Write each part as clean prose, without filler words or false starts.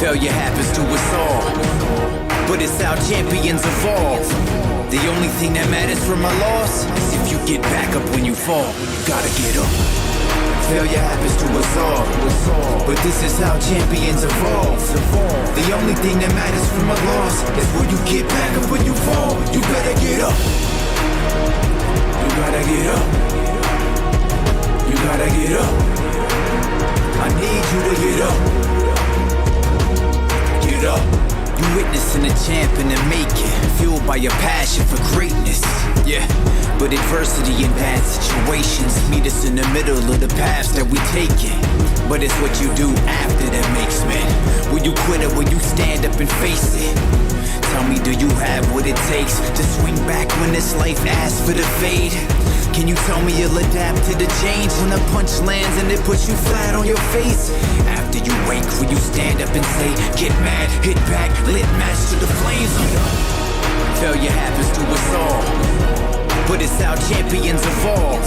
Failure happens to us all, but it's how champions evolve. The only thing that matters from a loss is if you get back up when you fall. You gotta get up. Failure happens to us all, but this is how champions evolve. The only thing that matters from a loss is when you get back up when you fall. You better get up. You gotta get up. You gotta get up. I need you to get up. Get up. You witnessing a champ in the making, fueled by your passion for greatness. Yeah, but adversity and bad situations meet us in the middle of the paths that we taking. But it's what you do after that makes men. Will you quit or will you stand up and face it? Tell me, do you have what it takes to swing back when this life asks for the fade? Can you tell me you'll adapt to the change when a punch lands and it puts you flat on your face? After you wake, will you stand up and say, get mad, hit back, lit match to the flames? Failure happens to us all, but it's how champions evolve.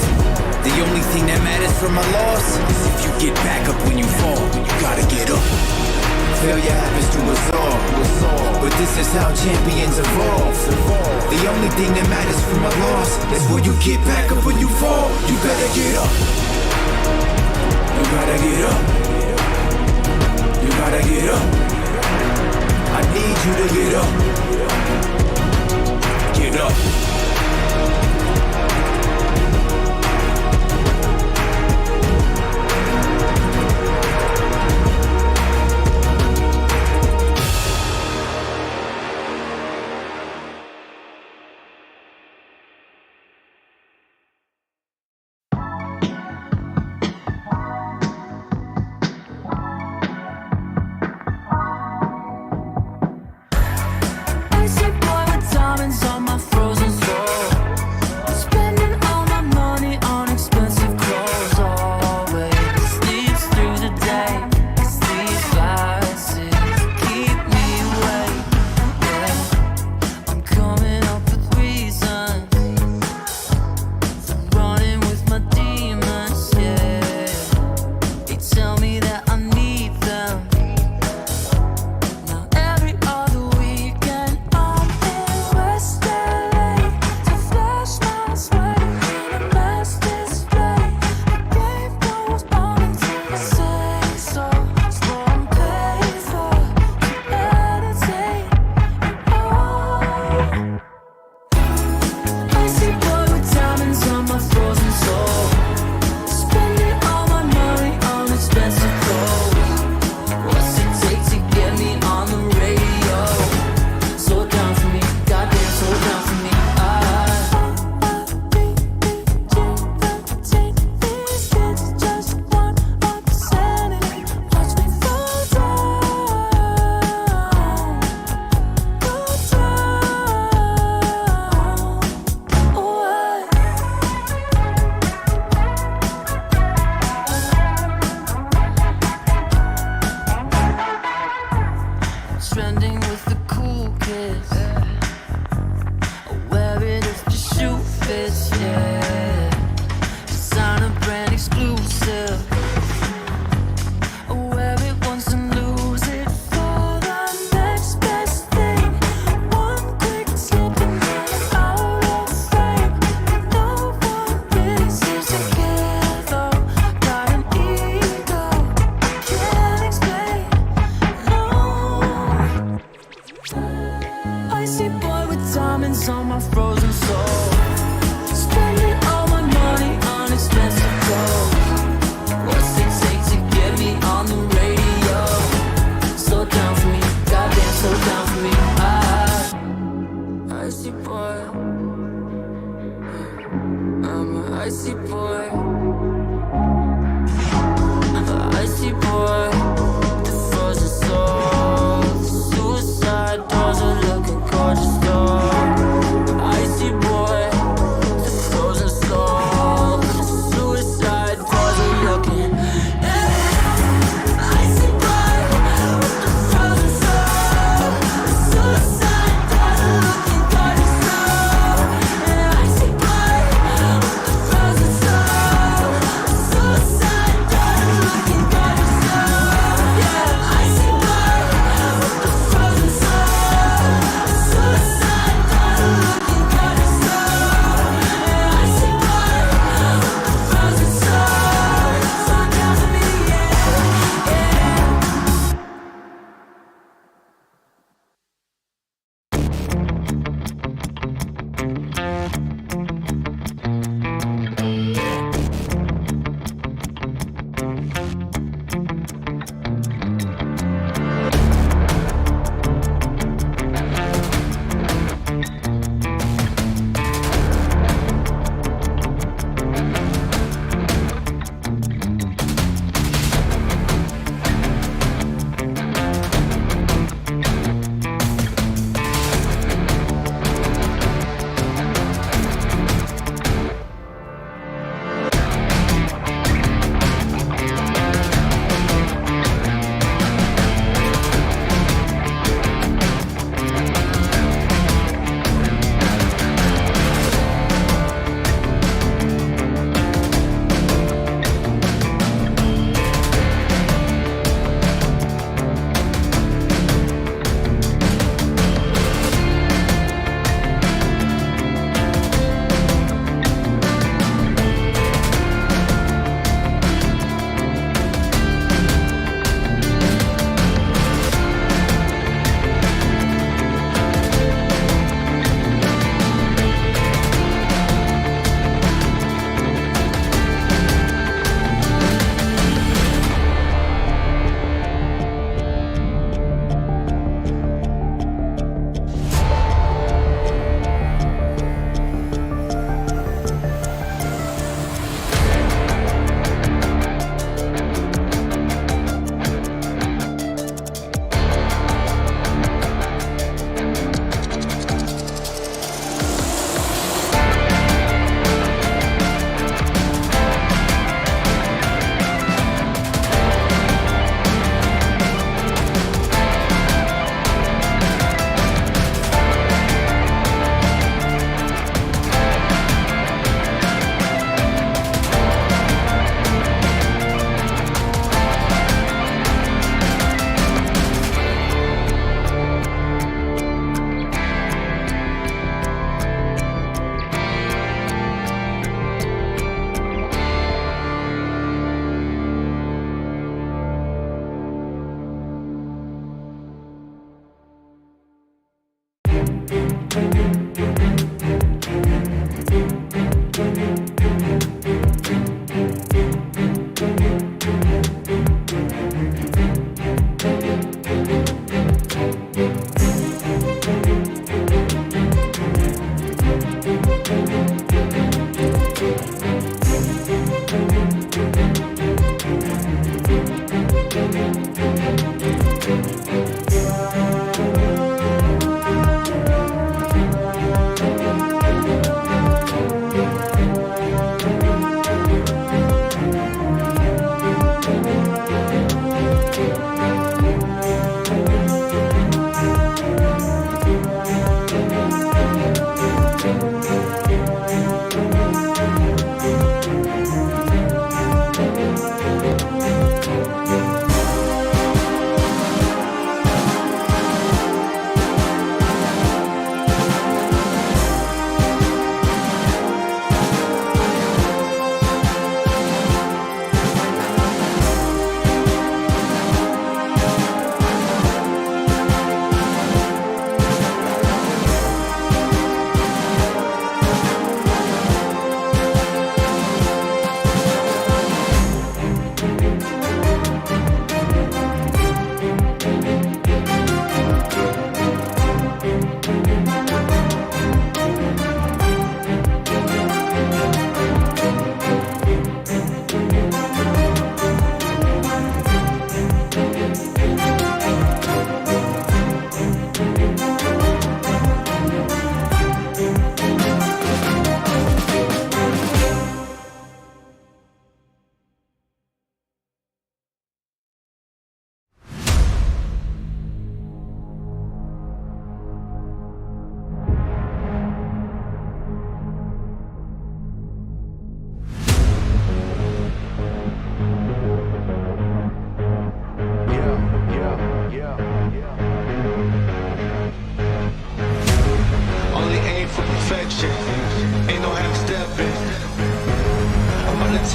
The only thing that matters from a loss is if you get back up when you fall. You gotta get up. Failure happens to us all, but this is how champions evolve. The only thing that matters from a loss is when you get back up when you fall. You better get up. You gotta get up. You gotta get up. I need you to get up. Get up.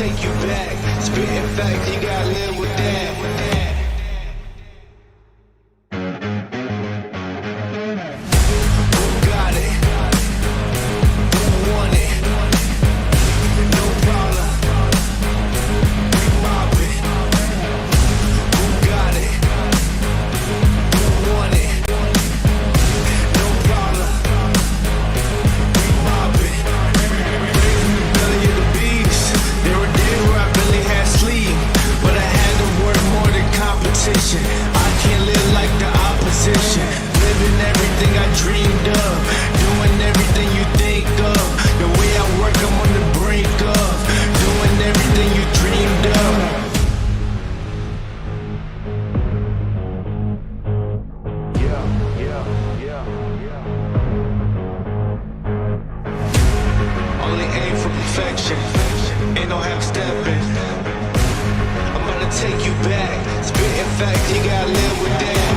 take you back. Spitting facts, you gotta live with that. Who got it? Who want it? No problem. We mob it. Who got it? Who want it? No problem. We mob it. Raised in the belly of the beast. There were days where I barely had sleep, but I had to work more than competition. I can't live like the opposition. Living everything I dreamed of, doing everything you think of. The way I work, I'm on the brink of doing everything you dreamed of. Only aim for perfection, ain't no half stepping. I'm gonna take you back, spitting facts, you gotta live with that.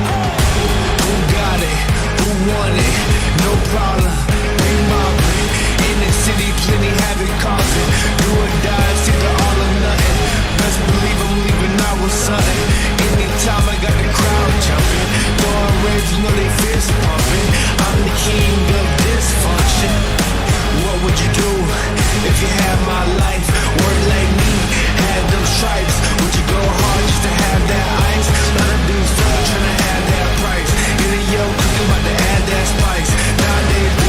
Who got it? Who want it? No problem. We mob it. In the city, plenty havoc causing. Do or die, it's either all or nothing. Best believe I'm leaving out with something. Anytime I got the crowd jumping, throwing reds, you know they fist pumping. I'm the king of dysfunction. What would you do if you had my life? Work like me, had those stripes. Would you go hard just to have that ice? Lot of dudes trying to have that price. Get a yo cooking, about to add that spice. Nowadays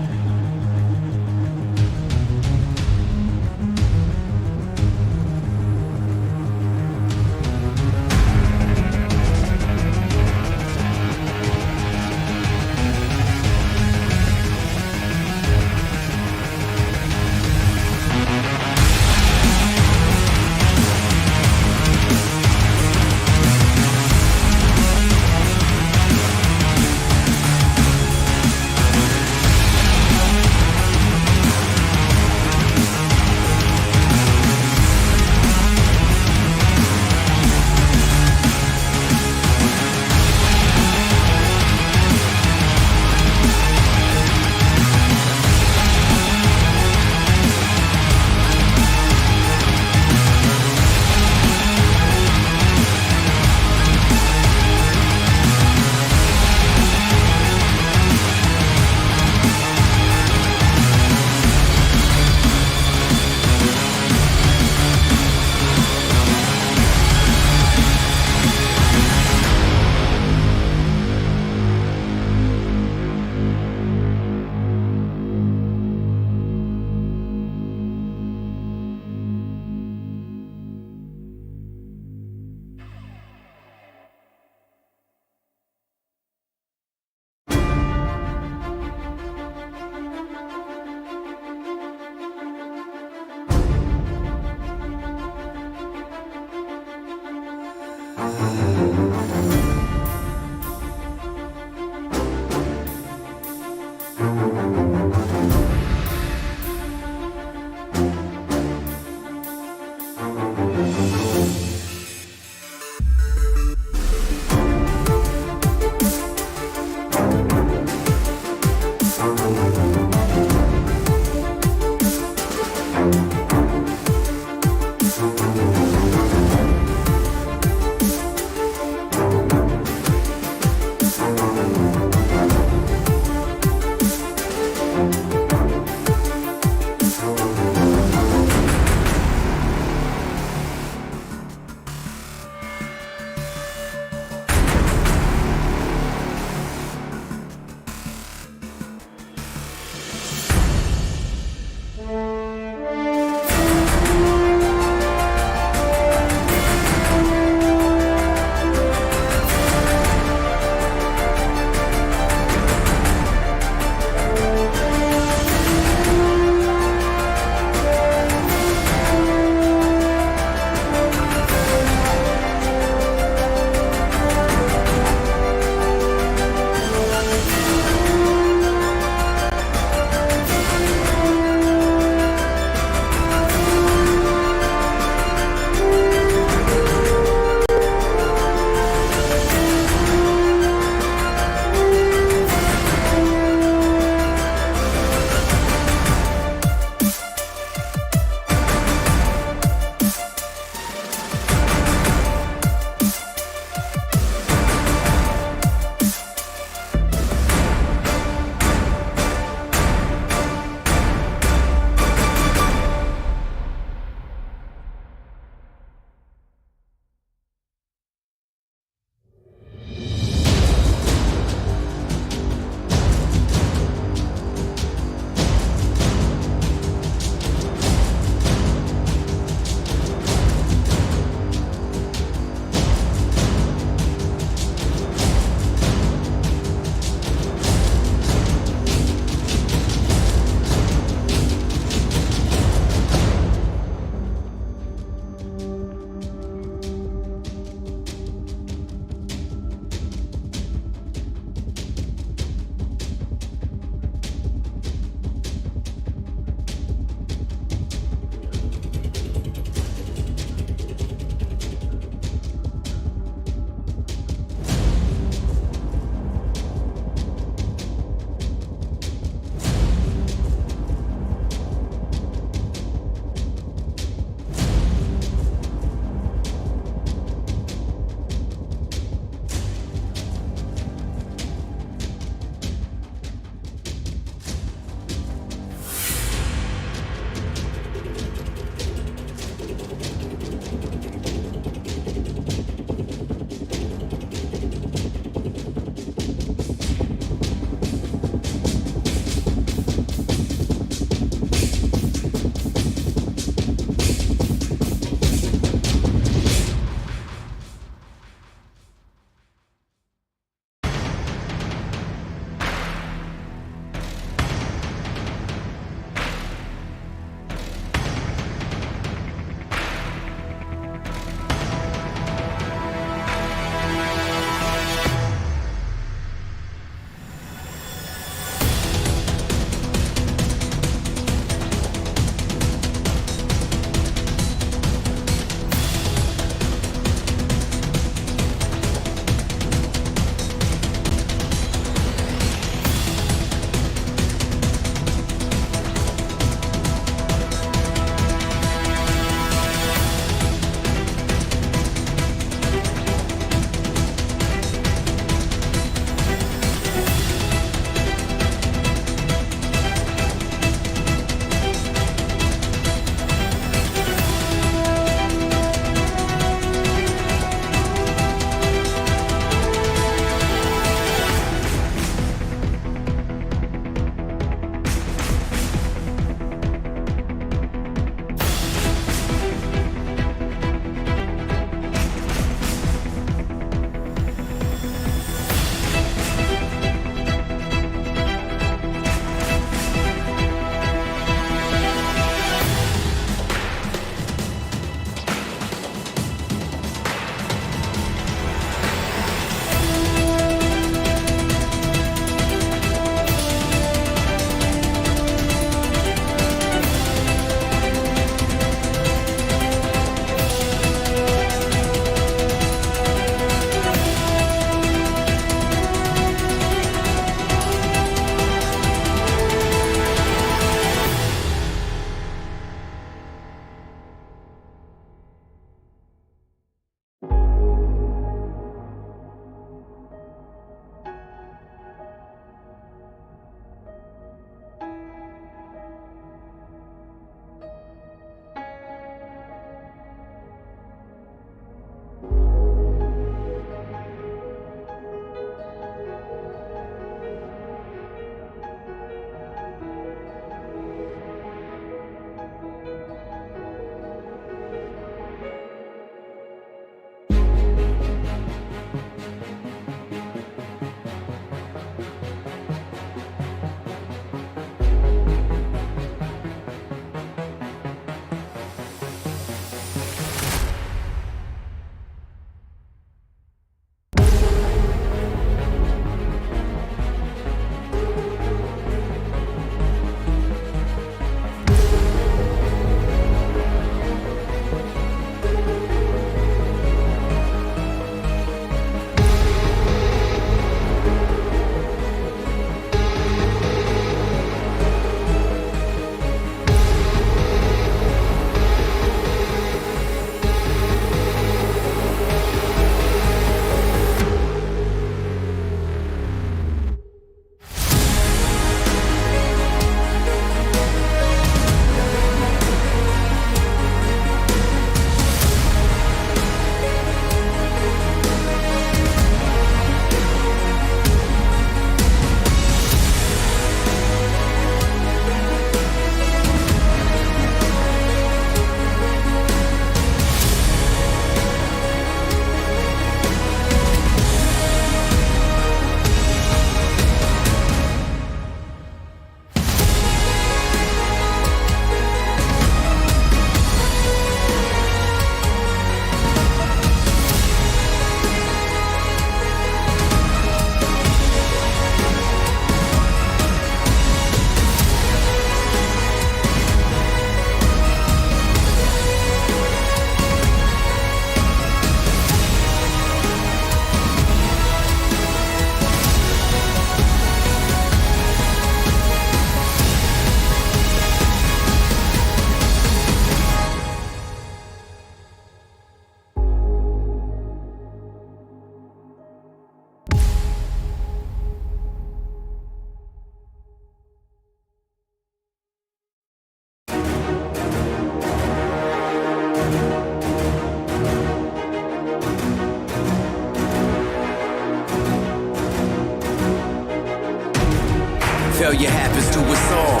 Failure happens to us all,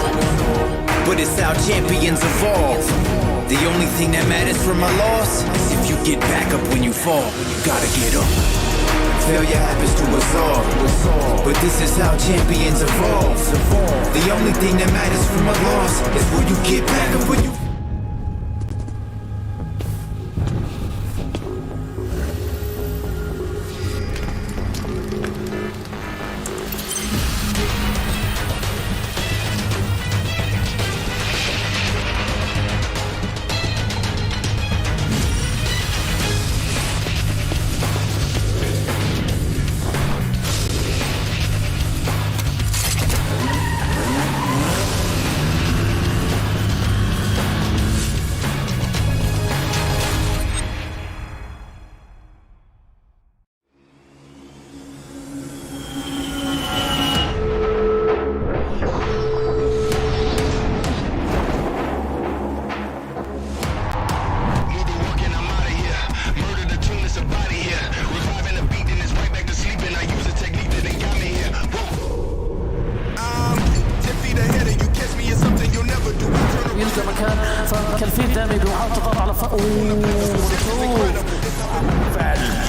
but it's how champions evolve. The only thing that matters from a loss is if you get back up when you fall. You gotta get up. Failure happens to us all, but this is how champions evolve. The only thing that matters from a loss is will you get back up when you fall.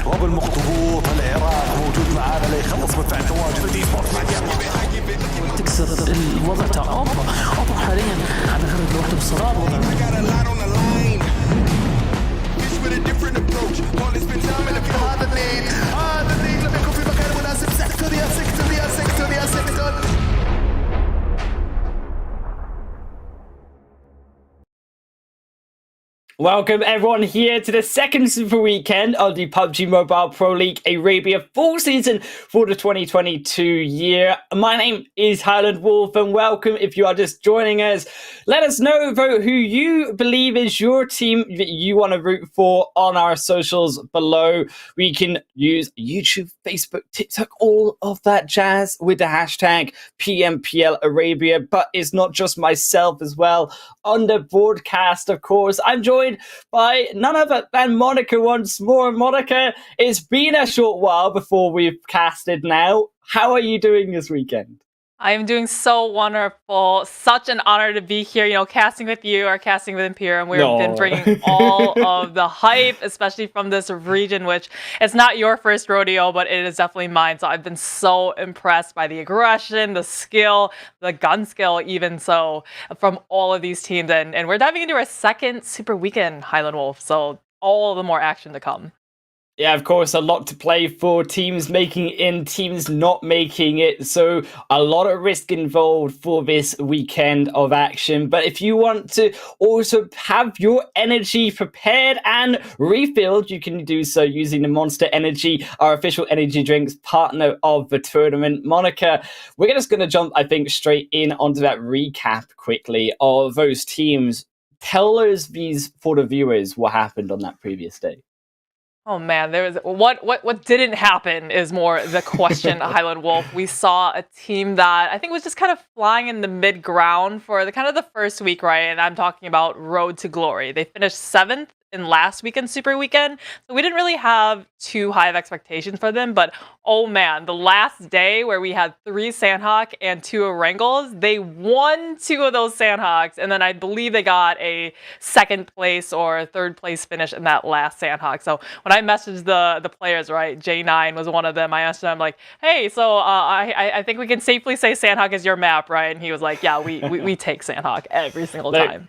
روب المخطوط العراق موجود معانا ليخلص مدفع تواجد الايسبورت مع تكسر الوضع تاع اوبا حاليا على غير الوحده بالصراط وضع هذا الليل لم يكن في مكان مناسب. سيكتور يا سيكتور يا سيكتور يا سيكتور. Welcome everyone here to the second Super Weekend of the PUBG Mobile Pro League Arabia full season for the 2022 year. My name is Highland Wolf and welcome if you are just joining us. Let us know, vote who you believe is your team that you want to root for on our socials below. We can use YouTube, Facebook, TikTok, all of that jazz with the hashtag PMPL Arabia, but it's not just myself as well. On the broadcast, of course, I'm joined by none other than Monica once more. Monica, it's been a short while before we've casted now. How are you doing this weekend? I am doing so wonderful. Such an honor to be here, casting with you or casting with Imperium. We've been bringing all of the hype, especially from this region, which it's not your first rodeo, but it is definitely mine. So I've been so impressed by the aggression, the skill, the gun skill, even so, from all of these teams. And we're diving into our second Super Weekend, Highland Wolf. So all the more action to come. Yeah, of course, a lot to play for. Teams making it in, teams not making it. So a lot of risk involved for this weekend of action. But if you want to also have your energy prepared and refilled, you can do so using the Monster Energy, our official energy drinks partner of the tournament. Monica, we're just going to jump, I think, straight in onto that recap quickly of those teams. Tell us, these for the viewers, what happened on that previous day. Oh man, there was what didn't happen is more the question. Highland Wolf. We saw a team that I think was just kind of flying in the mid ground for the first week, right? And I'm talking about Road to Glory. They finished 7th in last weekend Super Weekend, so we didn't really have too high of expectations for them. But oh man, the last day where we had 3 Sanhok and 2 Erangels, they won 2 of those Sanhoks, and then I believe they got a 2nd place or 3rd place finish in that last Sanhok. So when I messaged the players, right, J9 was one of them. I asked them like, "Hey, so I think we can safely say Sanhok is your map, right?" And he was like, "Yeah, we take Sanhok every single time."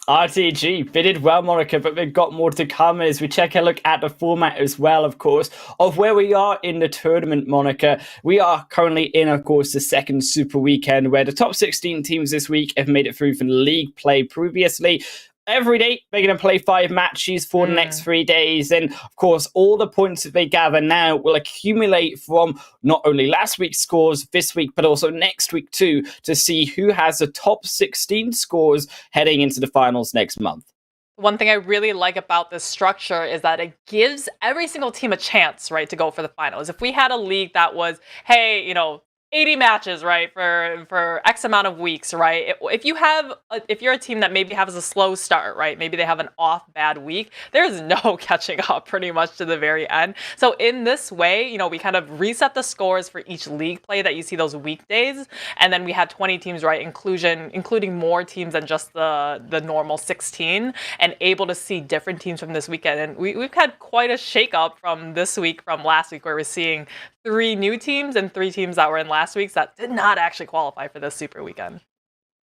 RTG, they did well, Monica, but they've got more to come as we check a look at the format as well, of course, of where we are in the tournament, Monica. We are currently in, of course, the second Super Weekend, where the top 16 teams this week have made it through from the league play previously. Every day, they're going to play 5 matches for the next 3 days. And, of course, all the points that they gather now will accumulate from not only last week's scores this week, but also next week, too, to see who has the top 16 scores heading into the finals next month. One thing I really like about this structure is that it gives every single team a chance, right, to go for the finals. If we had a league that was, hey, 80 matches, right, for X amount of weeks, right? If you're a team that maybe has a slow start, right, maybe they have an off bad week, there's no catching up pretty much to the very end. So in this way, you know, we kind of reset the scores for each league play that you see those weekdays, and then we had 20 teams, right, including more teams than just the normal 16, and able to see different teams from this weekend. And we've had quite a shakeup from this week, from last week, where we're seeing 3 new teams and 3 teams that were in last week's that did not actually qualify for this Super Weekend.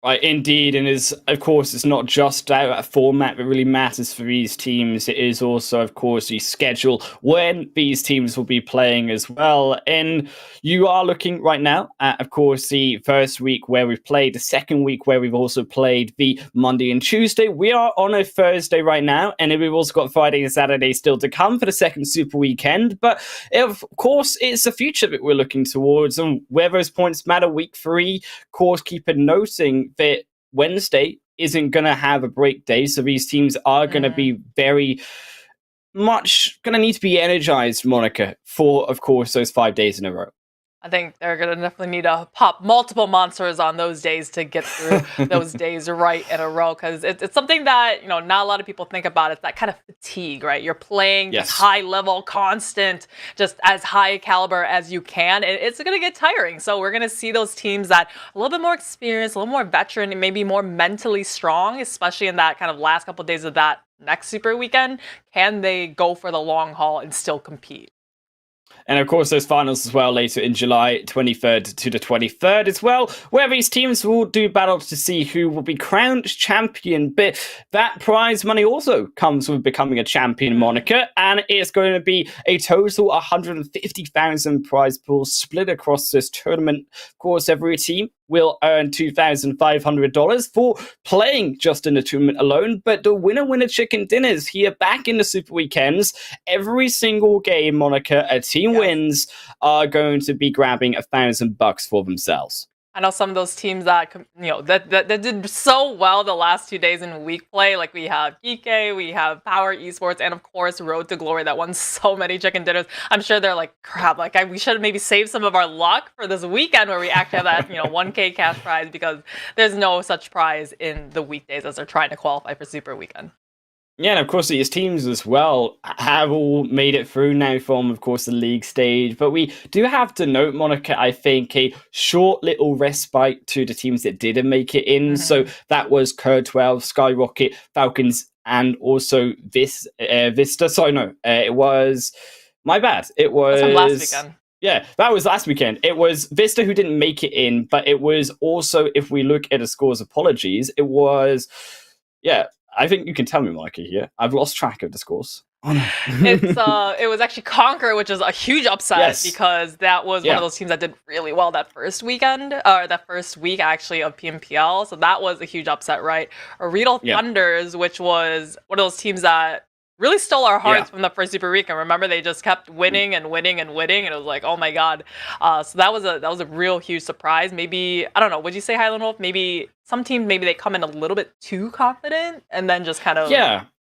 Right, indeed, and of course, it's not just that format that really matters for these teams. It is also, of course, the schedule when these teams will be playing as well. And you are looking right now at, of course, the first week where we've played, the second week where we've also played the Monday and Tuesday. We are on a Thursday right now, and then we've also got Friday and Saturday still to come for the second Super Weekend. But, of course, it's the future that we're looking towards, and where those points matter week 3, of course, keep noting that Wednesday isn't going to have a break day, so these teams are going to be very much going to need to be energized, Monica, for, of course, those 5 days in a row. I think they're going to definitely need to pop multiple monsters on those days to get through those days right in a row, because it's something that, you know, not a lot of people think about. It's that kind of fatigue, right? You're playing this high level, constant, just as high caliber as you can. It's going to get tiring. So we're going to see those teams that a little bit more experienced, a little more veteran, and maybe more mentally strong, especially in that kind of last couple of days of that next Super Weekend. Can they go for the long haul and still compete? And of course, those finals as well later in July 23rd to the 23rd as well, where these teams will do battle to see who will be crowned champion. But that prize money also comes with becoming a champion, Monica, and it's going to be a total 150,000 prize pool split across this tournament. Of course, every team will earn $2,500 for playing just in the tournament alone. But the winner chicken dinners here back in the Super Weekends, every single game, Monica, a team wins are going to be grabbing $1,000 for themselves. I know some of those teams that, you know, that did so well the last 2 days in week play. Like we have GEEKAY, we have POWR Esports, and of course Road to Glory that won so many chicken dinners. I'm sure they're like, crap, like we should have maybe saved some of our luck for this weekend where we actually have that, you know, 1K cash prize, because there's no such prize in the weekdays as they're trying to qualify for Super Weekend. Yeah, and of course these teams as well have all made it through now from, of course, the league stage. But we do have to note, Monica, I think a short little respite to the teams that didn't make it in. So that was CONQUEROR, SKYROCKET, FALCONS, and also VISTA. Sorry, no, it was... My bad. It was... That's from last weekend. Yeah, that was last weekend. It was VISTA who didn't make it in, but it was also, if we look at the scores, apologies, it was... Yeah, I think you can tell me, Monica, here. I've lost track of the scores. Oh, no. It was actually CONQUEROR, which is a huge upset because that was one of those teams that did really well that first weekend, or that first week actually of PMPL. So that was a huge upset, right? OOREDOO Thunders, which was one of those teams that really stole our hearts from the first Super Weekend. Remember, they just kept winning and winning and winning, and it was like, oh my god. So that was a real huge surprise. Maybe, I don't know, would you say, Highland Wolf? Maybe some teams, maybe they come in a little bit too confident and then just kind of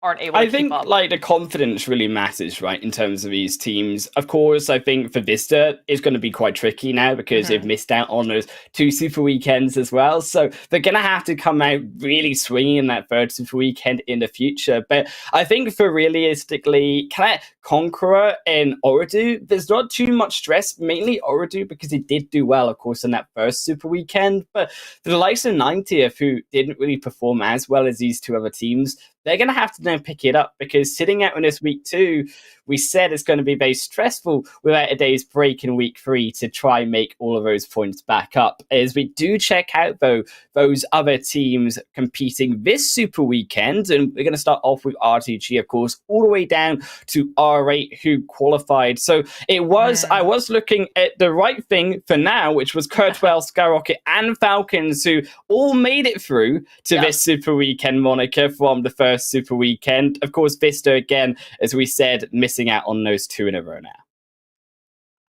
aren't able to keep up. I think like the confidence really matters, right, in terms of these teams. Of course, I think for VISTA, it's going to be quite tricky now because they've missed out on those 2 Super Weekends as well. So they're going to have to come out really swinging in that 3rd Super Weekend in the future. But I think for realistically, kind of CONQUEROR and OOREDOO, there's not too much stress, mainly OOREDOO, because they did do well, of course, in that 1st Super Weekend. But for the likes of 90th, who didn't really perform as well as these 2 other teams, they're going to have to now pick it up, because sitting out in this week 2, we said it's going to be very stressful without a day's break in week 3 to try and make all of those points back up. As we do check out, though, those other teams competing this Super Weekend, and we're going to start off with RTG, of course, all the way down to R8, who qualified. So it was, I was looking at the right thing for now, which was CONQUEROR, SKYROCKET, and FALCONS, who all made it through to this Super Weekend, Monica, from the 1st Super Weekend. Of course, VISTA, again, as we said, missing out on those 2 in a row now.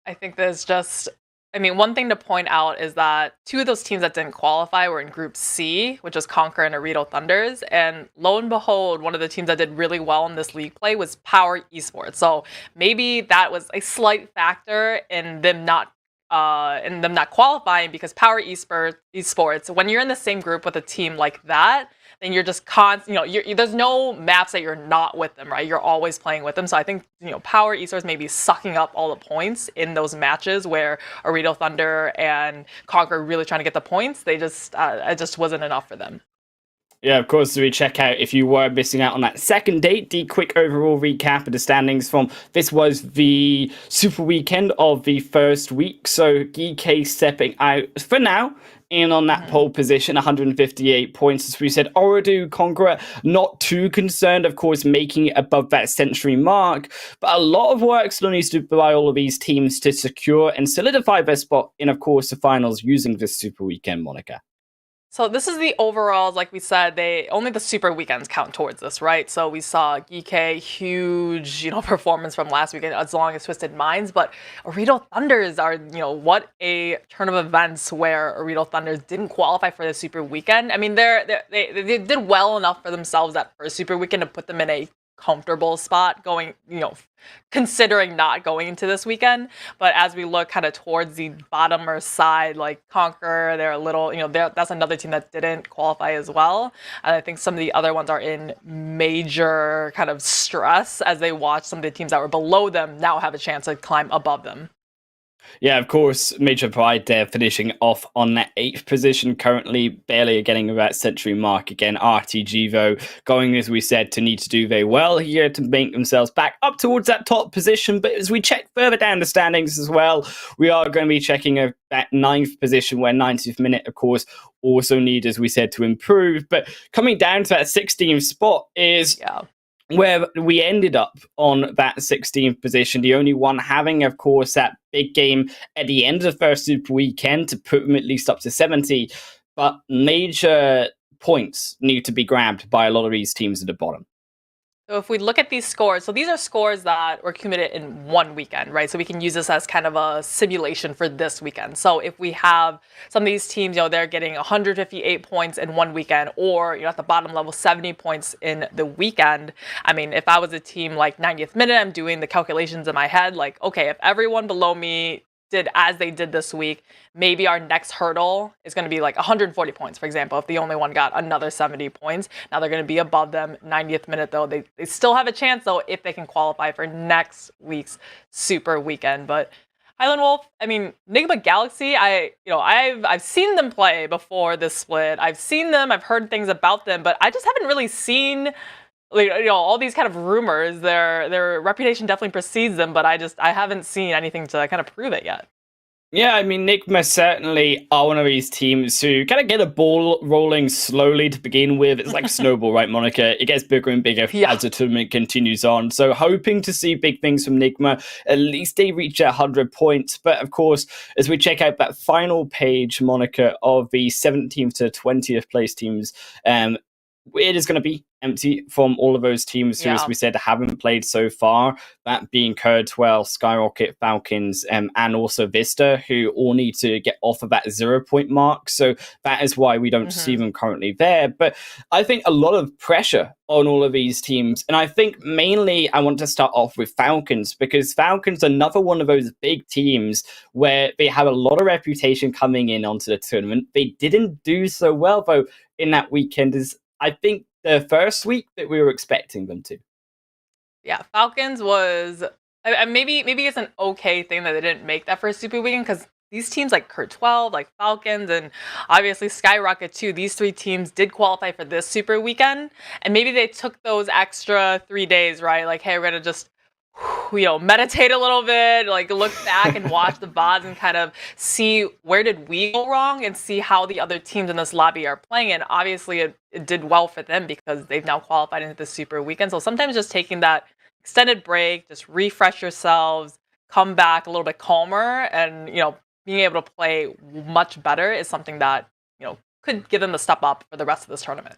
I think there's just, I mean, one thing to point out is that 2 of those teams that didn't qualify were in Group C, which was CONQUEROR and OOREDOO Thunders. And lo and behold, one of the teams that did really well in this league play was POWR Esports. So maybe that was a slight factor in them not in them not qualifying because POWR Esports, when you're in the same group with a team like that, then you're just there's no maps that you're not with them, right? You're always playing with them. So I think, POWR Esports may be sucking up all the points in those matches where OOREDOO Thunder and Conqueror really trying to get the points. They just, it just wasn't enough for them. Yeah, of course, we check out if you were missing out on that second date, the quick overall recap of the standings from this was the super weekend of the first week. So GEEKAY stepping out for now in on that pole position, 158 points. As we said, OOREDOO, CONQUEROR, not too concerned, of course, making it above that century mark. But a lot of work still needs to be by all of these teams to secure and solidify their spot in, of course, the finals using this super weekend, Monica. So this is the overalls, like we said, only the super weekends count towards this, right? So we saw GEEKAY, huge, performance from last weekend, as long as Twisted Minds, but OOREDOO Thunders are, what a turn of events where OOREDOO Thunders didn't qualify for the super weekend. I mean, they did well enough for themselves that first super weekend to put them in a comfortable spot going, considering not going into this weekend. But as we look kind of towards the bottomer side, like Conqueror, they're a little, that's another team that didn't qualify as well. And I think some of the other ones are in major kind of stress as they watch some of the teams that were below them now have a chance to climb above them. Yeah, of course, Major Pride there finishing off on that 8th position, currently barely getting that century mark again. RTG, though, going, as we said, to need to do very well here to make themselves back up towards that top position. But as we check further down the standings as well, we are going to be checking that 9th position where 90th minute, of course, also need, as we said, to improve. But coming down to that 16th spot is... Yeah. Where we ended up on that 16th position, the only one having, of course, that big game at the end of the first super weekend to put them at least up to 70. But major points need to be grabbed by a lot of these teams at the bottom. So if we look at these scores, so these are scores that were accumulated in one weekend, right? So we can use this as kind of a simulation for this weekend. So if we have some of these teams, they're getting 158 points in one weekend, or at the bottom level, 70 points in the weekend. I mean, if I was a team like 90th minute, I'm doing the calculations in my head, like, okay, if everyone below me did as they did this week, maybe our next hurdle is going to be like 140 points, for example, if the only one got another 70 points. Now they're going to be above them. 90th minute, though, they still have a chance, though, if they can qualify for next week's super weekend. But Highland Wolf, I mean, NIGMA Galaxy, I've seen them play before this split. I've seen them, I've heard things about them, but I just haven't really seen all these kind of rumors. Their reputation definitely precedes them, but I haven't seen anything to kind of prove it yet. Yeah, I mean, NIGMA certainly are one of these teams who kind of get a ball rolling slowly to begin with. It's like a snowball, right, Monica? It gets bigger and bigger as the tournament continues on. So hoping to see big things from NIGMA. At least they reach 100 points. But of course, as we check out that final page, Monica, of the 17th to 20th place teams, it is going to be empty from all of those teams who, as we said, haven't played so far. That being Curdwell, SKYROCKET, Falcons, and also VISTA, who all need to get off of that 0 point mark. So that is why we don't see them currently there. But I think a lot of pressure on all of these teams. And I think mainly I want to start off with Falcons, because Falcons are another one of those big teams where they have a lot of reputation coming in onto the tournament. They didn't do so well, though, in that weekend, is I think the first week that we were expecting them to. Yeah, Falcons was maybe it's an okay thing that they didn't make that first super weekend, because these teams like Curdwell, like Falcons, and obviously SKYROCKET too, these three teams did qualify for this super weekend, and maybe they took those extra 3 days, right? Like, hey, we're gonna just meditate a little bit, like look back and watch the VODs and kind of see where did we go wrong and see how the other teams in this lobby are playing. And obviously it did well for them because they've now qualified into the super weekend. So sometimes just taking that extended break, just refresh yourselves, come back a little bit calmer, and being able to play much better is something that could give them the step up for the rest of this tournament.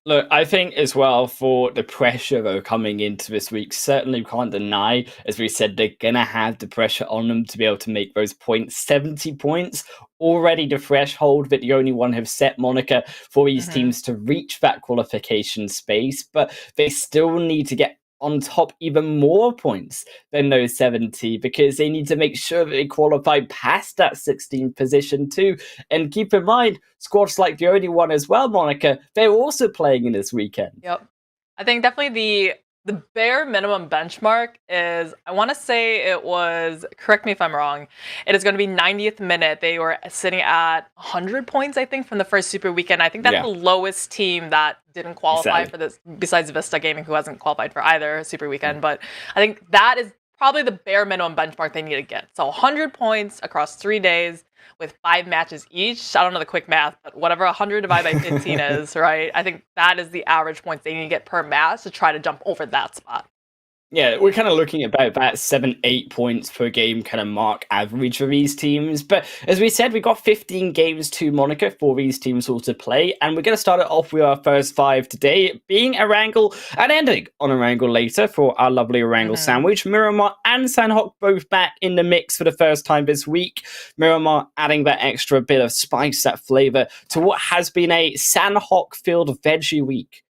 Look, I think as well for the pressure, though, coming into this week, certainly can't deny, as we said, they're going to have the pressure on them to be able to make those points. 70 points, already the threshold that the only one have set, Monica, for these teams to reach that qualification space. But they still need to get on top even more points than those 70 because they need to make sure that they qualify past that 16th position too. And keep in mind, squads like the only one as well, Monica, they're also playing in this weekend. Yep. I think definitely the bare minimum benchmark is, I want to say it was, correct me if I'm wrong, it is going to be 90th minute. They were sitting at 100 points, I think, from the first Super Weekend. I think that's the lowest team that didn't qualify for this, besides Vista Gaming, who hasn't qualified for either Super Weekend. But I think that is probably the bare minimum benchmark they need to get. So 100 points across 3 days with 5 matches each. I don't know the quick math, but whatever 100 divided by 15 is, right? I think that is the average points they need to get per match to try to jump over that spot. Yeah, we're kind of looking at about that 7-8 points per game kind of mark average for these teams. But as we said, we've got 15 games to Monica for these teams all to play. And we're going to start it off with our first 5 today, being Erangel and ending on Erangel later for our lovely Erangel sandwich. Miramar and Sanhok both back in the mix for the first time this week. Miramar adding that extra bit of spice, that flavor to what has been a Sanhok-filled veggie week.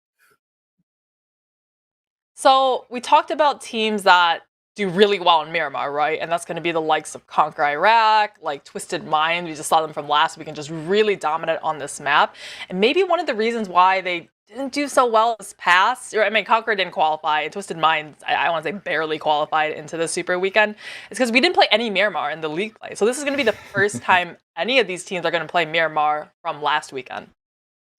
So we talked about teams that do really well in Miramar, right? And that's going to be the likes of Conquer Iraq, like Twisted Mind. We just saw them from last week and just really dominant on this map. And maybe one of the reasons why they didn't do so well this past, I mean, Conquer didn't qualify, and Twisted Mind, I want to say barely qualified into the Super Weekend, is because we didn't play any Miramar in the league play. So this is going to be the first time any of these teams are going to play Miramar from last weekend.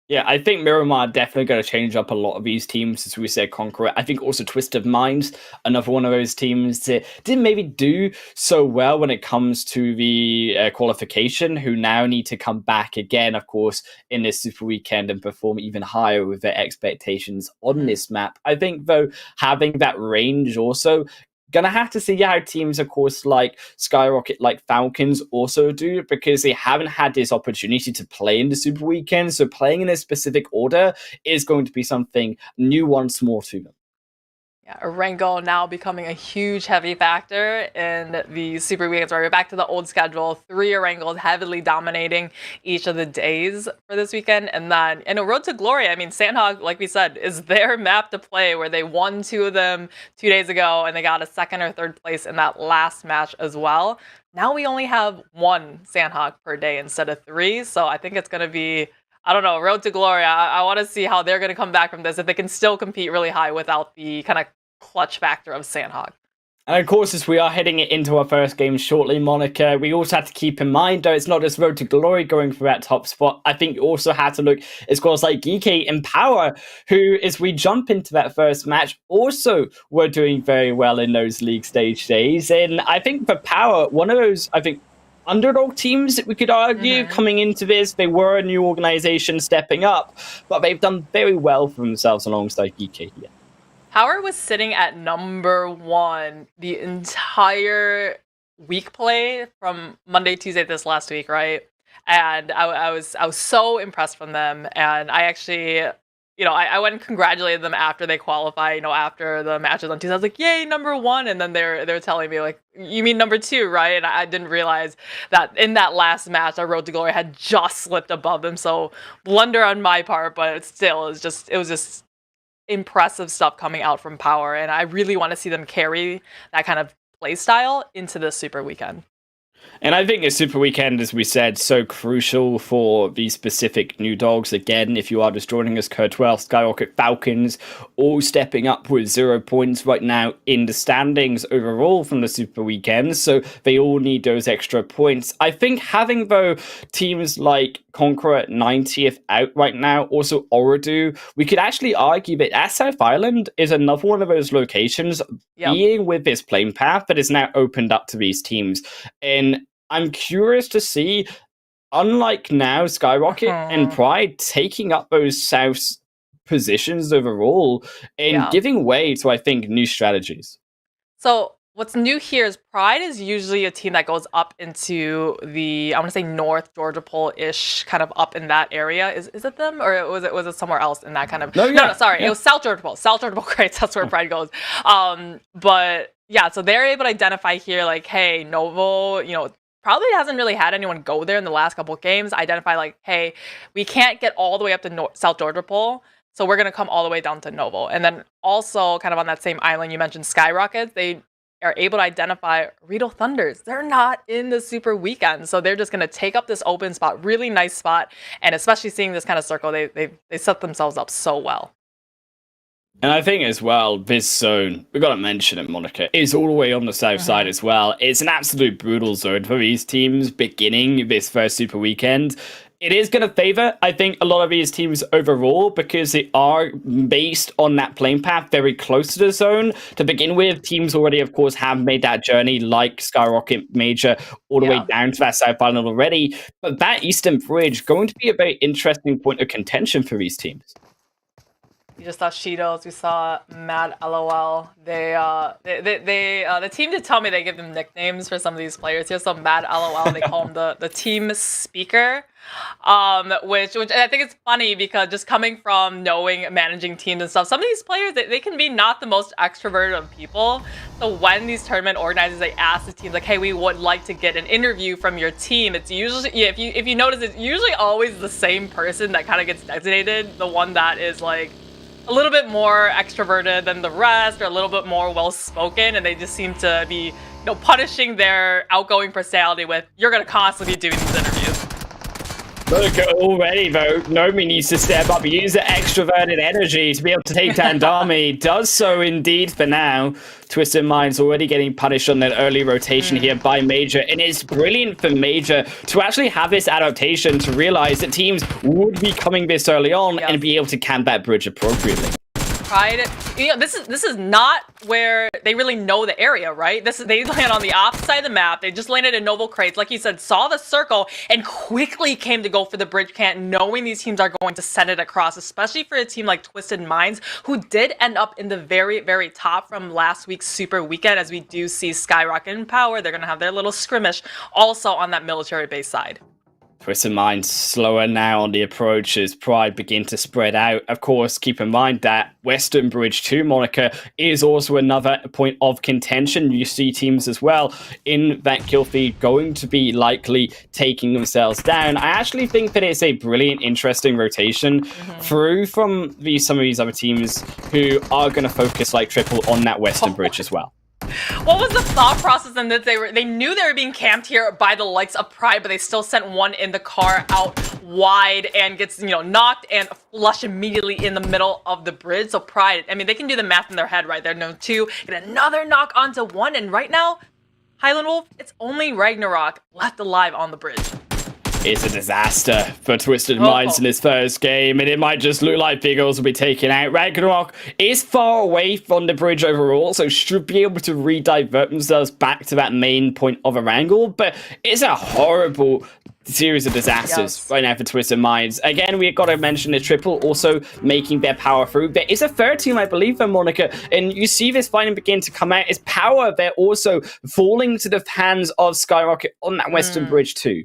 Yeah, I think Miramar definitely going to change up a lot of these teams, as we said, Conqueror. I think also Twisted Minds, another one of those teams that didn't maybe do so well when it comes to the qualification, who now need to come back again, of course, in this Super Weekend and perform even higher with their expectations on this map. I think, though, having that range also, gonna have to see how teams, of course, like SKYROCKET, like FALCONS also do, because they haven't had this opportunity to play in the Super Weekend. So playing in a specific order is going to be something new once more to them. Yeah, Erangel now becoming a huge heavy factor in the Super Weekends, where we're back to the old schedule. 3 Erangels heavily dominating each of the days for this weekend. And then in a Road to Glory, I mean, Sanhok, like we said, is their map to play, where they won 2 of them 2 days ago, and they got a 2nd or 3rd place in that last match as well. Now we only have 1 Sanhok per day instead of 3. So I think it's going to be, I don't know, Road to Glory. I want to see how they're going to come back from this, if they can still compete really high without the kind of clutch factor of Sanhok. And of course, as we are heading into our first game shortly, Monica, we also have to keep in mind, though, it's not just Road to Glory going for that top spot. I think you also have to look at squads like GEEKAY and POWR, who, as we jump into that first match, also were doing very well in those league stage days. And I think for POWR, one of those, I think, underdog teams that we could argue coming into this, they were a new organization stepping up, but they've done very well for themselves alongside GEEKAY here. POWR was sitting at number 1 the entire week play from Monday, Tuesday this last week, right? And I was so impressed from them. And I actually, you know, I went and congratulated them after they qualified, you know, after the matches on Tuesday. I was like, yay, number 1. And then they're telling me, like, you mean number 2, right? And I didn't realize that in that last match, our Road to Glory had just slipped above them. So blunder on my part, but still, it was just impressive stuff coming out from POWR, and I really want to see them carry that kind of play style into the Super Weekend. And I think the Super Weekend, as we said, so crucial for these specific new dogs. Again, if you are just joining us, Kurt12, SKYROCKET, FALCONS, all stepping up with 0 points right now in the standings overall from the Super Weekend. So they all need those extra points. I think having, though, teams like Conqueror at 90th out right now, also OOREDOO, we could actually argue that South Island is another one of those locations, being with this playing path, that is now opened up to these teams. And I'm curious to see, unlike now, SKYROCKET and Pride taking up those South positions overall and giving way to, I think, new strategies. So what's new here is Pride is usually a team that goes up into the, I want to say North Georgia Pole-ish, kind of up in that area. Is it them, or was it somewhere else in that kind of? No, sorry, it was South Georgia Pole. South Georgia Pole, great. That's where Pride goes. But yeah, so they're able to identify here, like, hey, Novo, you know, probably hasn't really had anyone go there in the last couple of games. Identify, like, hey, we can't get all the way up to South Georgia Pole. So we're going to come all the way down to Novo. And then also kind of on that same island, you mentioned SKYROCKET. They are able to identify OOREDOO Thunders. They're not in the super weekend. So they're just going to take up this open spot, really nice spot. And especially seeing this kind of circle, they set themselves up so well. And I think as well, this zone, we got to mention it, Monica, is all the way on the south side as well. It's an absolute brutal zone for these teams beginning this first super weekend. It is going to favor, I think, a lot of these teams overall because they are based on that playing path very close to the zone. To begin with, teams already, of course, have made that journey like SKYROCKET Major all the way down to that South Island already. But that Eastern Bridge going to be a very interesting point of contention for these teams. We just saw Cheetos. We saw Mad LOL. The team did tell me they give them nicknames for some of these players. Here's some Mad LOL. They call him the team speaker, which I think it's funny because just coming from knowing managing teams and stuff, some of these players they can be not the most extroverted of people. So when these tournament organizers they ask the teams like, hey, we would like to get an interview from your team, it's usually if you notice it's usually always the same person that kind of gets designated, the one that is like a little bit more extroverted than the rest or a little bit more well-spoken, and they just seem to be, punishing their outgoing personality with, you're going to constantly be doing these interviews. Look, already though, Nomi needs to step up, use the extroverted energy to be able to take down Dami. Does so indeed for now. Twisted Mind's already getting punished on that early rotation here by Major, and it's brilliant for Major to actually have this adaptation to realize that teams would be coming this early on and be able to camp that bridge appropriately. Pride, this is not where they really know the area, right? They land on the opposite side of the map. They just landed in Noble Crates, like you said, saw the circle and quickly came to go for the bridge camp, knowing these teams are going to send it across, especially for a team like Twisted Minds, who did end up in the very, very top from last week's Super Weekend, as we do see SKYROCKET and POWR. They're going to have their little skirmish also on that military base side. Twisted Mind slower now on the approach as Pride begin to spread out. Of course, keep in mind that Western Bridge 2, Monica, is also another point of contention. You see teams as well in that kill feed going to be likely taking themselves down. I actually think that it's a brilliant, interesting rotation through from some of these other teams who are going to focus like Triple on that Western Bridge as well. What was the thought process in that they knew they were being camped here by the likes of Pride, but they still sent one in the car out wide and gets, knocked and flushed immediately in the middle of the bridge. So Pride, I mean, they can do the math in their head, right? They're known two, get another knock onto one, and right now, Highland Wolf, it's only Ragnarok left alive on the bridge. It's a disaster for Twisted Minds in this first game, and it might just look like Big O's will be taken out. Ragnarok is far away from the bridge overall, so should be able to re-divert themselves back to that main point of Erangel, but it's a horrible series of disasters right now for Twisted Minds. Again, we've got to mention the Triple also making their power through. There is a third team, I believe, for Monica, and you see this fighting begin to come out. It's POWR. They're also falling to the hands of SKYROCKET on that Western Bridge too.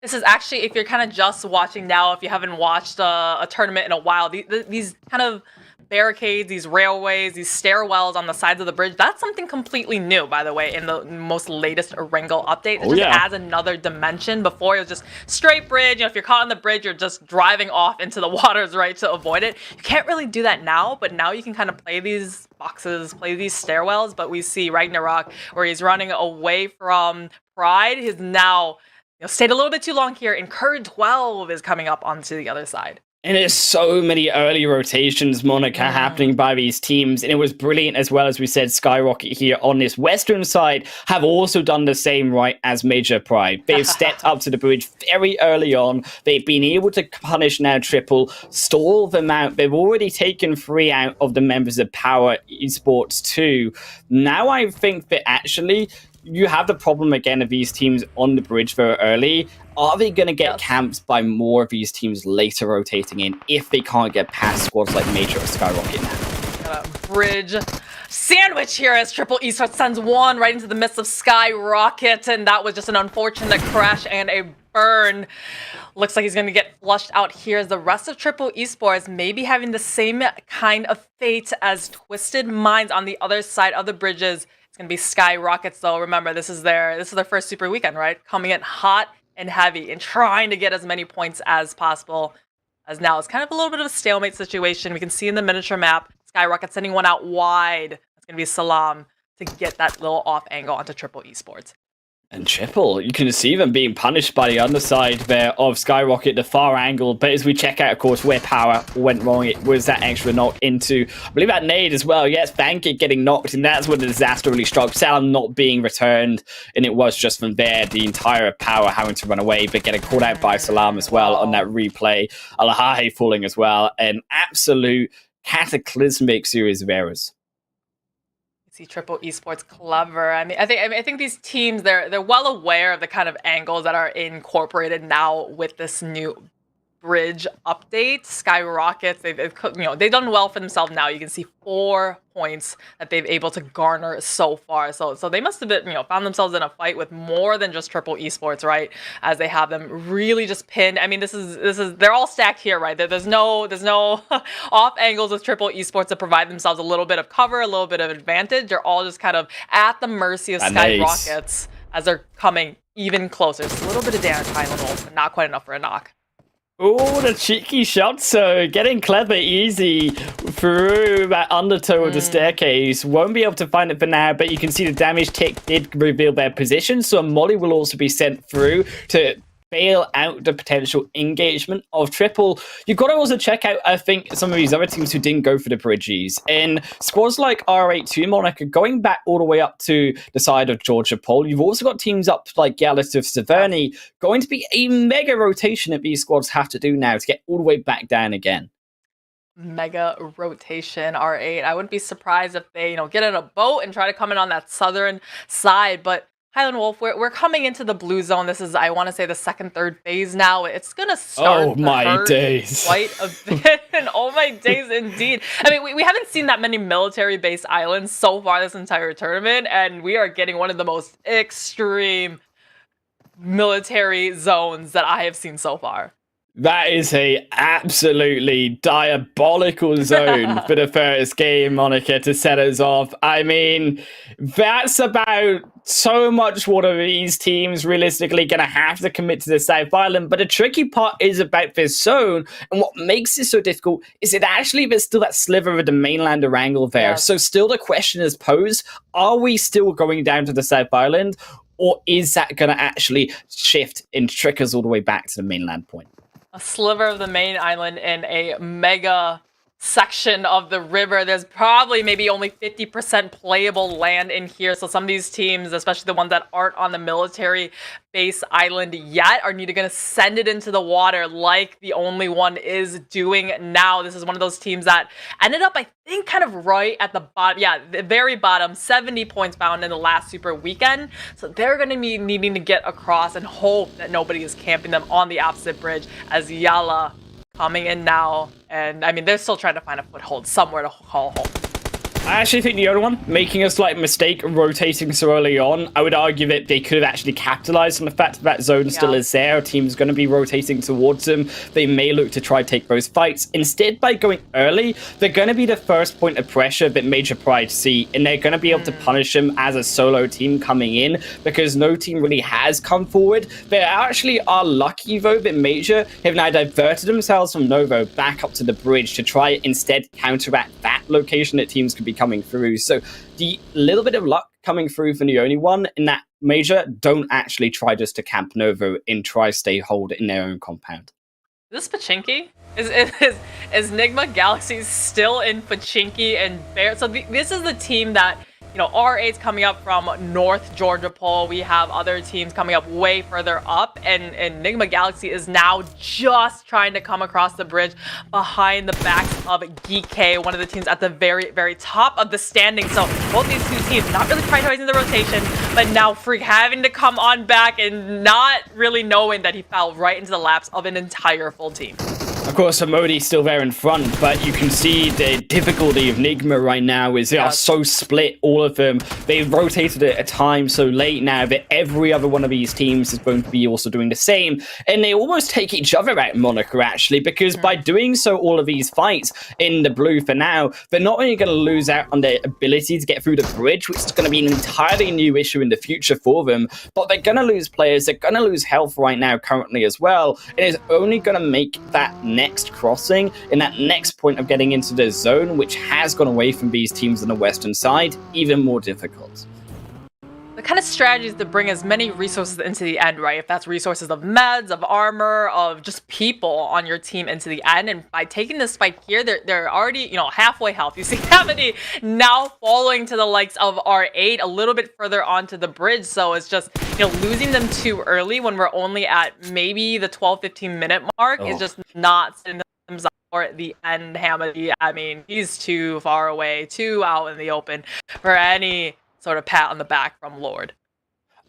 This is actually, if you're kind of just watching now, if you haven't watched a tournament in a while, these kind of barricades, these railways, these stairwells on the sides of the bridge, that's something completely new, by the way, in the most latest Erangel update. It just adds another dimension. Before, it was just straight bridge. If you're caught on the bridge, you're just driving off into the waters, right, to avoid it. You can't really do that now, but now you can kind of play these boxes, play these stairwells. But we see Ragnarok, where he's running away from Pride. He's now stayed a little bit too long here, and Curd 12 is coming up onto the other side. And there's so many early rotations, Monica, happening by these teams. And it was brilliant as well, as we said, SKYROCKET here on this Western side have also done the same right as Major Pride. They've stepped up to the bridge very early on. They've been able to punish now Triple, stall them out. They've already taken 3 out of the members of POWR Esports too. Now I think that actually you have the problem again of these teams on the bridge very early. Are they going to get camped by more of these teams later rotating in if they can't get past squads like Major or SKYROCKET now? Bridge sandwich here as Triple Esports sends one right into the midst of SKYROCKET, and that was just an unfortunate crash and a burn. Looks like he's going to get flushed out here as the rest of Triple Esports maybe having the same kind of fate as Twisted Minds on the other side of the bridges. It's going to be SKYROCKET, though. Remember, this is their first Super Weekend, right? Coming in hot and heavy and trying to get as many points as possible. as now it's kind of a little bit of a stalemate situation. We can see in the miniature map, SKYROCKET sending one out wide. It's going to be Salam to get that little off angle onto Triple Esports. And Triple, you can see them being punished by the underside there of SKYROCKET, the far angle. But as we check out, of course, where POWR went wrong, it was that extra knock into, I believe, that nade as well. Yes, Bankit getting knocked, and that's when the disaster really struck. Salam not being returned, and it was just from there, the entire POWR having to run away, but getting called out by Salam as well on that replay. Alahahe falling as well. An absolute cataclysmic series of errors. See Triple Esports clever. I think these teams they're well aware of the kind of angles that are incorporated now with this new bridge update. SKYROCKET, they've done well for themselves now. You can see 4 points that they've able to garner so far. So they must have been, found themselves in a fight with more than just Triple Esports, right? As they have them really just pinned. I mean, this is they're all stacked here, right? There's no off angles with Triple Esports to provide themselves a little bit of cover, a little bit of advantage. They're all just kind of at the mercy of SKYROCKET as they're coming even closer. It's a little bit of damage, Highland Wolf, but not quite enough for a knock. Oh, the cheeky shot. So getting clever easy through that undertow of the staircase. Won't be able to find it for now, but you can see the damage tick did reveal their position. So Molly will also be sent through to bail out the potential engagement of Triple. You've got to also check out, I think, some of these other teams who didn't go for the bridges. In squads like R82 Monaco, going back all the way up to the side of Georgia Pole, you've also got teams up like YALLA to Severny. Going to be a mega rotation that these squads have to do now to get all the way back down again. Mega rotation, R8. I wouldn't be surprised if they, get in a boat and try to come in on that southern side, but Highland Wolf, we're coming into the blue zone. This is, I want to say, the second, third phase now. It's going to start to hurt quite a bit. And oh my days, indeed. I mean, we haven't seen that many military-based islands so far this entire tournament, and we are getting one of the most extreme military zones that I have seen so far. That is a absolutely diabolical zone for the first game, Monica, to set us off. I mean, that's about so much what are these teams realistically going to have to commit to the South Island. But the tricky part is about this zone, and what makes it so difficult is it actually there's still that sliver of the mainland Erangel there. Yes. So still the question is posed, are we still going down to the South Island, or is that going to actually shift and trick us all the way back to the mainland point? A sliver of the main island in a mega section of the river. There's probably maybe only 50% playable land in here. So some of these teams, especially the ones that aren't on the military base island yet, are going to send it into the water like the only one is doing now. This is one of those teams that ended up, I think, kind of right at the bottom. Yeah, the very bottom, 70 points found in the last Super Weekend. So they're going to be needing to get across and hope that nobody is camping them on the opposite bridge as YALLA coming in now, and I mean, they're still trying to find a foothold somewhere to call home. I actually think the other one, making a slight mistake rotating so early on, I would argue that they could have actually capitalized on the fact that zone still is there. A team's going to be rotating towards them. They may look to try to take those fights. Instead, by going early, they're going to be the first point of pressure that Major Pride see, and they're going to be able to punish them as a solo team coming in, because no team really has come forward. They actually are lucky, though, that Major have now diverted themselves from Novo back up to the bridge to try instead counteract that location that teams could be coming through. So the little bit of luck coming through from the only one in that Major don't actually try just to camp Novo and try stay hold in their own compound. Is this Pachinki? Is NIGMA Galaxy still in Pachinki and Bear? So this is the team that, R8's coming up from North Georgia Pole. We have other teams coming up way further up, and NIGMA Galaxy is now just trying to come across the bridge behind the backs of GEEKAY, one of the teams at the very, very top of the standing. So both these two teams not really prioritizing the rotation, but now Freak having to come on back and not really knowing that he fell right into the laps of an entire full team. Of course, Modi still there in front, but you can see the difficulty of NIGMA right now is they are so split, all of them. They've rotated at a time so late now that every other one of these teams is going to be also doing the same. And they almost take each other out, Monaco, actually, because by doing so, all of these fights in the blue for now, they're not only going to lose out on their ability to get through the bridge, which is going to be an entirely new issue in the future for them, but they're going to lose players, they're going to lose health right now currently as well. And it's only going to make that next crossing, in that next point of getting into the zone, which has gone away from these teams on the western side, even more difficult. The kind of strategies to bring as many resources into the end, right? If that's resources of meds, of armor, of just people on your team into the end, and by taking this fight here, they're already, you know, halfway health. You see Amity now following to the likes of R8 a little bit further onto the bridge, so it's just, you know, losing them too early when we're only at maybe the 12-15 minute mark is just not setting them up for the end. Hamity, I mean, he's too far away, too out in the open for any sort of pat on the back from Lord.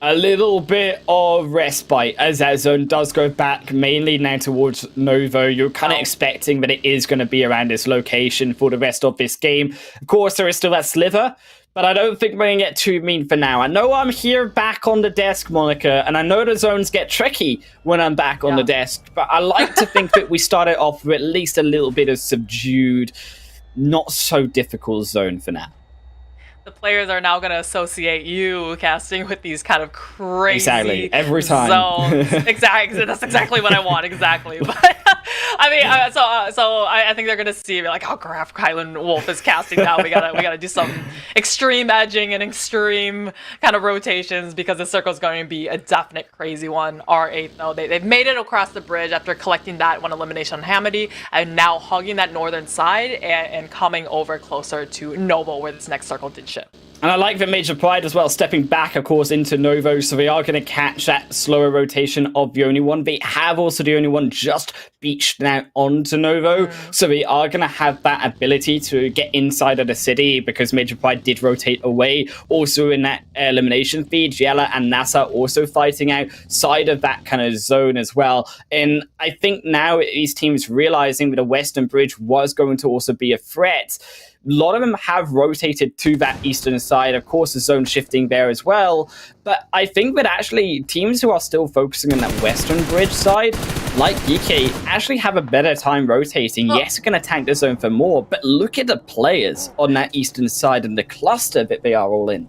A little bit of respite as that zone does go back mainly now towards Novo. You're kind of expecting that it is going to be around this location for the rest of this game. Of course, there is still that sliver, but I don't think we're going to get too mean for now. I know I'm here back on the desk, Monica, and I know the zones get tricky when I'm back on the desk, but I like to think that we started off with at least a little bit of subdued, not so difficult zone for now. The players are now going to associate you casting with these kind of crazy every time zones. Exactly, that's exactly what I want. Exactly, but I mean, so I think they're going to see like, oh, crap, Kylan Wolf is casting now. We gotta do some extreme edging and extreme kind of rotations because the circle is going to be a definite crazy one. R8 though, they've made it across the bridge after collecting that one elimination on Hamity and now hugging that northern side and coming over closer to Novo where this next circle did ship. And I like that Major Pride as well, stepping back, of course, into Novo, so they are going to catch that slower rotation of the only one. They have also the only one just beached now onto Novo, so they are going to have that ability to get inside of the city because Major Pride did rotate away. Also in that elimination feed, YALLA and NASR also fighting outside of that kind of zone as well. And I think now these teams realizing that the Western Bridge was going to also be a threat. A lot of them have rotated to that eastern side. Of course, the zone shifting there as well. But I think that actually teams who are still focusing on that western bridge side, like GEEKAY, actually have a better time rotating. Yes, we're going to tank the zone for more, but look at the players on that eastern side and the cluster that they are all in.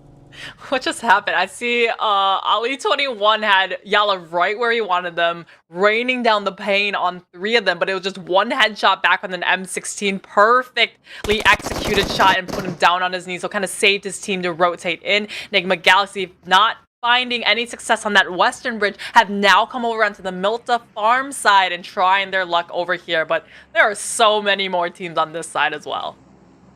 What just happened? I see Ali21 had YALLA right where he wanted them, raining down the pain on 3 of them, but it was just one headshot back with an M16, perfectly executed shot and put him down on his knees, so kind of saved his team to rotate in. NIGMA Galaxy not finding any success on that western bridge have now come over onto the Milta farm side and trying their luck over here, but there are so many more teams on this side as well.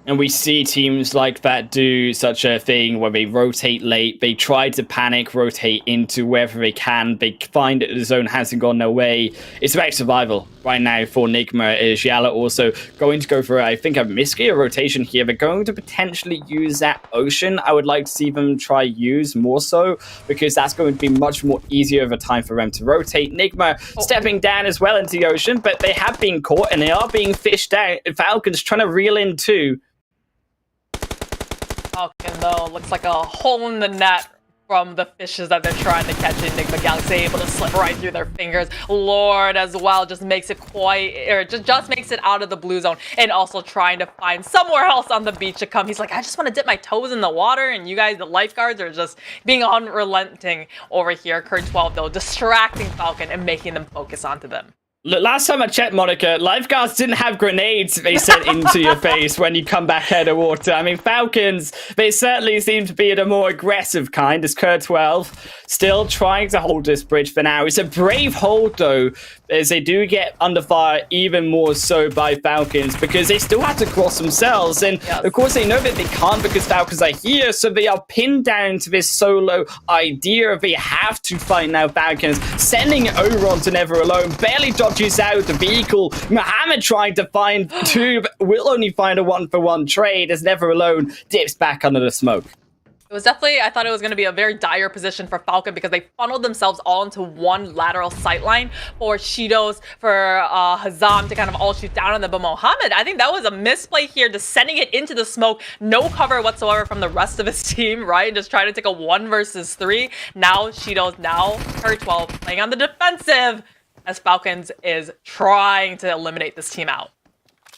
And we see teams like that do such a thing where they rotate late, they try to panic, rotate into wherever they can, they find that the zone hasn't gone their way. It's about survival right now for NIGMA. Is YALLA also going to go for, I think, a misclear rotation here? They're going to potentially use that ocean. I would like to see them try use more so, because that's going to be much more easier of a time for them to rotate. NIGMA stepping down as well into the ocean, but they have been caught and they are being fished out. Falcons trying to reel in too. Falcon, though, looks like a hole in the net from the fishes that they're trying to catch in. NIGMA Galaxy able to slip right through their fingers. Lord as well just makes it just makes it out of the blue zone and also trying to find somewhere else on the beach to come. He's like, I just want to dip my toes in the water, and you guys, the lifeguards, are just being unrelenting over here. Curd 12, though, distracting Falcon and making them focus onto them. Look, last time I checked, Monica, lifeguards didn't have grenades they sent into your face when you come back out of water. I mean, Falcons, they certainly seem to be the more aggressive kind, as Curd 12 still trying to hold this bridge for now. It's a brave hold, though, as they do get under fire even more so by Falcons, because they still have to cross themselves. And, of course, they know that they can't because Falcons are here, so they are pinned down to this solo idea. They have to fight now, Falcons, sending it over onto Never Alone, barely dodges out the vehicle. Mohammed trying to find 2, but will only find a 1-for-1 trade as Never Alone dips back under the smoke. It was definitely, I thought it was going to be a very dire position for Falcon because they funneled themselves all into one lateral sightline for Shidos, for Hazam to kind of all shoot down on them. But Mohammed, I think that was a misplay here, just sending it into the smoke. No cover whatsoever from the rest of his team, right? Just trying to take a 1 versus 3. Now Shidos, now Curd 12 playing on the defensive as Falcons is trying to eliminate this team out.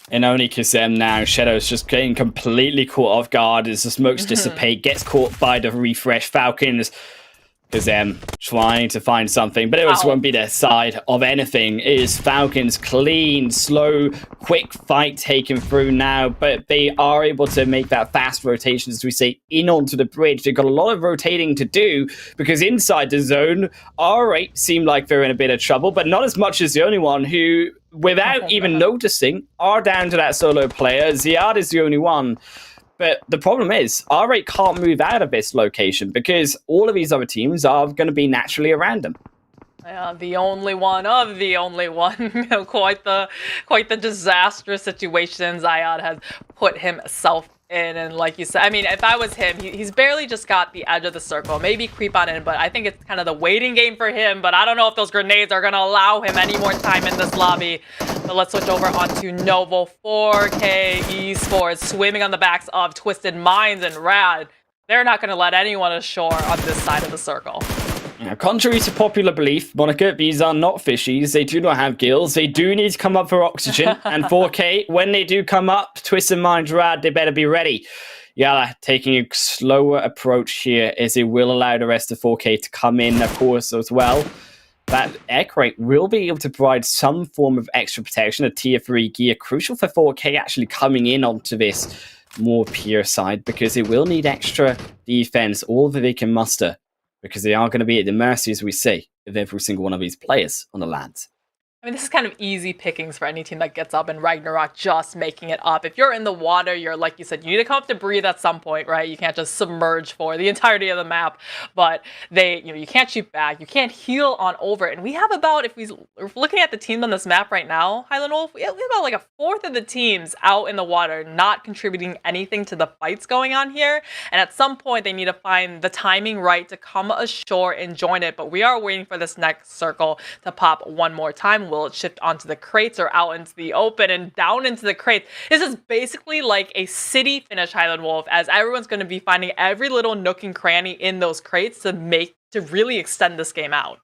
And only Kazem now. Shadow's just getting completely caught off guard as the smokes dissipate, gets caught by the refresh. Falcons because trying to find something, but it just won't be their side of anything. It is Falcons clean, slow, quick fight taken through now, but they are able to make that fast rotation, as we say, in onto the bridge. They've got a lot of rotating to do, because inside the zone, R8 seem like they're in a bit of trouble, but not as much as the only one who, without even noticing, are down to that solo player. Ziad is the only one. But the problem is, R8 can't move out of this location because all of these other teams are going to be naturally around them. Yeah, the only one of the only one. quite the disastrous situation Ziad has put himself in. And like you said, I mean, if I was him, he's barely just got the edge of the circle. Maybe creep on in, but I think it's kind of the waiting game for him. But I don't know if those grenades are going to allow him any more time in this lobby. But let's switch over onto Novo. 4K Esports swimming on the backs of Twisted Minds and Rad. They're not going to let anyone ashore on this side of the circle. Now, contrary to popular belief, Monica, these are not fishies. They do not have gills. They do need to come up for oxygen. And 4K, when they do come up, Twisted Minds, Rad, they better be ready. Yalla taking a slower approach here, as it will allow the rest of 4K to come in, of course, as well. That air crate will be able to provide some form of extra protection, a tier 3 gear, crucial for 4K actually coming in onto this more pure side, because it will need extra defense, all that they can muster, because they are going to be at the mercy, as we say, of every single one of these players on the land. I mean, this is kind of easy pickings for any team that gets up, and Ragnarok just making it up. If you're in the water, you're, like you said, you need to come up to breathe at some point, right? You can't just submerge for the entirety of the map, but you can't shoot back, you can't heal on over. And we have about, if we're looking at the teams on this map right now, Highland Wolf, we have about like a fourth of the teams out in the water, not contributing anything to the fights going on here. And at some point, they need to find the timing right to come ashore and join it. But we are waiting for this next circle to pop one more time. Will it shift onto the crates or out into the open and down into the crates? This is basically like a city finish, Highland Wolf, as everyone's going to be finding every little nook and cranny in those crates to really extend this game out.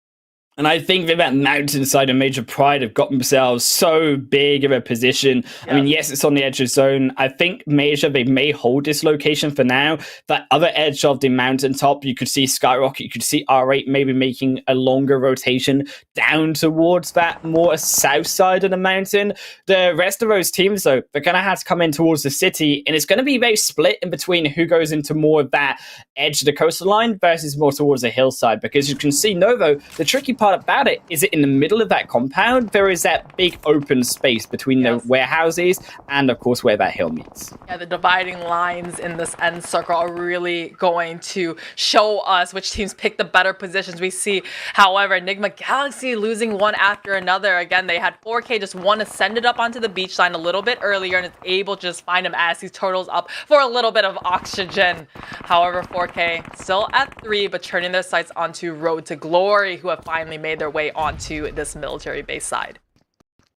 And I think that Mountainside and Major Pride have got themselves so big of a position. Yeah. I mean, yes, it's on the edge of zone. I think Major, they may hold this location for now. That other edge of the mountaintop, you could see SKYROCKET, you could see R8 maybe making a longer rotation down towards that more south side of the mountain. The rest of those teams, though, they're going to have to come in towards the city, and it's going to be very split in between who goes into more of that edge of the coastal line versus more towards the hillside, because you can see Novo, the tricky part about it is it in the middle of that compound there is that big open space between the warehouses and of course where that hill meets. Yeah, the dividing lines in this end circle are really going to show us which teams pick the better positions. We see, however, NIGMA Galaxy losing one after another. Again, they had 4K just one ascended up onto the beach line a little bit earlier and is able to just find him as he turtles up for a little bit of oxygen. However, 4K still at 3, but turning their sights onto Road to Glory, who have finally made their way onto this military base side.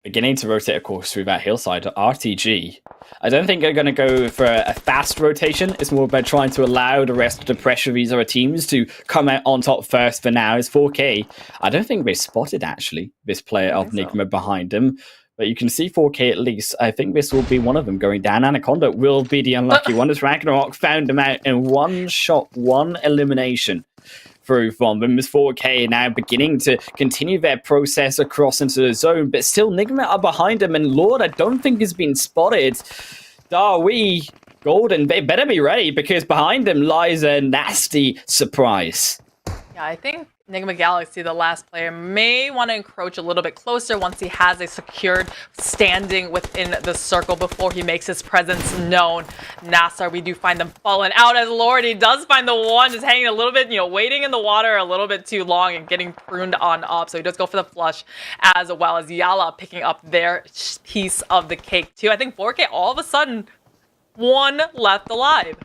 Beginning to rotate, of course, through that hillside. RTG, I don't think they're going to go for a fast rotation. It's more about trying to allow the rest of the pressure of these other teams to come out on top first for now. It's 4K. I don't think they spotted, actually, this player of NIGMA behind them. But you can see 4K at least. I think this will be one of them going down. Anaconda will be the unlucky one, as Ragnarok found him out in one shot, one elimination through from them. As 4K now beginning to continue their process across into the zone, but still NIGMA are behind him, and Lord, I don't think has been spotted. Darwee, Golden, they better be ready, because behind them lies a nasty surprise. Yeah, I think NIGMA Galaxy, the last player, may want to encroach a little bit closer once he has a secured standing within the circle before he makes his presence known. NASR, we do find them falling out, as Lord, he does find the one just hanging a little bit, waiting in the water a little bit too long and getting pruned on up. So he does go for the flush, as well as YALLA picking up their piece of the cake too. I think 4K all of a sudden, one left alive.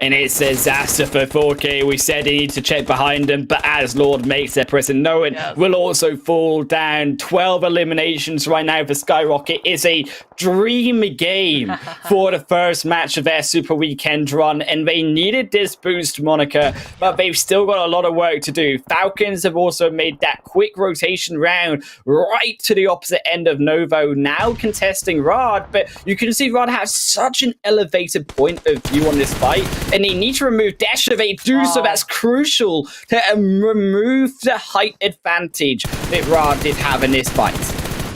And it's a disaster for 4K. We said they need to check behind them, but as Lord makes their presence known, will also fall down. 12 eliminations right now for SKYROCKET. It's a dream game for the first match of their Super Weekend run, and they needed this boost, Monica, but they've still got a lot of work to do. Falcons have also made that quick rotation round right to the opposite end of Novo, now contesting Rod, but you can see Rod has such an elevated point of view on this fight. and they need to remove Desha. They do so. That's crucial to remove the height advantage that Ra did have in this fight.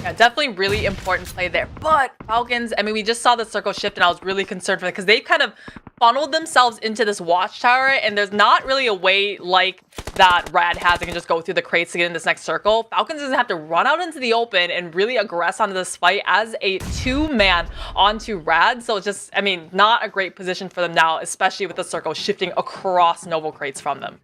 Yeah, definitely really important play there. But Falcons, I mean, we just saw the circle shift, and I was really concerned for it because they kind of funneled themselves into this watchtower, and there's not really a way like that Rad has. They can just go through the crates to get in this next circle. Falcons doesn't have to run out into the open and really aggress onto this fight as a two-man onto Rad. So it's just, I mean, not a great position for them now, especially with the circle shifting across Novo crates from them.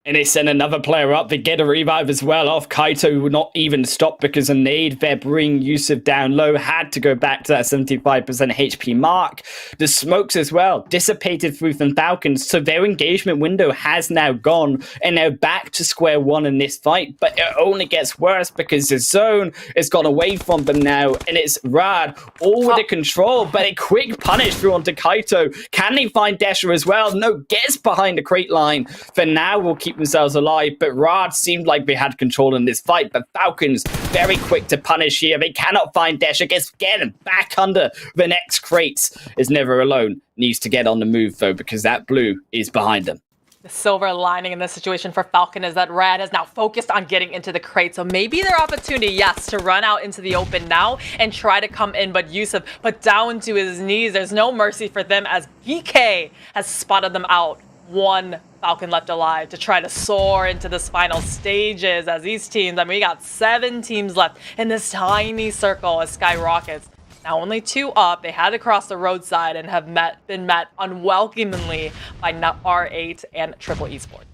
And they send another player up. They get a revive as well off Kaito, would not even stop because a nade there bring Yusuf down low. Had to go back to that 75% HP mark. The smokes as well dissipated through from Falcons, so their engagement window has now gone, and they're back to square one in this fight. But it only gets worse because the zone has gone away from them now, and it's Rad all with the control. But a quick punish through onto Kaito. Can they find Desha as well? No, gets behind the crate line. For now, we'll keep themselves alive, but Rad seemed like they had control in this fight. But Falcons very quick to punish here. They cannot find Desha. Gets again back under the next crates. Is never alone. Needs to get on the move though, because that blue is behind them. The silver lining in this situation for Falcon is that Rad has now focused on getting into the crate. So maybe their opportunity, yes, to run out into the open now and try to come in. But Yusuf put down to his knees. There's no mercy for them as GEEKAY has spotted them out. One Falcon left alive to try to soar into this final stages as these teams, I mean, we got 7 teams left in this tiny circle as SKYROCKETs. Now only 2 up. They had to cross the roadside and have been met unwelcomingly by R8 and Triple Esports.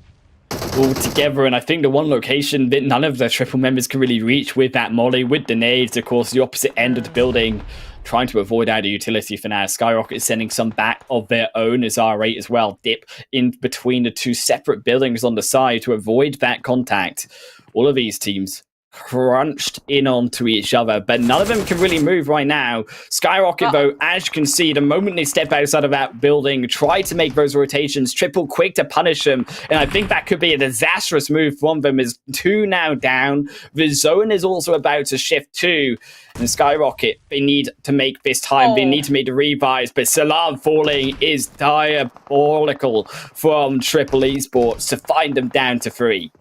All together, and I think the one location that none of the triple members can really reach with that molly, with the nades, of course, the opposite end of the building, trying to avoid out of utility for now. SKYROCKET is sending some back of their own as R8 as well dip in between the 2 separate buildings on the side to avoid that contact. All of these teams crunched in onto each other, but none of them can really move right now. SKYROCKET, though, as you can see, the moment they step outside of that building, try to make those rotations, Triple quick to punish them, and I think that could be a disastrous move from them. Is 2 now down. The zone is also about to shift too, and SKYROCKET, they need to make this time. They need to make the revives, but Salam falling is diabolical from Triple Esports to find them down to 3.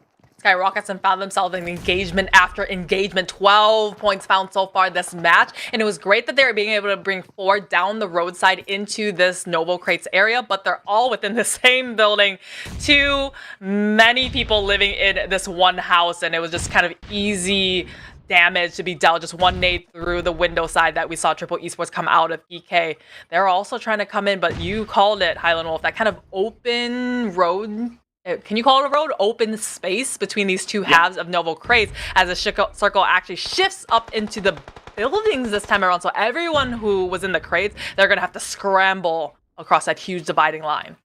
SKYROCKETs and found themselves in engagement after engagement. 12 points found so far this match. And it was great that they were being able to bring 4 down the roadside into this Novo Crates area, but they're all within the same building. Too many people living in this one house, and it was just kind of easy damage to be dealt. Just one nade through the window side that we saw Triple Esports come out of GEEKAY. They're also trying to come in, but you called it, Highland Wolf, that kind of open road. Can you call it a road? Open space between these 2 halves of Novo Crates as the circle actually shifts up into the buildings this time around. So everyone who was in the crates, they're going to have to scramble across that huge dividing line.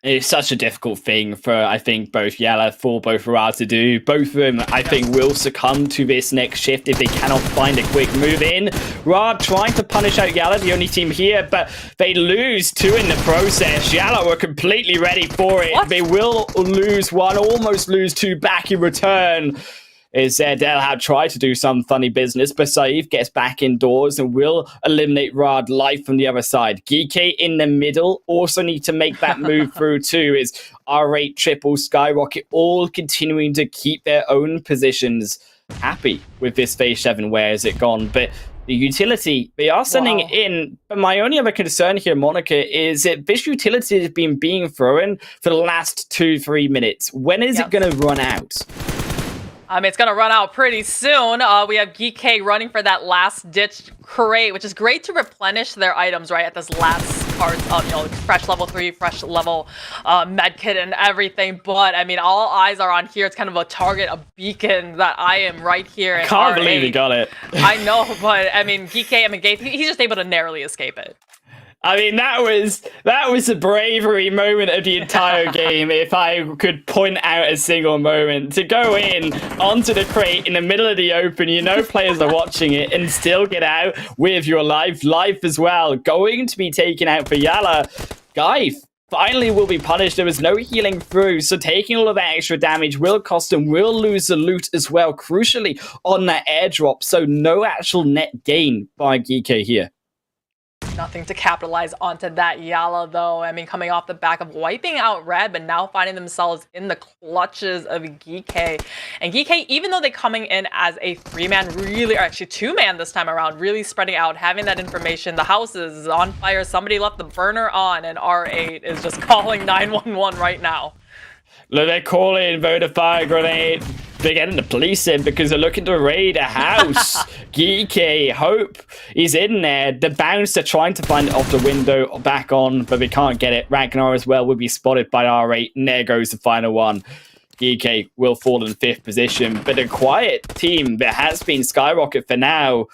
It's such a difficult thing for, I think, both YALLA, for both Rad to do. Both of them, I think, will succumb to this next shift if they cannot find a quick move in. Rad trying to punish out YALLA, the only team here, but they lose 2 in the process. YALLA were completely ready for it. What? They will lose 1, almost lose 2 back in return. Is they'll have tried to do some funny business, but Saif gets back indoors and will eliminate Rad live from the other side. GEEKAY in the middle also need to make that move through too. Is R8, Triple, SKYROCKET all continuing to keep their own positions. Happy with this phase 7, where is it gone? But the utility, they are sending it in. But my only other concern here, Monica, is that this utility has been being thrown for the last 2-3 minutes. When is it going to run out? It's going to run out pretty soon. We have GEEKAY running for that last-ditch crate, which is great to replenish their items, right, at this last part of, you know, fresh level 3, fresh level medkit and everything. But, I mean, all eyes are on here. It's kind of a target, a beacon that I am right here. I can't believe he got it. I know, but, I mean, GEEKAY, I mean, he's just able to narrowly escape it. I mean, that was a bravery moment of the entire game, if I could point out a single moment. To go in onto the crate in the middle of the open, you know players are watching it, and still get out with your life as well. Going to be taken out for YALLA. Guy finally will be punished. There was no healing through, so taking all of that extra damage will cost him, will lose the loot as well, crucially on that airdrop. So no actual net gain by GEEKAY here. Nothing to capitalize onto that. YALLA, though, I mean, coming off the back of wiping out Red, but now finding themselves in the clutches of GEEKAY. And GEEKAY, even though they're coming in as a 3-man, really, or actually 2-man this time around, really spreading out, having that information. The house is on fire. Somebody left the burner on, and R8 is just calling 911 right now. Look, they're calling voter fire grenade. They're getting the police in because they're looking to raid a house. GEEKAY, Hope is in there. The bouncer trying to find it off the window back on, but they can't get it. Ragnar as well will be spotted by R8, and there goes the final one. GEEKAY will fall in 5th position, but a quiet team that has been SKYROCKET for now.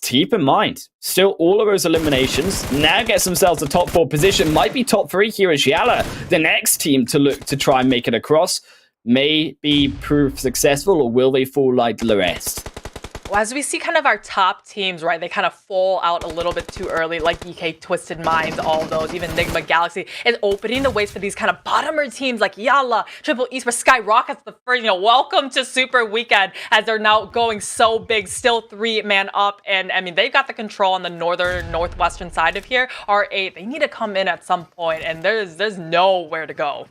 Keep in mind, still all of those eliminations, now gets themselves a top 4 position, might be top 3 here as YALLA, the next team to look to try and make it across. May be proof successful, or will they fall like the rest? Well, as we see kind of our top teams, right, they kind of fall out a little bit too early, like GEEKAY, Twisted Minds, all those, even NIGMA, Galaxy, is opening the ways for these kind of bottomer teams like YALLA, Triple Esports, SKYROCKET's the first, welcome to Super Weekend, as they're now going so big, still 3-man up, and I mean, they've got the control on the northwestern side of here. R8, they need to come in at some point, and there's nowhere to go.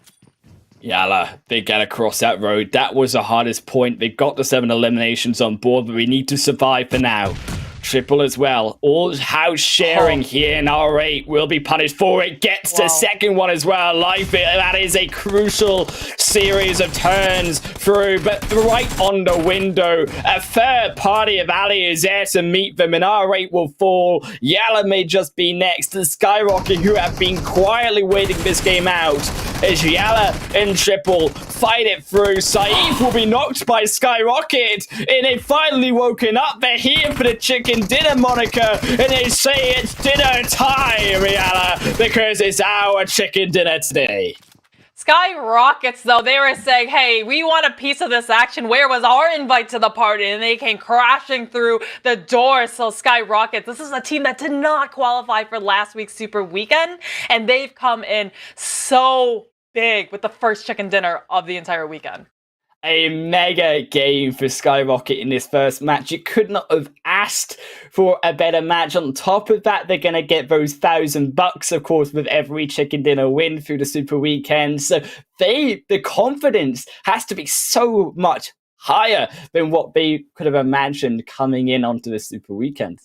YALLA, they get across that road. That was the hardest point. They got the 7 eliminations on board, but we need to survive for now. Triple as well. All house sharing here, and R8 will be punished for it. Gets the second one as well. Life, that is a crucial series of turns through, but right on the window. A third party of Ali is there to meet them, and R8 will fall. YALLA may just be next. The SKYROCKET, who have been quietly waiting this game out, as YALLA and Triple fight it through. Saif will be knocked by SKYROCKET, and they've finally woken up. They're here for the chicken dinner moniker, and they say it's dinner time, YALLA, because it's our chicken dinner today. SKYROCKETs, though, they were saying, hey, we want a piece of this action. Where was our invite to the party? And they came crashing through the door. So SKYROCKETs, this is a team that did not qualify for last week's Super Weekend, and they've come in so big with the first chicken dinner of the entire weekend. A mega game for SKYROCKET in this first match. You could not have asked for a better match. On top of that, they're going to get those $1,000, of course, with every chicken dinner win through the Super Weekend. So the confidence has to be so much higher than what they could have imagined coming in onto the Super Weekend.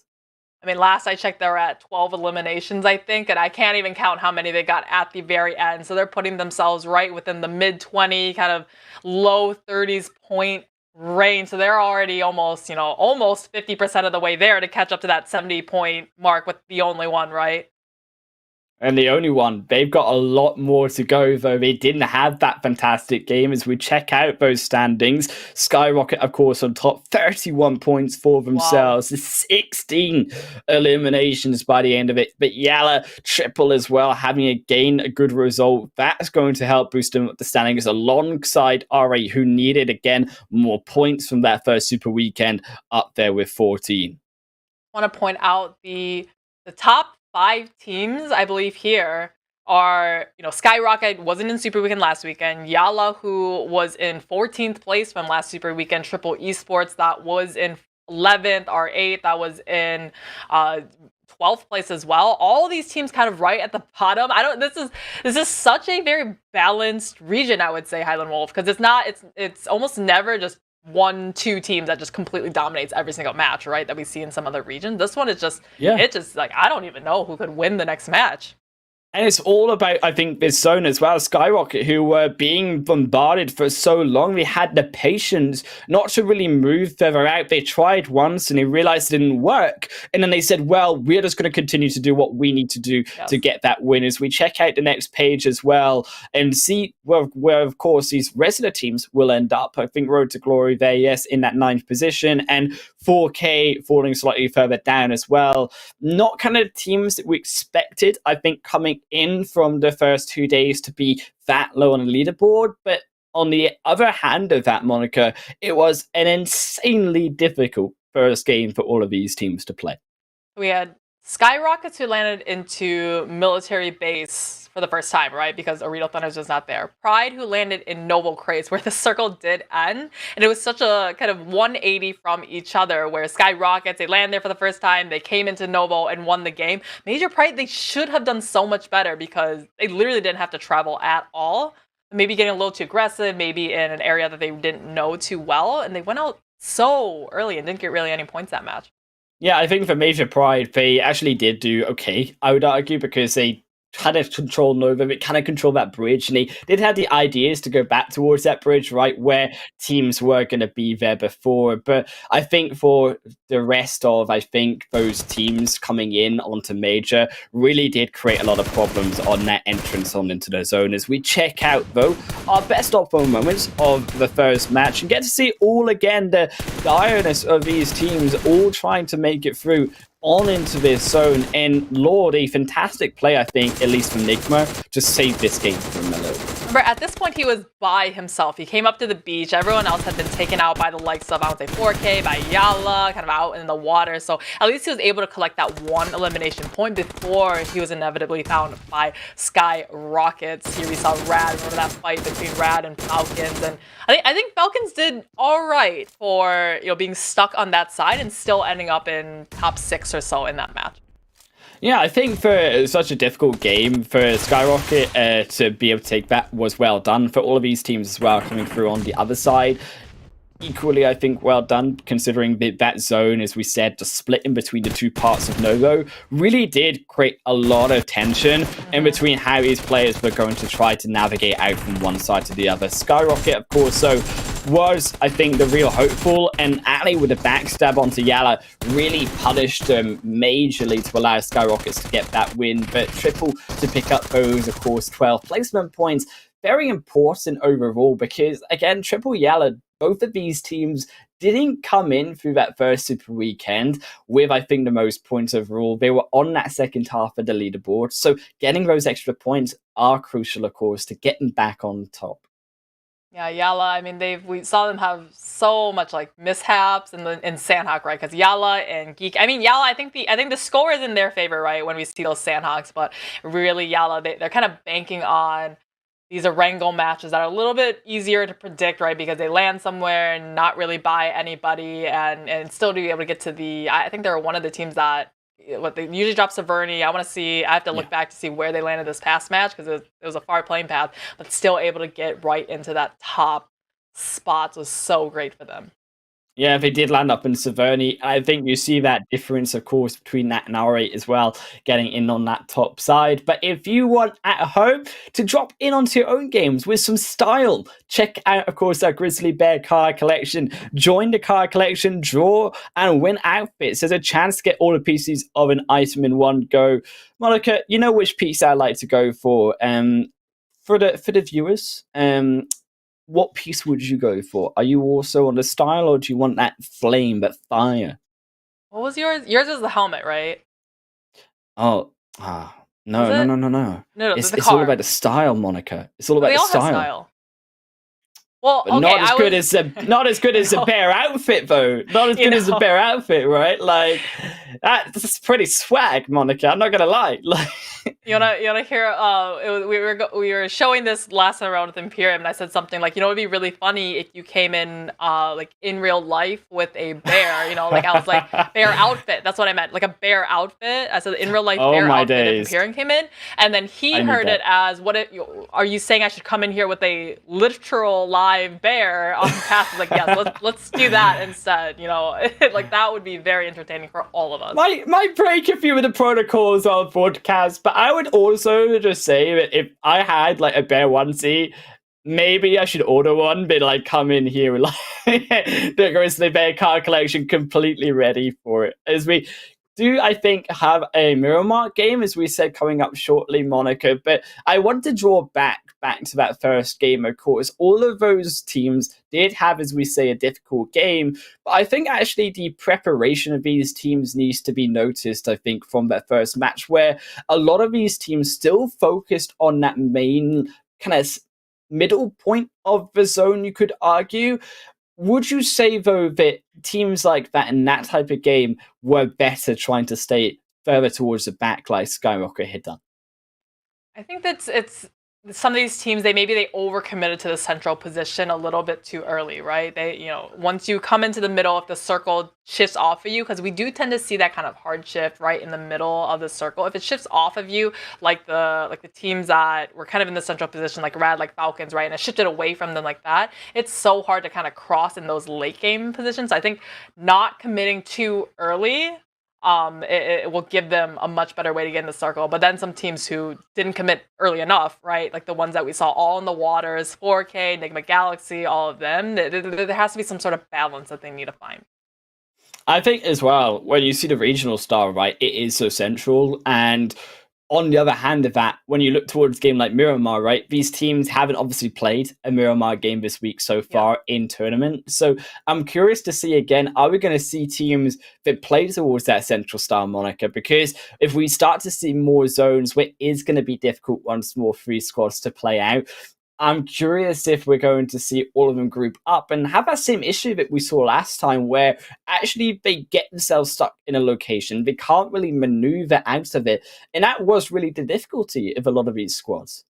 I mean, last I checked, they were at 12 eliminations, I think, and I can't even count how many they got at the very end. So they're putting themselves right within the mid-20, kind of low 30s point range. So they're already almost, almost 50% of the way there to catch up to that 70-point mark with the only one, right? And the only one. They've got a lot more to go, though. They didn't have that fantastic game. As we check out those standings, SKYROCKET, of course, on top, 31 points for themselves. Wow. 16 eliminations by the end of it. But YALLA, Triple as well, having a good result. That's going to help boost them up the standings alongside R8, who needed, again, more points from that first Super Weekend, up there with 14. I want to point out the top 5 teams, I believe, here are, SKYROCKET wasn't in Super Weekend last weekend. YALLA, who was in 14th place from last Super Weekend. Triple Esports, that was in 11th. R8, that was in 12th place as well. All these teams kind of right at the bottom. This is such a very balanced region, I would say, Highland Wolf, because it's almost never just 1-2 teams that just completely dominates every single match, right? That we see in some other regions. This one is just, it's just like, I don't even know who could win the next match. And it's all about, I think, this zone as well. SKYROCKET, who were being bombarded for so long, they had the patience not to really move further out. They tried once and they realized it didn't work. And then they said, well, we're just going to continue to do what we need to do to get that win. As we check out the next page as well and see where of course, these resident teams will end up. I think Road to Glory there, yes, in that 9th position. And 4K falling slightly further down as well. Not kind of teams that we expected, I think, coming in from the first 2 days to be that low on the leaderboard. But on the other hand of that moniker, it was an insanely difficult first game for all of these teams to play. We had SKYROCKETs who landed into military base for the first time, right? Because OOREDOO Thunders was not there. Pride who landed in Noble Crates, where the circle did end. And it was such a kind of 180 from each other, where SKYROCKETs, they land there for the first time, they came into Noble and won the game. Major Pride, they should have done so much better because they literally didn't have to travel at all. Maybe getting a little too aggressive, maybe in an area that they didn't know too well. And they went out so early and didn't get really any points that match. Yeah, I think for Major Pride, they actually did do okay, I would argue, because they kind of control Nova, they kind of control that bridge, and they did have the ideas to go back towards that bridge, right, where teams were going to be there before. But I think for the rest of, those teams coming in onto Major really did create a lot of problems on that entrance on into the zone. As we check out, though, our best of moments of the first match and get to see all again the direness of these teams all trying to make it through on into this zone, and Lord, a fantastic play, I think, at least from NIGMA, to save this game from Melo. Remember, at this point, he was by himself. He came up to the beach. Everyone else had been taken out by the likes of, I would say, 4K, by YALLA, kind of out in the water. So at least he was able to collect that one elimination point before he was inevitably found by SKYROCKETs. Here we saw Rad. Remember that fight between Rad and Falcons? And I think Falcons did all right for being stuck on that side and still ending up in top 6 or so in that match. Yeah, I think for such a difficult game, for SKYROCKET to be able to take that was well done. For all of these teams as well coming through on the other side, equally, I think, well done, considering that zone, as we said, just split in between the two parts of Novo, really did create a lot of tension in between how these players were going to try to navigate out from one side to the other. SKYROCKET, of course, so was, I think, the real hopeful, and Ali with a backstab onto YALLA really punished them majorly to allow SKYROCKETs to get that win, but Triple to pick up those, of course, 12 placement points. Very important overall because, again, Triple YALLA, both of these teams didn't come in through that first Super Weekend with, I think, the most points overall. They were on that second half of the leaderboard, so getting those extra points are crucial, of course, to getting back on top. Yeah, YALLA, I mean, we saw them have so much like mishaps in Sanhok, right? Because YALLA and GEEKAY, I mean, YALLA, I think the score is in their favor, right? When we see those Sanhoks, but really YALLA, they're kind of banking on these Erangel matches that are a little bit easier to predict, right? Because they land somewhere and not really buy anybody and still be able to get to the, I think they're one of the teams that, they usually drop Severny. I have to look back to see where they landed this past match because it was a far playing path, but still able to get right into that top spots was so great for them. Yeah, they did land up in Severny. I think you see that difference, of course, between that and R8 as well, getting in on that top side. But if you want at home to drop in onto your own games with some style, check out, of course, our Grizzly Bear card collection. Join the card collection, draw and win outfits. There's a chance to get all the pieces of an item in one go. Monica, you know which piece I like to go for. For the viewers, what piece would you go for? Are you also on the style, or do you want that flame, that fire? What was yours? Yours was the helmet, right? No. No, It's all about the style, Monica. It's all about the style. Well, but okay, not as good as the bear outfit, though. Not as good as the bear outfit, right? Like that's pretty swag, Monica. I'm not gonna lie. Like, you wanna hear? We were showing this last time around with Imperium, and I said something like, it'd be really funny if you came in like in real life with a bear. Like I was like bear outfit. That's what I meant, like a bear outfit. I said in real life bear outfit. If Imperium came in, and then he heard it as, are you saying I should come in here with a literal live bear on the path? Like, yes, let's do that instead. Like that would be very entertaining for all of us. Might break a few of the protocols of broadcast, but I would also just say that if I had like a bear onesie, maybe I should order one, but like come in here with like the Grizzly Bear card collection completely ready for it. As we do, I think, have a Miramar game, as we said, coming up shortly, Monica. But I want to draw back to that first game, of course. All of those teams did have, as we say, a difficult game. But I think actually the preparation of these teams needs to be noticed, I think, from that first match, where a lot of these teams still focused on that main kind of middle point of the zone, you could argue. Would you say, though, that teams like that in that type of game were better trying to stay further towards the back like SKYROCKET had done? I think it's some of these teams, they overcommitted to the central position a little bit too early, right? They, once you come into the middle, if the circle shifts off of you, because we do tend to see that kind of hard shift right in the middle of the circle. If it shifts off of you, like the teams that were kind of in the central position, like Rad, like Falcons, right, and it shifted away from them like that, it's so hard to kind of cross in those late game positions. I think not committing too early, it will give them a much better way to get in the circle. But then some teams who didn't commit early enough, right? Like the ones that we saw all in the waters, 4K, NIGMA Galaxy, all of them, there has to be some sort of balance that they need to find. I think as well, when you see the regional star, right, it is so central. And on the other hand of that, when you look towards a game like Miramar, right, these teams haven't obviously played a Miramar game this week so far in tournament. So I'm curious to see again, are we going to see teams that play towards that central star moniker? Because if we start to see more zones where it is going to be difficult once more 3 squads to play out, I'm curious if we're going to see all of them group up and have that same issue that we saw last time where actually they get themselves stuck in a location. They can't really maneuver out of it. And that was really the difficulty of a lot of these squads.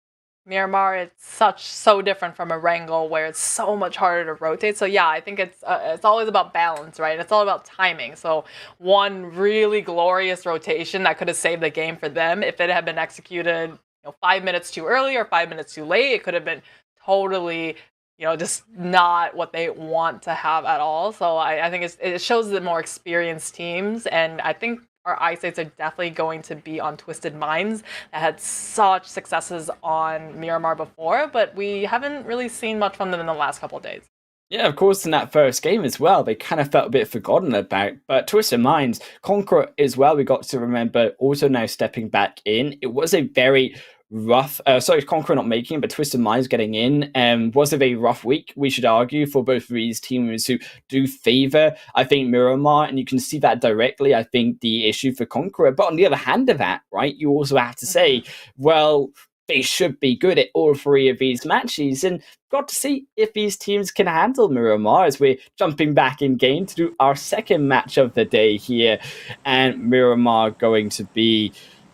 Miramar, it's so different from Erangel where it's so much harder to rotate. So yeah, I think it's always about balance, right? It's all about timing. So one really glorious rotation that could have saved the game for them if it had been executed 5 minutes too early or 5 minutes too late, it could have been totally, just not what they want to have at all. So I think it shows the more experienced teams, and I think our eyesights are definitely going to be on Twisted Minds that had such successes on Miramar before, but we haven't really seen much from them in the last couple of days. Yeah, of course, in that first game as well, they kind of felt a bit forgotten about. But Twisted Minds, CONQUEROR as well, we got to remember, also now stepping back in. It was a very rough, CONQUEROR not making it, but Twisted Minds getting in, was a very rough week, we should argue, for both of these teams who do favour, I think, Miramar, and you can see that directly, I think, the issue for CONQUEROR. But on the other hand of that, right, you also have to say, well, they should be good at all 3 of these matches, and got to see if these teams can handle Miramar as we're jumping back in game to do our second match of the day here, and Miramar going to be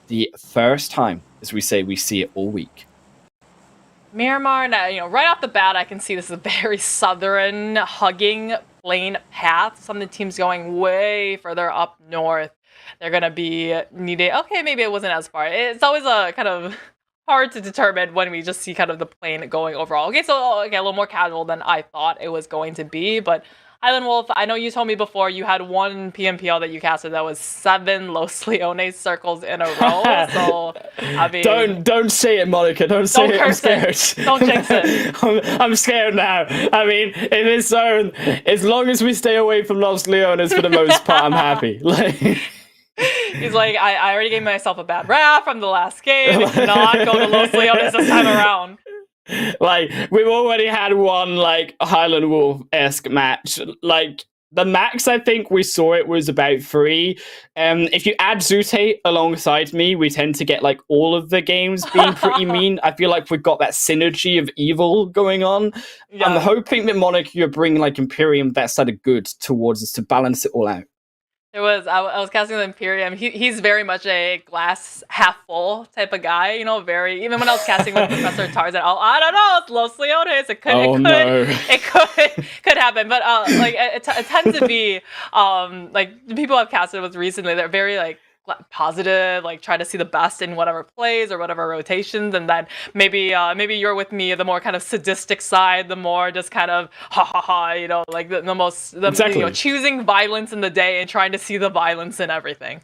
the first time, as we say, we see it all week. Miramar, now, right off the bat, I can see this is a very southern hugging plain path. Some of the teams going way further up north, they're going to be needing, okay, maybe it wasn't as far. It's always a kind of hard to determine when we just see kind of the plane going overall. Okay, so a little more casual than I thought it was going to be, but Island Wolf, I know you told me before you had one PMPL that you casted that was 7 Los Leones circles in a row. So I mean, don't say it, Monica. Don't say it. I'm scared. Don't jinx it. I'm scared now. I mean, in this zone, as long as we stay away from Los Leones for the most part, I'm happy. He's like, I already gave myself a bad rap from the last game. I cannot go to Los Leones this time around. We've already had one Highland Wolf-esque match. The max I think we saw it was about 3. If you add Zute alongside me, we tend to get all of the games being pretty mean. I feel like we've got that synergy of evil going on. Yeah. I'm hoping that Monica, you're bringing Imperium, that side of good towards us to balance it all out. I was casting the Imperium. He's very much a glass half full type of guy, very, even when I was casting with Professor Tarzan, I don't know, it's Los Leones. It could happen. But it tends to be the people I've casted with recently, they're very positive, try to see the best in whatever plays or whatever rotations, and then maybe you're with me, the more kind of sadistic side, the more just kind of the most exactly. Choosing violence in the day and trying to see the violence in everything.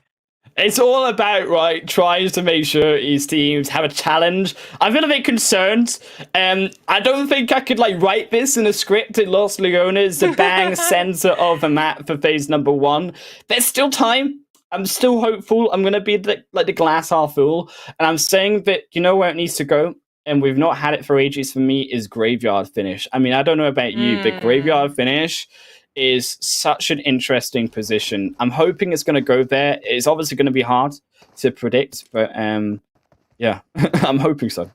It's all about, trying to make sure his teams have a challenge. I feel a bit concerned. I don't think I could, write this in a script in Los Leones, the bang center of the map for phase number 1. There's still time. I'm still hopeful. I'm going to be the glass half full. And I'm saying that, where it needs to go, and we've not had it for ages for me, is Graveyard Finish. I mean, I don't know about you, but Graveyard Finish is such an interesting position. I'm hoping it's going to go there. It's obviously going to be hard to predict, but yeah, I'm hoping so.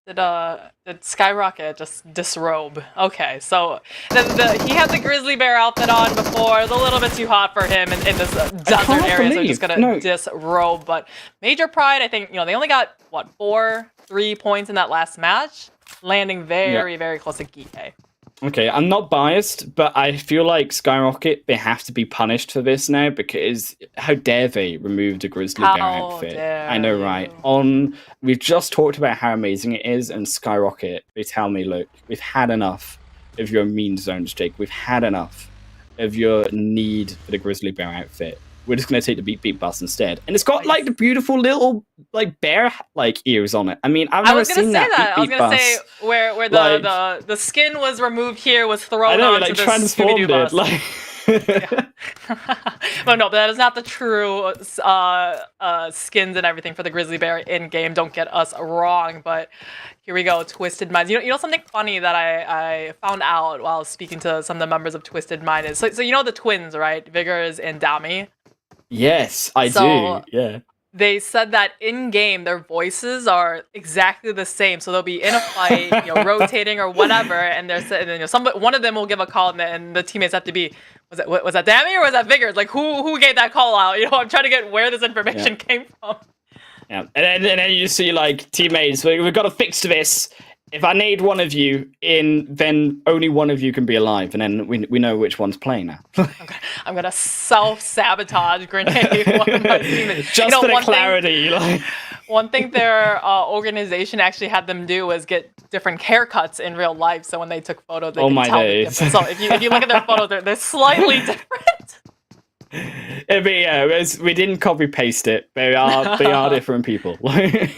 Did SKYROCKET just disrobe? Okay, so he had the grizzly bear outfit on before. It was a little bit too hot for him in this desert area, so he's just gonna disrobe. But Major Pride, I think, they only got what 3 points in that last match, landing very close to GEEKAY. Okay, I'm not biased, but I feel like SKYROCKET, they have to be punished for this now, because how dare they remove the grizzly bear outfit? I know, right? We've just talked about how amazing it is, and SKYROCKET, they tell me, look, we've had enough of your mean zones, Jake. We've had enough of your need for the grizzly bear outfit. We're just going to take the beat bus instead. And it's got like the beautiful little bear ears on it. I mean, I've never seen that. I was going to say where the skin was removed here was thrown onto the Scooby-Doo bus. But no, but that is not the true skins and everything for the grizzly bear in game. Don't get us wrong. But here we go, Twisted Minds. You know something funny that I found out while speaking to some of the members of Twisted Mind is so you know the twins, right? Vigors and Dami. Yes, I do. Yeah. They said that in game their voices are exactly the same, so they'll be in a fight, rotating or whatever, and one of them will give a call, and the teammates have to be, was that Dami or was that Vigors? Like who gave that call out? I'm trying to get where this information came from. Yeah, and then you see teammates. We've got to fix this. If I need one of you in, then only one of you can be alive, and then we know which one's playing now. I'm gonna self-sabotage grenade one of my teammates. Just for the clarity. One thing their organization actually had them do was get different haircuts in real life, so when they took photos, they could tell the difference. So if you look at their photos, they're slightly different. We didn't copy paste it. They are different people. They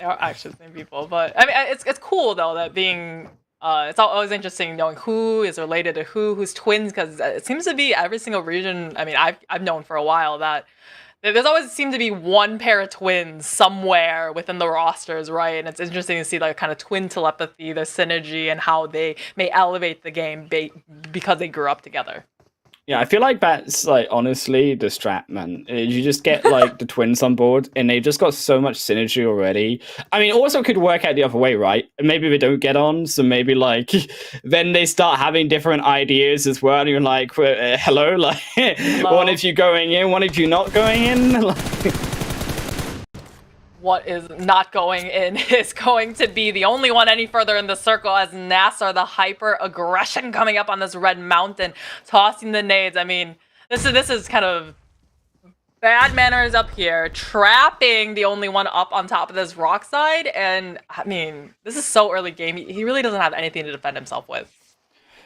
are actually the same people, but I mean, it's cool though that being. It's always interesting knowing who is related to who's twins, because it seems to be every single region. I mean, I've known for a while that there's always seemed to be one pair of twins somewhere within the rosters, right? And it's interesting to see kind of twin telepathy, their synergy, and how they may elevate the game because they grew up together. Yeah, I feel like that's honestly the strat, man. You just get the twins on board, and they've just got so much synergy already. I mean, also could work out the other way, right? Maybe they don't get on, so maybe then they start having different ideas as well. And you're like, hello, hello? One of you going in, one of you not going in. What is not going in is going to be the only one any further in the circle, as NASR, the hyper aggression coming up on this red mountain, tossing the nades. I mean, this is kind of bad manners up here, trapping the only one up on top of this rock side. And I mean, this is so early game. He really doesn't have anything to defend himself with.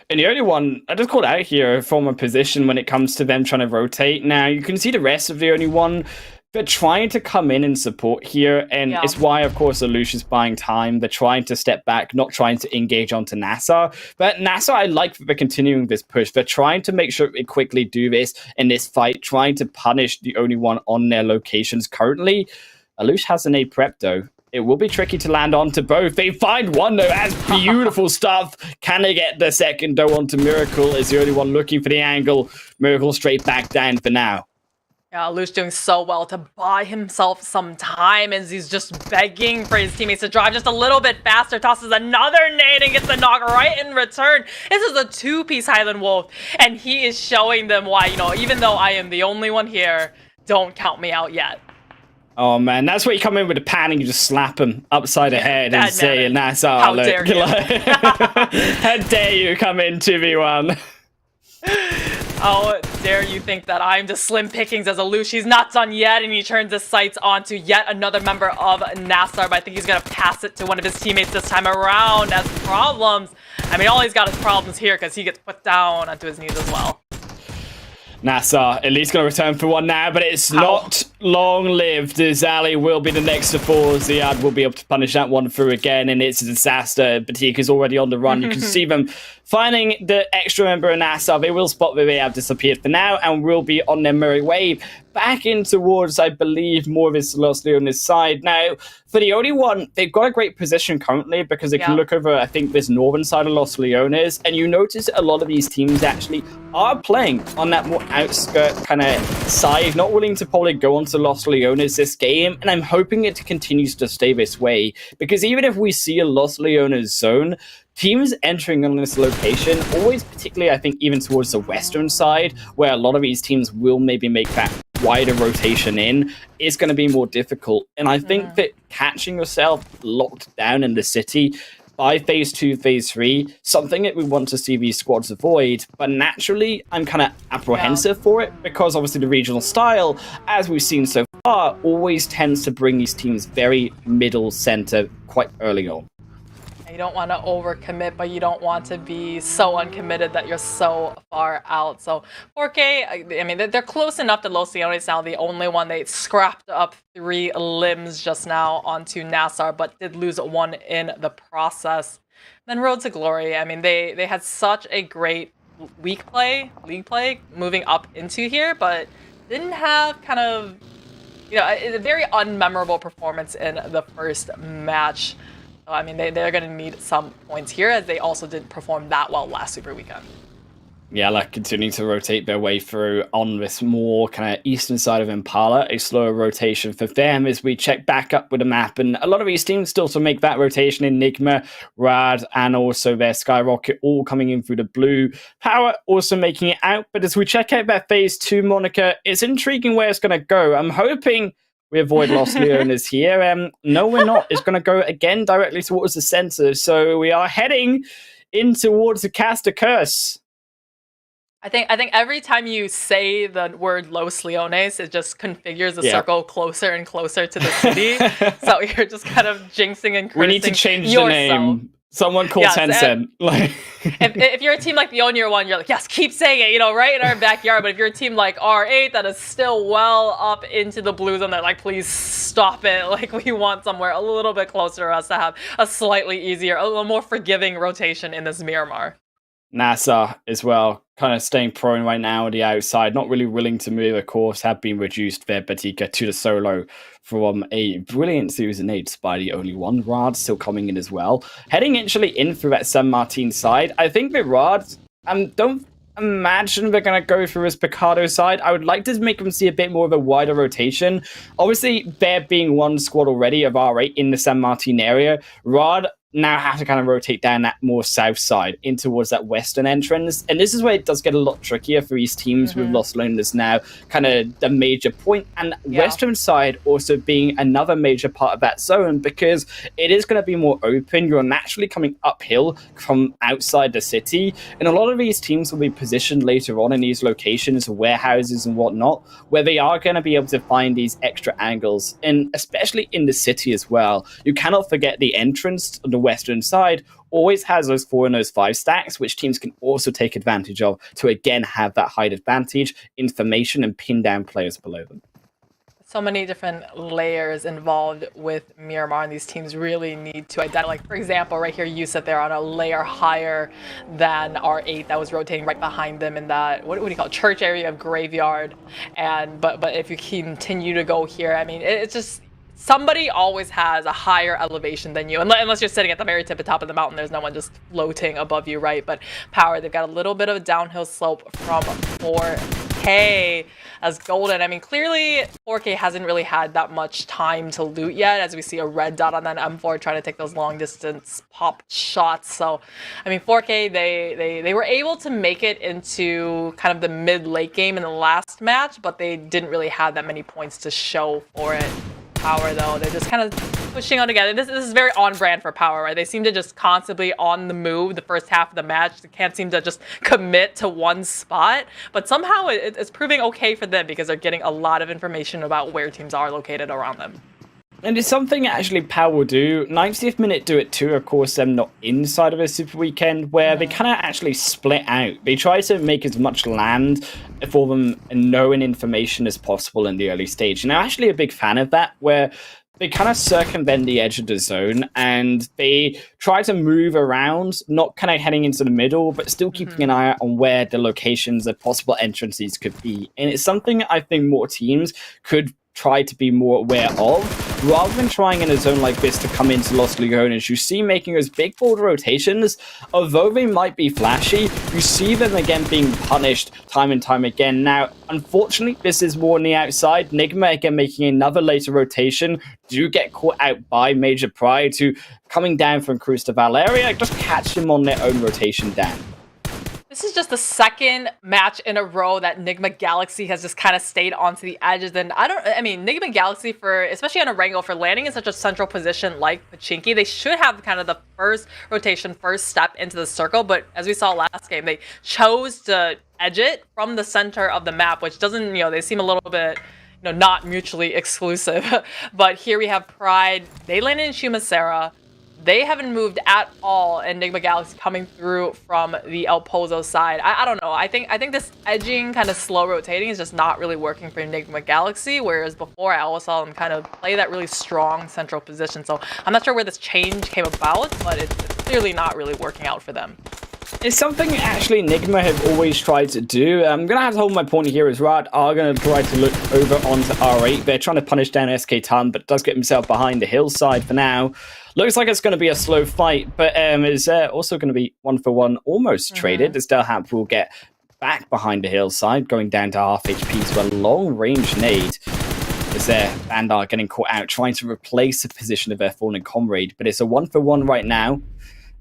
And the only one, I just called out here from a position when it comes to them trying to rotate. Now, you can see the rest of the only one. They're trying to come in and support here, and it's why, of course, Alush is buying time. They're trying to step back, not trying to engage onto NASR. But NASR, I like that they're continuing this push. They're trying to make sure they quickly do this in this fight, trying to punish the only one on their locations currently. Alush has an A prep, though. It will be tricky to land onto both. They find one, though. That's beautiful stuff. Can they get the second, though, onto Miracle? Is the only one looking for the angle. Miracle straight back down for now. Yeah, Lush doing so well to buy himself some time as he's just begging for his teammates to drive just a little bit faster. Tosses another nade and gets the knock right in return. This is a two-piece Highland Wolf, and he is showing them why, even though I am the only one here, don't count me out yet. Oh man, that's where you come in with a pan and you just slap him upside the head and say, NASR, how dare you? How dare you come in 2v1? How dare you think that I'm just slim pickings as Alush? He's not done yet, and he turns his sights onto yet another member of NASR, but I think he's going to pass it to one of his teammates this time around as problems. I mean, all he's got is problems here because he gets put down onto his knees as well. NASR at least going to return for one now, but it's not long-lived, as Ali will be the next to fall. Ziad will be able to punish that one through again, and it's a disaster. Batik is already on the run. You can see them finding the extra member in NASR. They will spot where they have disappeared for now, and will be on their merry way back in towards, I believe, more of his Los Leones side. Now, for the only one, they've got a great position currently because they can look over, I think, this northern side of Los Leones, and you notice a lot of these teams actually are playing on that more outskirt kind of side, not willing to probably go onto towards the Los Leones this game, and I'm hoping it continues to stay this way, because even if we see a Los Leones zone, teams entering on this location, always particularly I think even towards the western side, where a lot of these teams will maybe make that wider rotation in, is going to be more difficult. And I think that catching yourself locked down in the city by phase 2, phase 3, something that we want to see these squads avoid. But naturally, I'm kind of apprehensive for it, because obviously the regional style, as we've seen so far, always tends to bring these teams very middle center quite early on. You don't want to overcommit, but you don't want to be so uncommitted that you're so far out. So 4K, I mean, they're close enough to Los Leones now. The only one, they scrapped up 3 limbs just now onto NASR, but did lose 1 in the process. Then Road to Glory, I mean, they had such a great league play moving up into here, but didn't have kind of, you know, a very unmemorable performance in the first match. I mean, they're going to need some points here, as they also didn't perform that well last Super Weekend. YALLA continuing to rotate their way through on this more kind of eastern side of Impala. A slower rotation for them as we check back up with the map. And a lot of these teams still to make that rotation in NIGMA, Rad, and also their SKYROCKET all coming in through the blue. POWR also making it out. But as we check out that phase 2, Monica, it's intriguing where it's going to go. I'm hoping we avoid Los Leones here. No, we're not. It's going to go again directly towards the center. So we are heading in towards the Cast a Curse. I think every time you say the word Los Leones, it just configures the circle closer and closer to the city. So you're just kind of jinxing and cursing. We need to change yourself. The name. Someone call Tencent. If you're a team like the Onier one, you're like, yes, keep saying it, you know, right in our backyard. But if you're a team like R8 that is still well up into the blue zone, they're like, please stop it. Like, we want somewhere a little bit closer to us to have a slightly easier, a little more forgiving rotation in this Miramar. NASR as well, kind of staying prone right now on the outside, not really willing to move, of course, have been reduced there, Batika, to the solo from a brilliant Season 8 by the only one. Rad still coming in as well. Heading actually in through that San Martin side. I think the Rad, don't imagine they're going to go through his Picado side. I would like to make them see a bit more of a wider rotation. Obviously, there being one squad already of R8 in the San Martin area, Rad now have to kind of rotate down that more south side in towards that western entrance. And this is where it does get a lot trickier for these teams with Los Leones now kind of the major point, and western side also being another major part of that zone, because it is going to be more open. You're naturally coming uphill from outside the city, and a lot of these teams will be positioned later on in these locations, warehouses and whatnot, where they are going to be able to find these extra angles, and especially in the city as well. You cannot forget the entrance on the western side always has those 4 and those 5 stacks, which teams can also take advantage of to again have that height advantage, information, and pin down players below them. So many different layers involved with Miramar, and these teams really need to identify. Like, for example, right here, you sit there on a layer higher than R8 that was rotating right behind them in that, what do you call it, church area of Graveyard. And but if you continue to go here, I mean, it's just, somebody always has a higher elevation than you, unless you're sitting at the very tip of top of the mountain. There's no one just floating above you, right? But POWR, they've got a little bit of a downhill slope from 4K as Golden. I mean, clearly 4K hasn't really had that much time to loot yet, as we see a red dot on that M4 trying to take those long distance pop shots. So, I mean, 4K, they were able to make it into kind of the mid-late game in the last match, but they didn't really have that many points to show for it. POWR, though, they're just kind of pushing on together. This is very on brand for POWR, right? They seem to just constantly on the move the first half of the match. They can't seem to just commit to one spot, but somehow it's proving okay for them, because they're getting a lot of information about where teams are located around them. And it's something actually POWR will do. 90th minute do it too, of course, them not inside of a Super Weekend, where they kind of actually split out. They try to make as much land for them and knowing information as possible in the early stage. And I'm actually a big fan of that, where they kind of circumvent the edge of the zone and they try to move around, not kind of heading into the middle, but still keeping an eye out on where the locations, the possible entrances could be. And it's something I think more teams could try to be more aware of, rather than trying in a zone like this to come into Los Leones, you see making those big bold rotations. Although they might be flashy, you see them again being punished time and time again. Now, unfortunately, this is more on the outside. NIGMA again making another later rotation, do get caught out by Major Pride, who coming down from Cruz to Valeria, just catch him on their own rotation down. This is just the second match in a row that NIGMA Galaxy has just kind of stayed onto the edges. And I mean, NIGMA Galaxy, especially on Erangel, for landing in such a central position like Pachinki, they should have kind of the first rotation, first step into the circle. But as we saw last game, they chose to edge it from the center of the map, which doesn't, they seem a little bit, not mutually exclusive. But here we have Pride. They landed in Shumacera. They haven't moved at all, and NIGMA Galaxy coming through from the El Pozo side. I don't know. I think this edging, kind of slow rotating, is just not really working for NIGMA Galaxy, whereas before I always saw them kind of play that really strong central position. So I'm not sure where this change came about, but it's clearly not really working out for them. It's something actually NIGMA have always tried to do. I'm going to have to hold my point here as Rad are going to try to look over onto R8. They're trying to punish down SK Ton, but does get himself behind the hillside for now. Looks like it's going to be a slow fight, but is also going to be 1-for-1 almost traded. As Delhamp will get back behind the hillside, going down to half HP to a long-range nade. Is there Bandar getting caught out, trying to replace the position of their fallen comrade, but it's a 1-for-1 right now.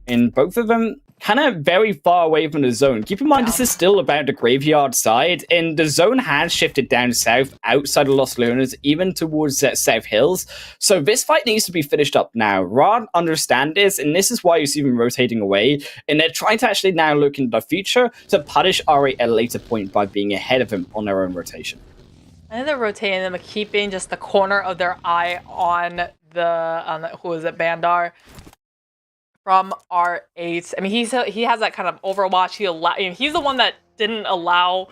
And both of them kind of very far away from the zone. Keep in mind, this is still about the graveyard side, and the zone has shifted down south, outside of Los Leones, even towards South Hills. So this fight needs to be finished up now. Rod understand this, and this is why you see them rotating away, and they're trying to actually now look into the future to punish R8 at a later point by being ahead of him on their own rotation. And they're rotating them, keeping just the corner of their eye on the who is it, Bandar from R8. I mean, he has that kind of overwatch. He's the one that didn't allow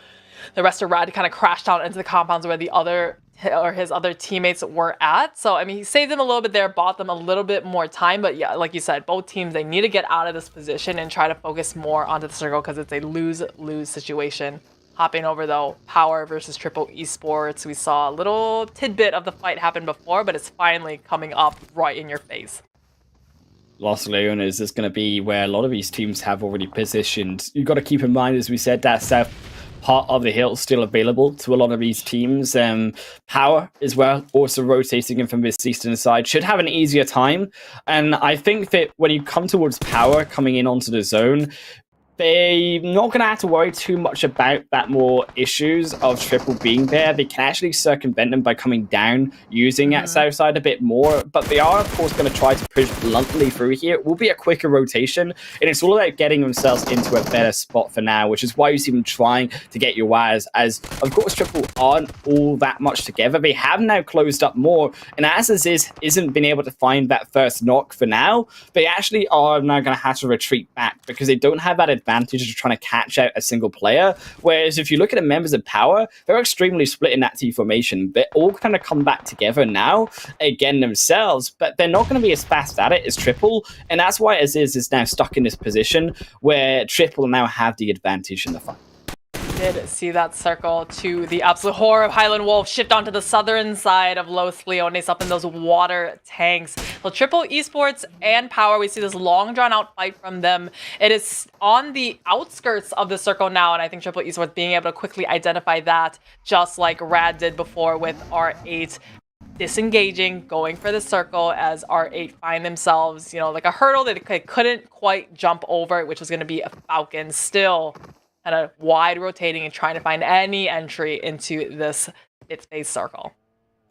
the rest of Rad to kind of crash down into the compounds where his other teammates were at. So I mean, he saved them a little bit there, bought them a little bit more time. But yeah, like you said, both teams, they need to get out of this position and try to focus more onto the circle, because it's a lose-lose situation. Hopping over though, POWR versus Triple Esports. We saw a little tidbit of the fight happen before, but it's finally coming up right in your face. Los Leones is going to be where a lot of these teams have already positioned. You've got to keep in mind, as we said, that south part of the hill is still available to a lot of these teams. POWR as well, also rotating in from this eastern side, should have an easier time. And I think that when you come towards POWR coming in onto the zone, they're not going to have to worry too much about that more issues of Triple being there. They can actually circumvent them by coming down, using that south side a bit more. But they are, of course, going to try to push bluntly through here. It will be a quicker rotation, and it's all about getting themselves into a better spot for now, which is why you see them trying to get your wires, as, of course, Triple aren't all that much together. They have now closed up more, and as isn't been able to find that first knock for now, they actually are now going to have to retreat back, because they don't have that advantage of trying to catch out a single player. Whereas if you look at the members of POWR, they're extremely split in that T formation. They all kind of come back together now again themselves, but they're not going to be as fast at it as Triple, and that's why is now stuck in this position where Triple now have the advantage in the fight. Did see that circle to the absolute horror of Highland Wolf shift onto the southern side of Los Leones up in those water tanks. Well, Triple Esports and POWR, we see this long drawn out fight from them. It is on the outskirts of the circle now, and I think Triple Esports being able to quickly identify that, just like Rad did before with R8. Disengaging, going for the circle as R8 find themselves, like a hurdle that they couldn't quite jump over, which was going to be a Falcon. Still kind of wide rotating and trying to find any entry into this space circle.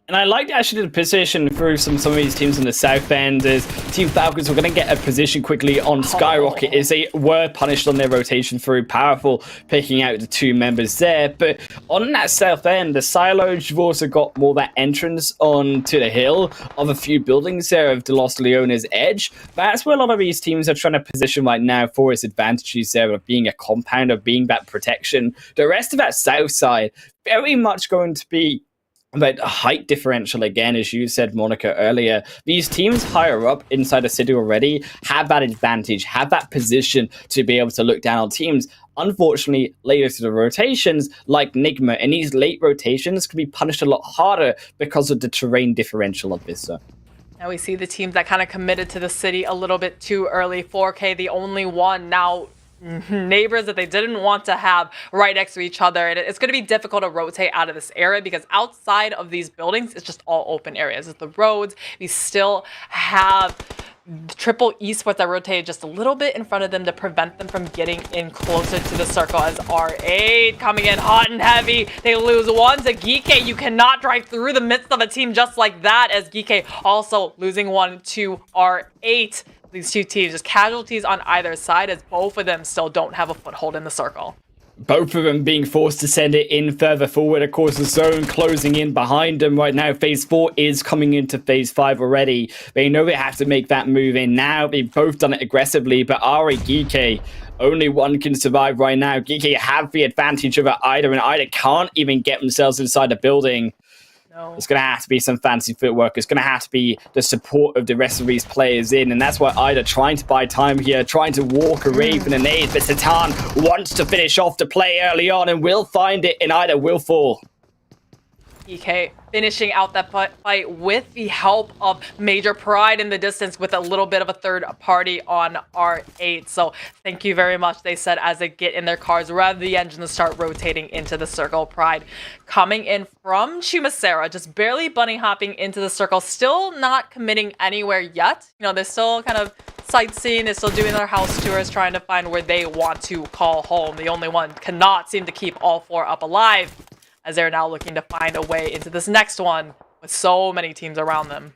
And I liked actually the position through some of these teams on the south end, as Team Falcons were going to get a position quickly on SKYROCKET, as they were punished on their rotation through Powerful, picking out the two members there. But on that south end, the silos, you've also got more that entrance onto the hill of a few buildings there of the Los Leones edge. That's where a lot of these teams are trying to position right now for its advantages there of being a compound, of being that protection. The rest of that south side, very much going to be about a height differential again, as you said, Monica, earlier. These teams higher up inside the city already have that advantage, have that position to be able to look down on teams unfortunately, later to the rotations, like NIGMA, and these late rotations can be punished a lot harder because of the terrain differential of VISTA. Now we see the teams that kind of committed to the city a little bit too early. 4K, the only one now. Neighbors that they didn't want to have right next to each other, and it's going to be difficult to rotate out of this area because outside of these buildings it's just all open areas. It's the roads. We still have triple esports that rotated just a little bit in front of them to prevent them from getting in closer to the circle, as R8 coming in hot and heavy. They lose one to GEEKAY. You cannot drive through the midst of a team just like that, as GEEKAY also losing one to R8. These two teams, just casualties on either side, as both of them still don't have a foothold in the circle. Both of them being forced to send it in further forward. Of course, the zone closing in behind them right now. Phase 4 is coming into Phase 5 already. They know they have to make that move in now. They've both done it aggressively, but Ari GEEKAY, only one can survive right now. GEEKAY have the advantage over Ida, and Ida can't even get themselves inside the building. No. It's going to have to be some fancy footwork. It's going to have to be the support of the rest of these players in. And that's why Ida trying to buy time here, trying to walk away from the nade. But Satan wants to finish off the play early on and will find it, and Ida will fall. GEEKAY finishing out that fight with the help of Major Pride in the distance, with a little bit of a third party on R8. So thank you very much, they said, as they get in their cars, rev the engine to start rotating into the circle. Pride coming in from Chumasera, just barely bunny hopping into the circle, still not committing anywhere yet. You know, they're still kind of sightseeing, they're still doing their house tours, trying to find where they want to call home. The only one cannot seem to keep all four up alive, as they're now looking to find a way into this next one with so many teams around them.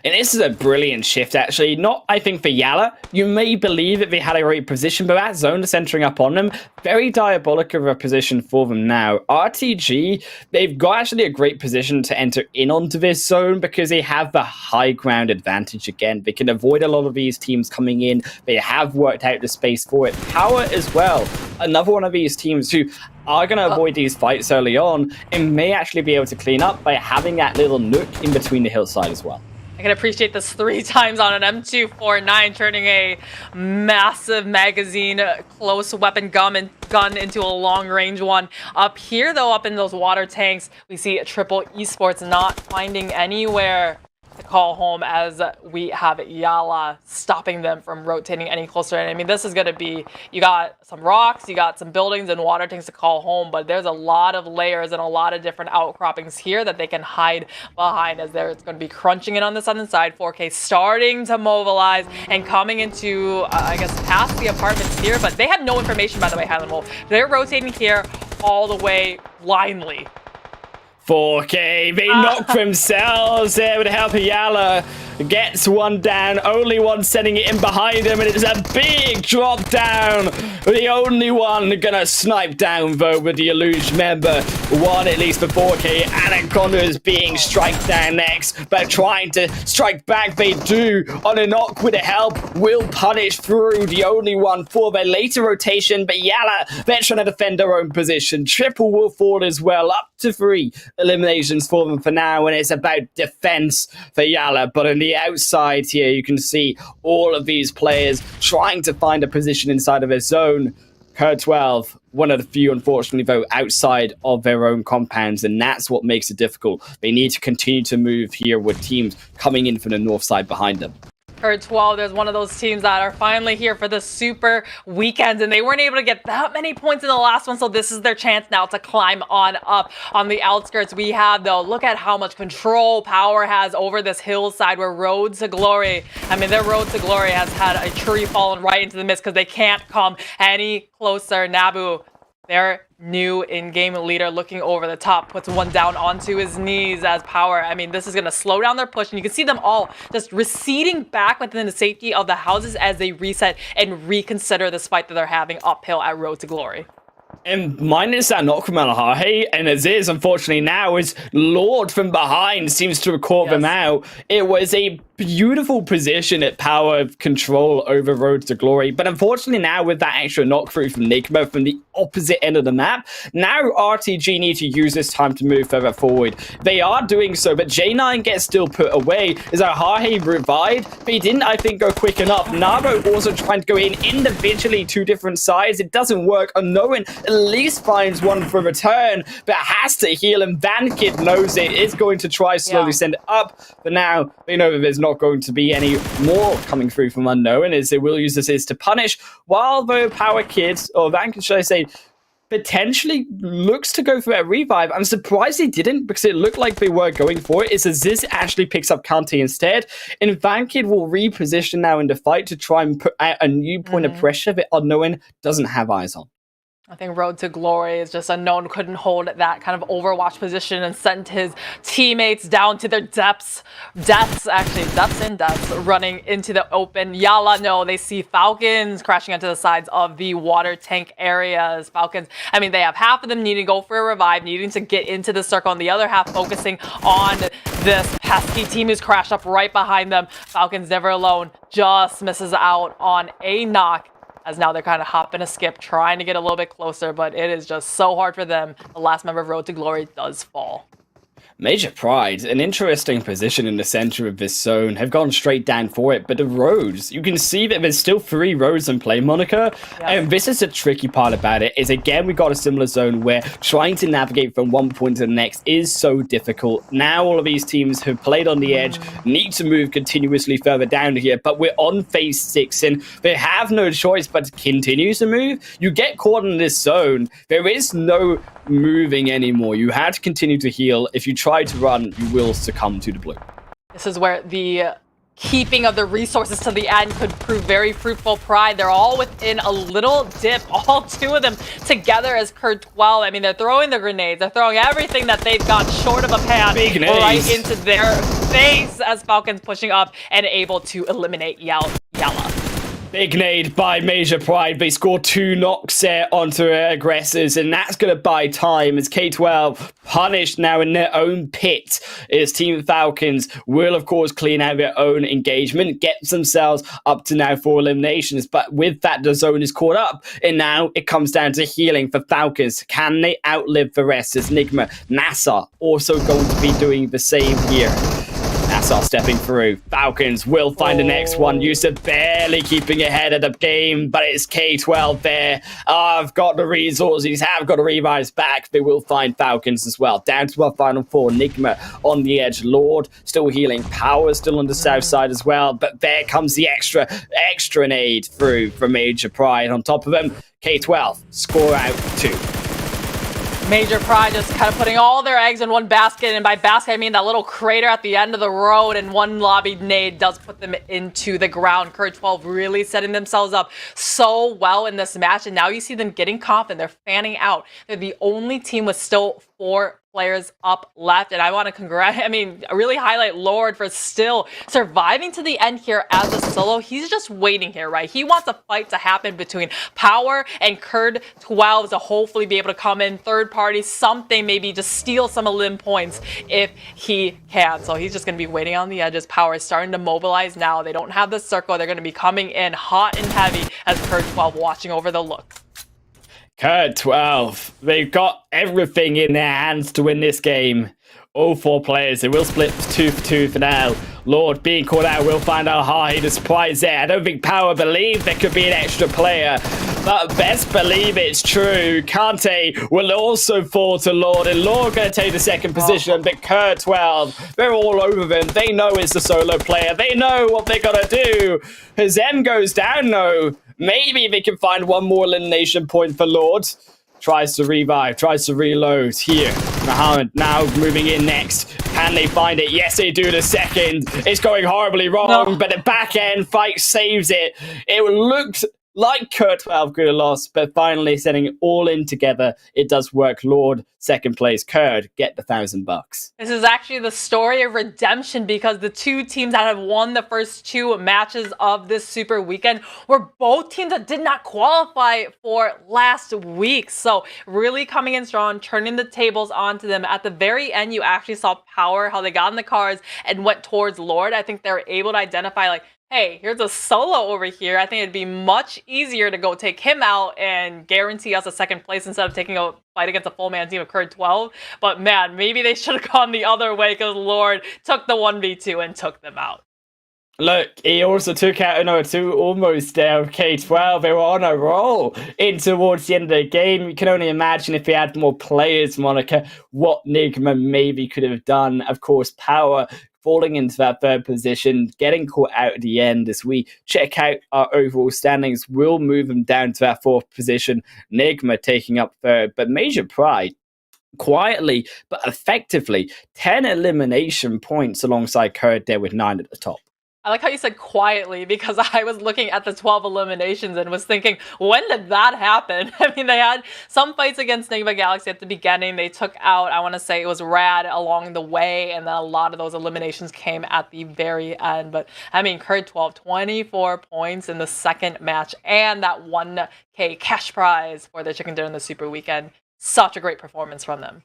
And this is a brilliant shift, actually. Not, I think, for YALLA. You may believe that they had a great position, but that zone is centering up on them. Very diabolic of a position for them now. RTG, they've got actually a great position to enter in onto this zone because they have the high ground advantage again. They can avoid a lot of these teams coming in. They have worked out the space for it. POWR as well. Another one of these teams who are going to avoid these fights early on and may actually be able to clean up by having that little nook in between the hillside as well. I can appreciate this 3 times on an M249, turning a massive magazine close weapon gun into a long range one. Up here, though, up in those water tanks, we see triple esports not finding anywhere to call home, as we have YALLA stopping them from rotating any closer. And I mean, this is going to be, you got some rocks, you got some buildings and water tanks to call home, but there's a lot of layers and a lot of different outcroppings here that they can hide behind, as it's going to be crunching in on the southern side. 4K starting to mobilize and coming into, I guess, past the apartments here, but they have no information, by the way, Highland Wolf. They're rotating here all the way blindly. 4K, they knock themselves there with the help of YALLA. Gets one down, only one sending it in behind him, and it's a big drop down. The only one gonna snipe down, though, with the Illusion member. One at least for 4K. Anaconda is being strike down next, but trying to strike back they do. On a knock with the help, will punish through. The only one for their later rotation, but YALLA, they're trying to defend their own position. Triple will fall as well, up to 3 eliminations for them for now, and it's about defense for YALLA. But on the outside here, you can see all of these players trying to find a position inside of their zone. Her 12, one of the few, unfortunately, though, outside of their own compounds, and that's what makes it difficult. They need to continue to move here with teams coming in from the north side behind them. Her 12, there's one of those teams that are finally here for the super weekend, and they weren't able to get that many points in the last one, so this is their chance now to climb on up. On the outskirts, we have, though, look at how much control POWR has over this hillside where Road to Glory, I mean, their Road to Glory has had a tree fallen right into the mist because they can't come any closer. Nabu, their new in-game leader, looking over the top, puts one down onto his knees as POWR. I mean, this is going to slow down their push, and you can see them all just receding back within the safety of the houses as they reset and reconsider this fight that they're having uphill at Road to Glory. And mine is Sanhok from Alahahe, and as is, unfortunately now, is Lord from behind seems to have caught them out. It was a beautiful position at power control over Road to Glory, but unfortunately now with that extra knock through from NIGMA from the opposite end of the map, now RTG need to use this time to move further forward. They are doing so, but J9 gets still put away as Alahahe revived, but he didn't, I think, go quick enough. Naro also trying to go in individually, two different sides. It doesn't work. Unknown at least finds one for return, but has to heal, and VanKid knows it. Is going to try slowly send it up, but now they know that there's not going to be any more coming through from Unknown, as they will use this is to punish, while the Power Kids, or VanKid should I say, potentially looks to go for a revive. I'm surprised they didn't, because it looked like they were going for it. It's as this actually picks up Kante instead, and VanKid will reposition now in the fight to try and put out a new point of pressure that Unknown doesn't have eyes on. I think Road to Glory is just Unknown couldn't hold that kind of overwatch position and sent his teammates down to their depths, running into the open. YALLA, no, they see Falcons crashing onto the sides of the water tank areas. Falcons, I mean, they have half of them needing to go for a revive, needing to get into the circle, and the other half focusing on this pesky team who's crashed up right behind them. Falcons never alone, just misses out on a knock, as now they're kind of hopping a skip, trying to get a little bit closer, but it is just so hard for them. The last member of Road to Glory does fall. Major Pride, an interesting position in the center of this zone, have gone straight down for it, but the roads, you can see that there's still 3 roads in play, Monica, and this is the tricky part about it, is again, we got a similar zone where trying to navigate from one point to the next is so difficult. Now all of these teams who played on the edge need to move continuously further down here, but we're on phase 6, and they have no choice but to continue to move. You get caught in this zone, there is no moving anymore. You have to continue to heal. If you try to run, you will succumb to the blue. This is where the keeping of the resources to the end could prove very fruitful. Pride, they're all within a little dip, all 2 of them together as Curd12. I mean, they're throwing the grenades, they're throwing everything that they've got short of a pan right into their face as Falcons pushing up and able to eliminate YALLA. Big nade by Major Pride. They score 2 knocks there onto aggressors, and that's going to buy time as K12 punished now in their own pit. As Team Falcons will, of course, clean out their own engagement, get themselves up to now 4 eliminations. But with that, the zone is caught up, and now it comes down to healing for Falcons. Can they outlive the rest? As NIGMA, NASR also going to be doing the same here. NASR stepping through. Falcons will find the next one. Yusuf barely keeping ahead of the game, but it's K12 there. I've got the resources, have got the revives back. They will find Falcons as well. Down to our final 4. NIGMA on the edge. Lord still healing. Power still on the south side as well, but there comes the extra nade through from Major Pride. On top of them, K12 score out 2. Major Pride just kind of putting all their eggs in one basket, and by basket I mean that little crater at the end of the road, and one lobbied nade does put them into the ground. Curd12 really setting themselves up so well in this match, and now you see them getting confident. They're fanning out. They're the only team with still 4 players up left, and I want to really highlight Lord for still surviving to the end here as a solo. He's just waiting here, right? He wants a fight to happen between POWR and Curd12 to hopefully be able to come in third party, something, maybe just steal some elim points if he can. So he's just going to be waiting on the edges. POWR is starting to mobilize now. They don't have the circle. They're going to be coming in hot and heavy as Curd12 watching over the look. Curd12, they've got everything in their hands to win this game. All 4 players, they will split 2 for 2 for now. Lord being caught out, will find out high the surprise there. I don't think POWR believe there could be an extra player, but best believe it's true. Kante will also fall to Lord, and Lord going to take the second position, but Curd12, they're all over them. They know it's the solo player. They know what they got to do. As M goes down, though, maybe they can find one more elimination point for Lord. Tries to revive, tries to reload here. Muhammad now moving in next. Can they find it? Yes, they do the second. It's going horribly wrong, but the back end fight saves it. It looked like Kurt 12 could have lost, but finally setting it all in together, it does work. Lord, second place, Kurt, get the $1,000. This is actually the story of redemption because the two teams that have won the first two matches of this Super Weekend were both teams that did not qualify for last week. So really coming in strong, turning the tables onto them. At the very end, you actually saw POWR, how they got in the cars and went towards Lord. I think they were able to identify like, hey, here's a solo over here. I think it'd be much easier to go take him out and guarantee us a second place instead of taking a fight against a full man team of Kurt 12. But man, maybe they should have gone the other way because Lord took the 1v2 and took them out. Look, he also took out another two almost there of K12. They were on a roll in towards the end of the game. You can only imagine if they had more players, Monica, what NIGMA maybe could have done. Of course, POWR falling into that third position, getting caught out at the end. As we check out our overall standings, we'll move them down to that fourth position. NIGMA taking up third, but Major Pride quietly but effectively 10 elimination points alongside Kurt there with 9 at the top. I like how you said quietly because I was looking at the 12 eliminations and was thinking, when did that happen? I mean, they had some fights against NIGMA Galaxy at the beginning. They took out, I want to say it was Rad along the way, and then a lot of those eliminations came at the very end. But I mean, Kurt 12, 24 points in the second match and that 1K cash prize for the Chicken Dinner in the Super Weekend. Such a great performance from them.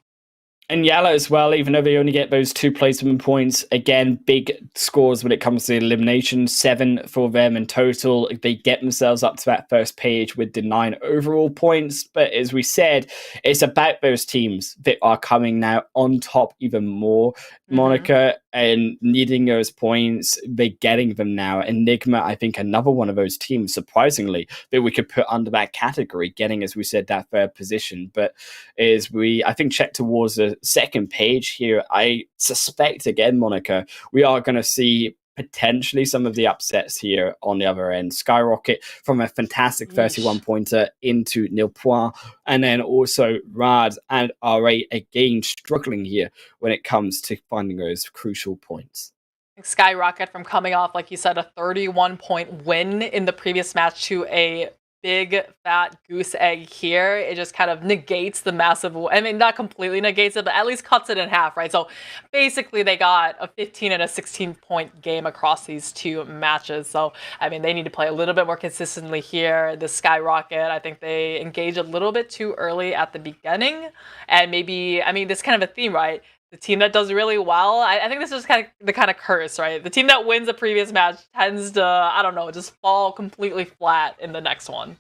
And YALLA as well, even though they only get those 2 placement points, again, big scores when it comes to the elimination, 7 for them in total. They get themselves up to that first page with the 9 overall points. But as we said, it's about those teams that are coming now on top even more, Monica, and needing those points. They're getting them now. And NIGMA, I think, another one of those teams, surprisingly, that we could put under that category, getting, as we said, that third position. But as we, I think, check towards the second page here, I suspect, again, Monica, we are going to see potentially some of the upsets here on the other end. SKYROCKET from a fantastic 31-pointer into nil point, and then also Rad and RA again struggling here when it comes to finding those crucial points. SKYROCKET from coming off, like you said, a 31-point win in the previous match to a big fat goose egg here. It just kind of negates the massive, I mean, not completely negates it, but at least cuts it in half, right? So basically they got a 15 and a 16-point game across these two matches. So, I mean, they need to play a little bit more consistently here. The SKYROCKET, I think they engage a little bit too early at the beginning. And maybe, I mean, this kind of a theme, right? The team that does really well, I think this is kind of the kind of curse, right? The team that wins a previous match tends to, I don't know, just fall completely flat in the next one.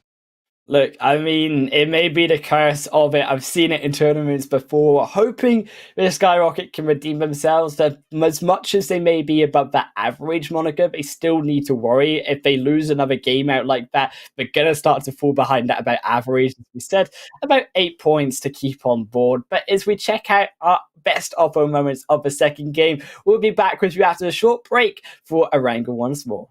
Look, I mean, it may be the curse of it. I've seen it in tournaments before, hoping that SKYROCKET can redeem themselves. That as much as they may be above that average, Monica, they still need to worry. If they lose another game out like that, they're going to start to fall behind that about average. As we said, about 8 points to keep on board. But as we check out our best offer moments of the second game, we'll be back with you after a short break for Erangel once more.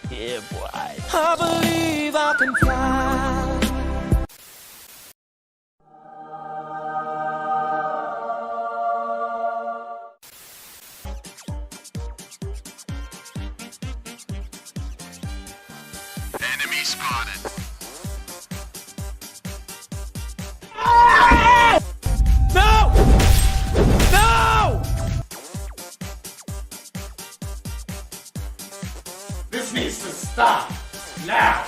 Yeah, boy. I believe I can fly. Enemy spotted. No! No! This needs to stop now.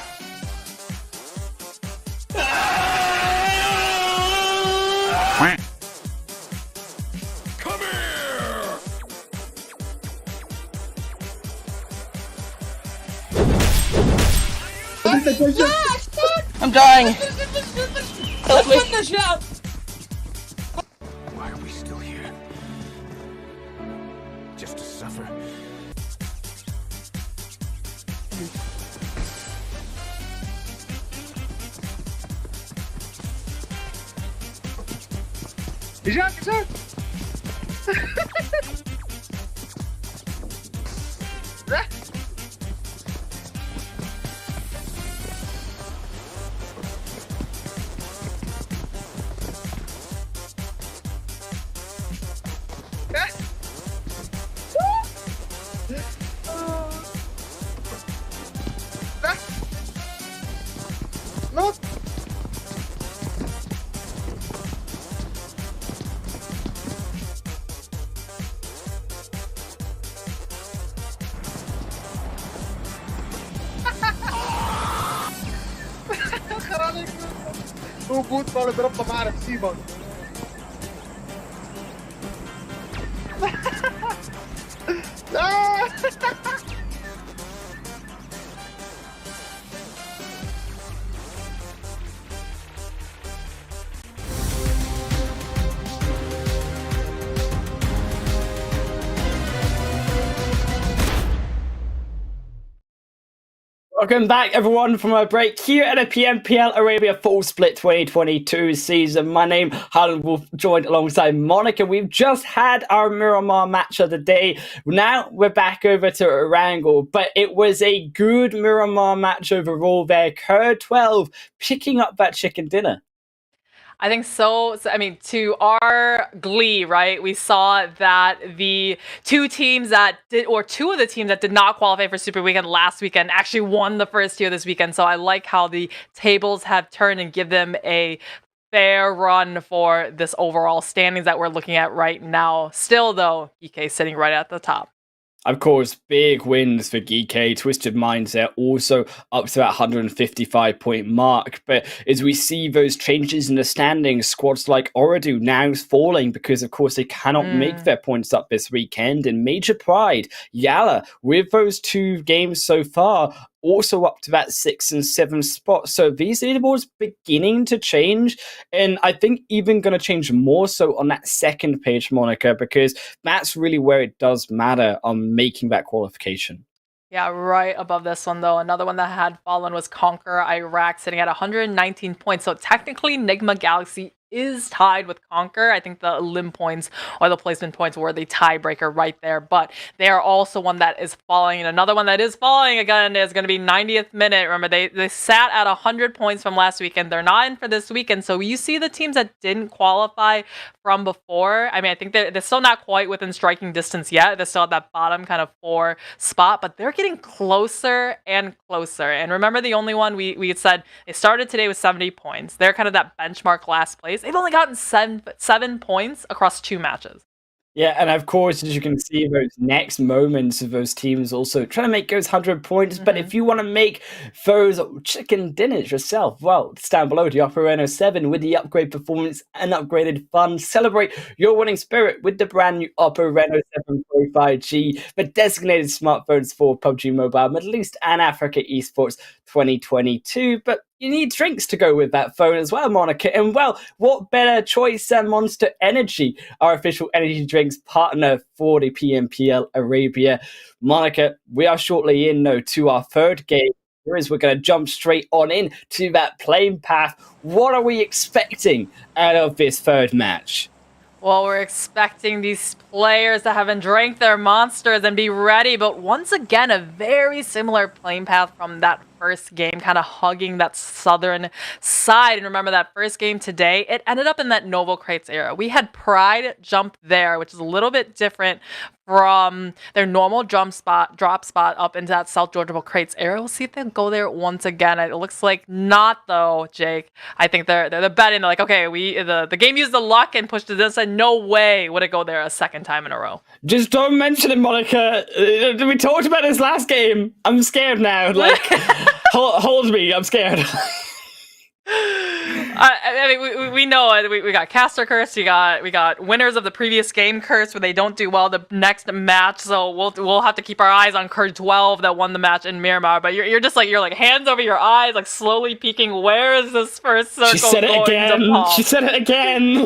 Come here! I'm dying. Why are we still here? Just to suffer? هو بوت طالب بربطه ما عرف سيبه. لا Welcome back, everyone, from our break here at a PMPL Arabia Full Split 2022 season. My name, Harlan Wolf, joined alongside Monica. We've just had our Miramar match of the day. Now we're back over to Erangel, but it was a good Miramar match overall there. Curd 12 picking up that chicken dinner. I think so. I mean, to our glee, right? We saw that the two teams that did, or two of the teams that did not qualify for Super Weekend last weekend actually won the first tier this weekend. So I like how the tables have turned and give them a fair run for this overall standings that we're looking at right now. Still, though, GEEKAY sitting right at the top. Of course, big wins for GEEKAY. Twisted Mindset also up to that 155-point mark. But as we see those changes in the standings, squads like OOREDOO now falling because, of course, they cannot make their points up this weekend. And Major Pride, YALLA, with those two games so far, also up to that 6 and 7 spot. So these leaderboards beginning to change, and I think even going to change more so on that second page, Monica, because that's really where it does matter on making that qualification. Yeah, right above this one, though. Another one that had fallen was CONQUEROR Iraq, sitting at 119 points. So technically, NIGMA Galaxy is tied with CONQUEROR. I think the limb points or the placement points were the tiebreaker right there. But they are also one that is falling. And another one that is falling, again, is going to be 90th minute. Remember, they sat at 100 points from last weekend. They're not in for this weekend. So you see the teams that didn't qualify from before. I mean, I think they're still not quite within striking distance yet. They're still at that bottom kind of 4 spot. But they're getting closer and closer. And remember, the only one we had said, they started today with 70 points. They're kind of that benchmark last place. They've only gotten 7 points across 2 matches. Yeah, and of course, as you can see, those next moments of those teams also trying to make those 100 points. But if you want to make those chicken dinners yourself, well, it's down below the Oppo Reno 7 with the upgrade performance and upgraded fun. Celebrate your winning spirit with the brand new Oppo Reno 7 Pro 5G, the designated smartphones for PUBG Mobile, Middle East and Africa Esports 2022. But you need drinks to go with that phone as well, Monica. And well, what better choice than Monster Energy, our official energy drinks partner for the PMPL Arabia. Monica, we are shortly in, though, to our third game. We're going to jump straight on in to that playing path. What are we expecting out of this third match? Well, we're expecting these players that haven't drank their monsters and be ready. But once again, a very similar playing path from that first game, kind of hugging that southern side. And remember that first game today, it ended up in that Novo Crates era. We had Pride jump there, which is a little bit different from their normal drop spot up into that South Georgia Crates area. We'll see if they'll go there once again. It looks like not though, Jake. I think they're betting. They're like, okay, the game used the luck and pushed to this side. No way would it go there a second time in a row. Just don't mention it, Monica. We talked about this last game. I'm scared now. Like, hold me. I'm scared. I mean, we know it. We got caster curse. We got winners of the previous game curse where they don't do well the next match. So we'll have to keep our eyes on Curd 12 that won the match in Miramar. But you're just like hands over your eyes, like slowly peeking. Where is this first circle? She said it again. She said it again.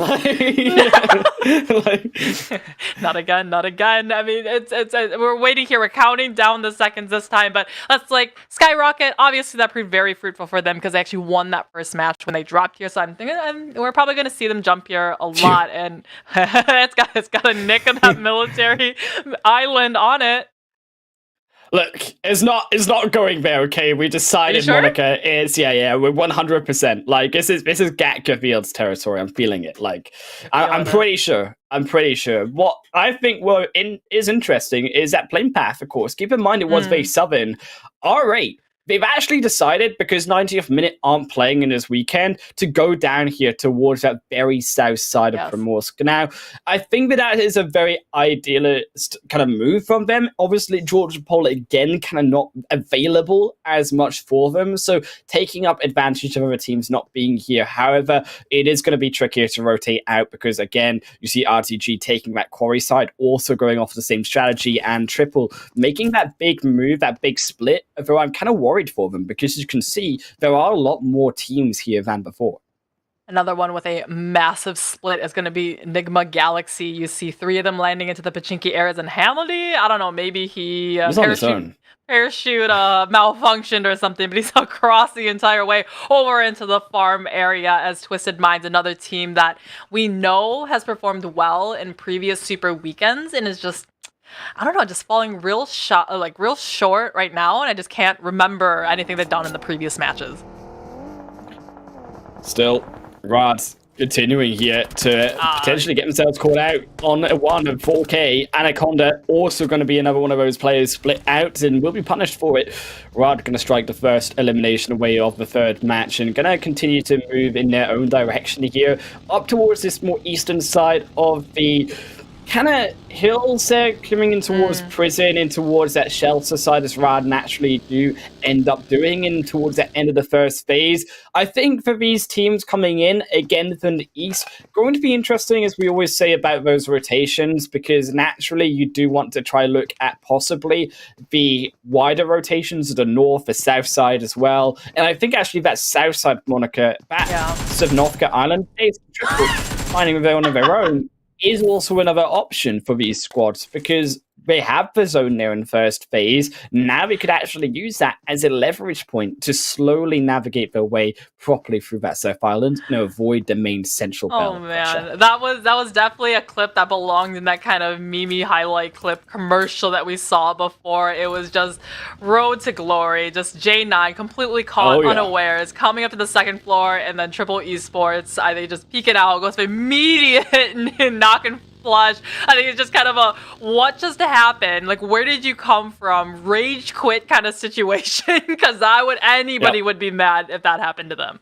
Not again. Not again. I mean, it's we're waiting here. We're counting down the seconds this time. But that's like SKYROCKET. Obviously, that proved very fruitful for them because they actually won that first match when they dropped here. So I'm thinking we're probably going to see them jump here a lot, and it's got a nick of that military island on it. Look, it's not going there. Okay, we decided, sure? Monica. Yeah, we're 100%. Like this is Gatka Field's territory. I'm feeling it. Like I'm pretty sure. What I think is interesting is that playing path. Of course, keep in mind it was very southern. All right. They've actually decided, because 90th Minute aren't playing in this weekend, to go down here towards that very south side of Primorsk. Now, I think that is a very idealist kind of move from them. Obviously, Georgia Pole, again, kind of not available as much for them, so taking up advantage of other teams not being here. However, it is going to be trickier to rotate out because, again, you see RTG taking that quarry side, also going off the same strategy, and Triple making that big move, that big split, though I'm kind of worried for them because you can see there are a lot more teams here than before. Another one with a massive split is going to be NIGMA Galaxy. You see 3 of them landing into the Pachinki areas, and Hamildy, I don't know, maybe he parachute malfunctioned or something, but he's across the entire way over into the farm area as Twisted Minds, another team that we know has performed well in previous Super Weekends and is just, I don't know, just falling real short right now, and I just can't remember anything they've done in the previous matches. Still, Rod's continuing here to potentially get themselves caught out on a 1 of 4K. Anaconda also going to be another one of those players split out and will be punished for it. Rod going to strike the first elimination away of the third match and going to continue to move in their own direction here up towards this more eastern side of the kind of hills there, coming in towards prison, in towards that shelter side, as Rad naturally do end up doing, and towards the end of the first phase. I think for these teams coming in, again, from the east, going to be interesting, as we always say about those rotations, because naturally you do want to try look at possibly the wider rotations of the north, the south side as well. And I think actually that south side, Monica, that Sanhok Island, is finding one of their own, is also another option for these squads, because they have the zone there in first phase. Now we could actually use that as a leverage point to slowly navigate their way properly through that South Island and avoid the main central belt. Oh man, that was definitely a clip that belonged in that kind of meme highlight clip commercial that we saw before. It was just road to glory, just J9 completely caught unawares, coming up to the second floor, and then Triple Esports, they just peek it out, goes for immediate knock and flush. I think it's just kind of a what just happened? Like, where did you come from? Rage quit kind of situation, because anybody would be mad if that happened to them.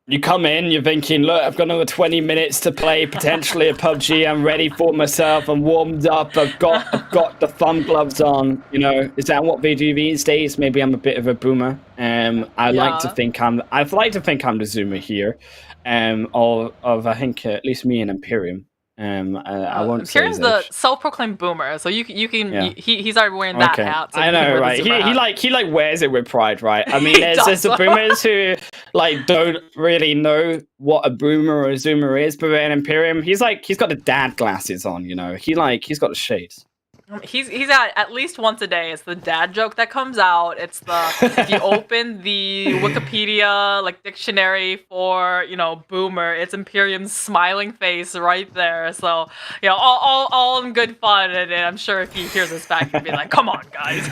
You come in, you're thinking, look, I've got another 20 minutes to play potentially a PUBG. I'm ready for myself. I'm warmed up. I've got the thumb gloves on. You know, is that what they do these days? Maybe I'm a bit of a boomer. I'd like to think I'm the Zoomer here. Of I think at least me and Imperium. I won't say Kieran's the self-proclaimed boomer, so you can he's already wearing that hat. So I know, right? He wears it with pride, right? I mean, there's the boomers who don't really know what a boomer or a zoomer is, but in Imperium, he's got the dad glasses on, you know. He's got the shades. He's at least once a day. It's the dad joke that comes out. It's the if you open the Wikipedia like dictionary for boomer, it's Imperium's smiling face right there. So all in good fun, and I'm sure if he hears this back, he'll be like, "Come on, guys."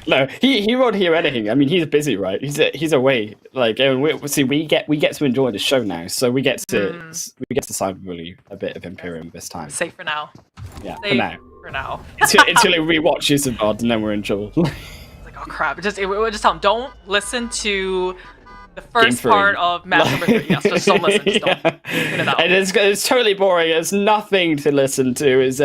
No, he won't hear anything. I mean, he's busy, right? He's away. Like, and we get to enjoy the show now, so we get to side really a bit of Imperium this time. Safe for now. Yeah, Safe for now. For now. until he rewatches the VOD, and then we're in trouble. Like, oh crap! Just tell him don't listen to the first part of match number 3. Yes, just don't listen. Just don't. Tune it out. And it's totally boring. There's nothing to listen to. Is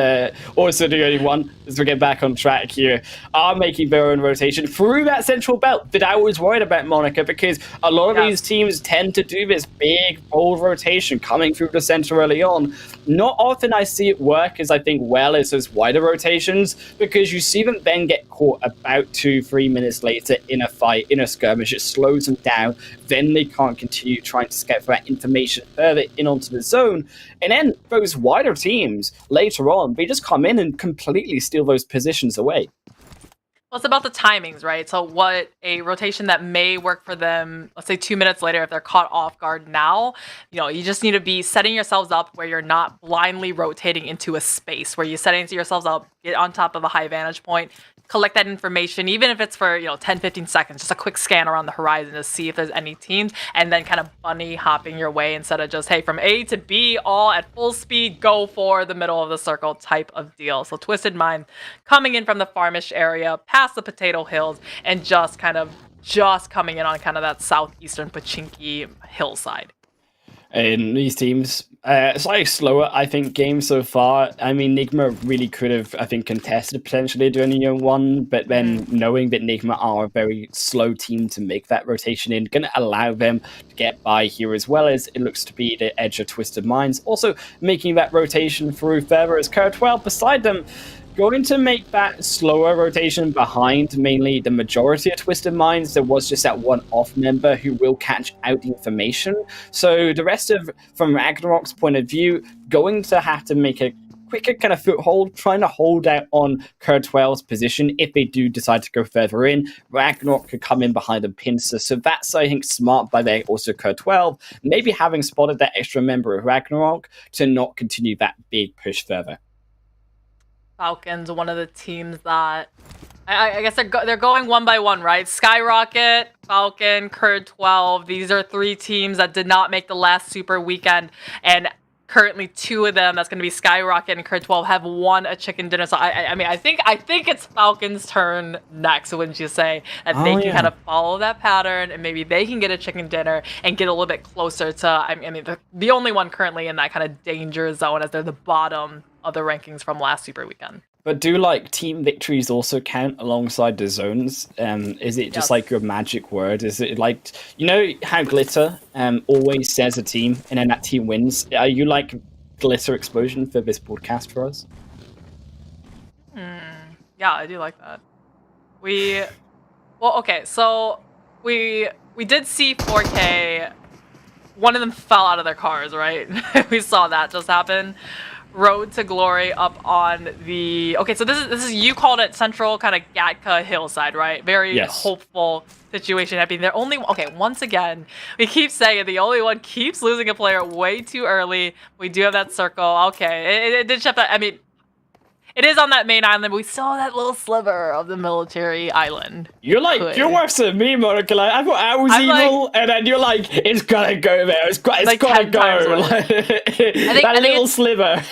also the only one, as we get back on track here, are making their own rotation through that central belt. But I was worried about Monica, because a lot of these teams tend to do this big, bold rotation coming through the center early on. Not often I see it work as I think well as those wider rotations, because you see them then get caught about 2-3 minutes later in a fight, in a skirmish. It slows them down. Then they can't continue trying to get that information further in onto the zone. And then those wider teams later on, they just come in and completely steal those positions away. Well, it's about the timings, right? So what a rotation that may work for them, let's say 2 minutes later, if they're caught off guard now, you just need to be setting yourselves up where you're not blindly rotating into a space, where you're setting yourselves up, get on top of a high vantage point, collect that information, even if it's for 10-15 seconds, just a quick scan around the horizon to see if there's any teams, and then kind of bunny hopping your way instead of just, hey, from A to B, all at full speed, go for the middle of the circle type of deal. So Twisted Mind coming in from the farmish area, past the Potato Hills, and just coming in on kind of that southeastern Pachinki hillside. In these teams, slightly slower, I think, game so far. I mean, NIGMA really could have, I think, contested potentially doing one, but then knowing that NIGMA are a very slow team to make that rotation in, going to allow them to get by here, as well as it looks to be the edge of Twisted Minds. Also making that rotation through further as CONQUEROR beside them, going to make that slower rotation behind mainly the majority of Twisted Minds. There was just that one off member who will catch out the information. So the rest of, from Ragnarok's point of view, going to have to make a quicker kind of foothold, trying to hold out on CONQUEROR's position if they do decide to go further in. Ragnarok could come in behind and pincer. So that's, I think, smart by there. Also CONQUEROR, maybe having spotted that extra member of Ragnarok to not continue that big push further. Falcons, one of the teams that I guess they're going one by one, right? SKYROCKET, Falcon, CURD12. These are 3 teams that did not make the last Super Weekend, and currently 2 of them, that's going to be SKYROCKET and CURD12, have won a chicken dinner. So I mean, I think it's Falcons' turn next, wouldn't you say? That they can kind of follow that pattern, and maybe they can get a chicken dinner and get a little bit closer to. I mean, the only one currently in that kind of danger zone, as they're the bottom of the rankings from last Super Weekend. But do team victories also count alongside the zones? Is it just like your magic word? Is it like, how Glitter always says a team and then that team wins? Are you like Glitter Explosion for this broadcast for us? Yeah, I do like that. So we did see 4K. One of them fell out of their cars, right? We saw that just happen. Road to Glory up on the... Okay, so this is you called it central kind of Gatka hillside, right? Very hopeful situation happening. They're only... Okay, once again, we keep saying it. The only one keeps losing a player way too early. We do have that circle. Okay, it did shift that. I mean, it is on that main island, but we still have that little sliver of the military island. You're worse than me, Monica. I thought I was evil, and then you're like, it's gotta go there. It's gotta go. That little sliver.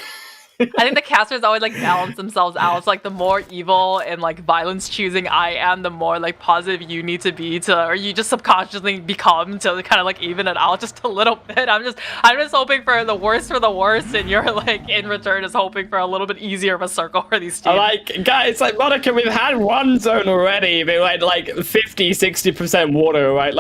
I think the casters always balance themselves out. It's the more evil and violence choosing I am, the more positive you need to be or you just subconsciously become to kind of even it out just a little bit. I'm just hoping for the worst, and you're in return is hoping for a little bit easier of a circle for these teams. Guys, Monica, we've had one zone already. They went 50-60% water, right?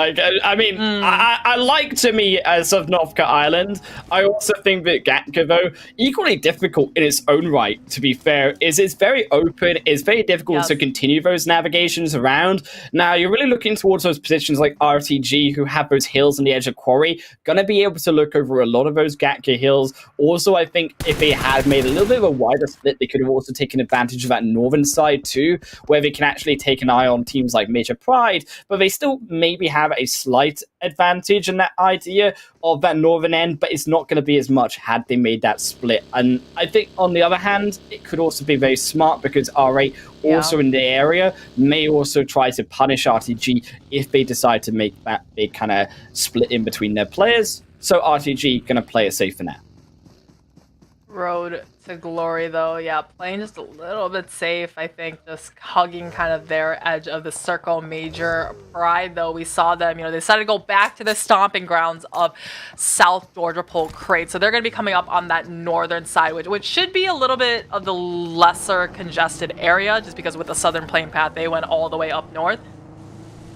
I mean, I like to me as of Novka Island. I also think that Gatka, though, equally difficult difficult in its own right, to be fair, is it's very open, it's very difficult to continue those navigations around. Now, you're really looking towards those positions like RTG, who have those hills on the edge of Quarry, gonna be able to look over a lot of those GEEKAY hills. Also, I think if they had made a little bit of a wider split, they could have also taken advantage of that northern side too, where they can actually take an eye on teams like Major Pride, but they still maybe have a slight advantage in that idea of that northern end, but it's not going to be as much had they made that split. And I think on the other hand, it could also be very smart because R8 also in the area may also try to punish RTG if they decide to make that big kind of split in between their players. So RTG going to play it safe for now. Road to glory, though, yeah, playing just a little bit safe. I think just hugging kind of their edge of the circle. Major Pride, though, we saw them, they decided to go back to the stomping grounds of South Georgia Pole Crate. So they're going to be coming up on that northern side, which should be a little bit of the lesser congested area, just because with the southern plane path, they went all the way up north.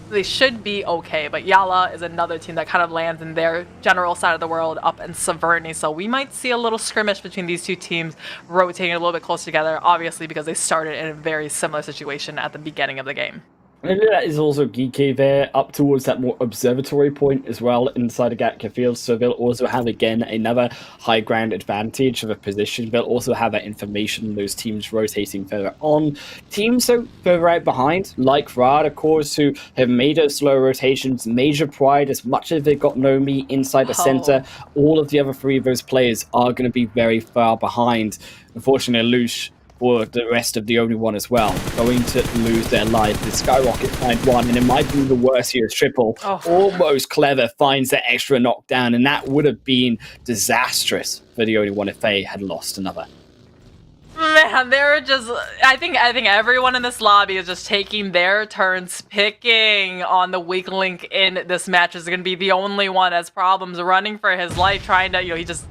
They should be okay, but YALLA is another team that kind of lands in their general side of the world up in Severny, so we might see a little skirmish between these two teams rotating a little bit closer together, obviously because they started in a very similar situation at the beginning of the game. Maybe that is also GEEKAY there, up towards that more observatory point as well inside the GEEKAY field, so they'll also have, again, another high ground advantage of a position. They'll also have that information, those teams rotating further on. Teams, though, further out behind, like Rad, of course, who have made those slow rotations. Major Pride, as much as they've got Nomi inside the center, all of the other three of those players are going to be very far behind. Unfortunately, Lush, or the rest of the only one as well, going to lose their life. The SKYROCKET find one, and it might be the worst here. Triple, almost clever, finds that extra knockdown, and that would have been disastrous for the only one if they had lost another. Man, they're just, I think everyone in this lobby is just taking their turns picking on the weak link in this match. Is going to be the only one as problems running for his life, trying to, he just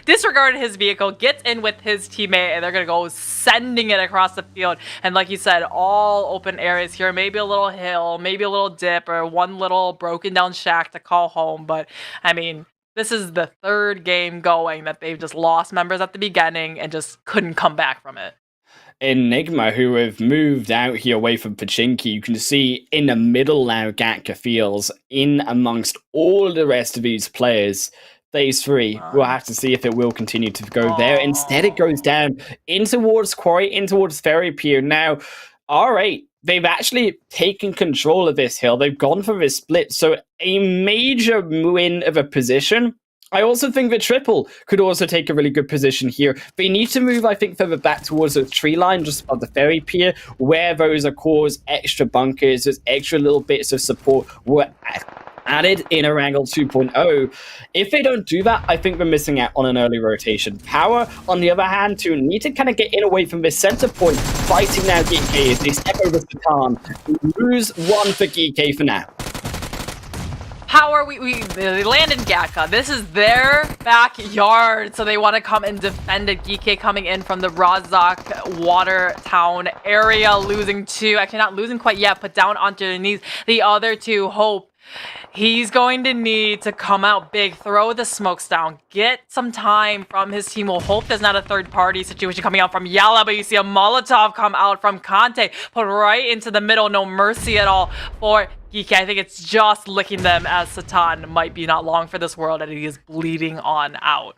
disregarded his vehicle, gets in with his teammate, and they're going to go sending it across the field. And like you said, all open areas here, maybe a little hill, maybe a little dip, or one little broken down shack to call home. But, I mean, this is the third game going that they've just lost members at the beginning and just couldn't come back from it. In NIGMA, who have moved out here away from Pachinki, you can see in the middle now GEEKAY feels in amongst all the rest of these players. Phase 3, we'll have to see if it will continue to go there. Instead, it goes down in towards Quarry, in towards Ferry Pier. Now, R8, they've actually taken control of this hill. They've gone for this split, so a major win of a position. I also think that Triple could also take a really good position here. They need to move, I think, further back towards the tree line, just above the ferry pier, where those are caused extra bunkers, those extra little bits of support were added in Erangel 2.0. If they don't do that, I think we're missing out on an early rotation. Power, on the other hand, to need to kind of get in away from this center point, fighting now GEEKAY as they step over Satan. Lose one for GEEKAY for now. Power, they land in GEEKAY. This is their backyard, so they want to come and defend it. GEEKAY coming in from the Razak Watertown area, losing two. Actually, not losing quite yet, but down onto their knees. The other two, Hope. He's going to need to come out big, throw the smokes down, get some time from his team. We'll hope there's not a third-party situation coming out from YALLA, but you see a Molotov come out from Conte, put right into the middle. No mercy at all for GEEKAY. I think it's just licking them, as Satan might be not long for this world, and he is bleeding on out.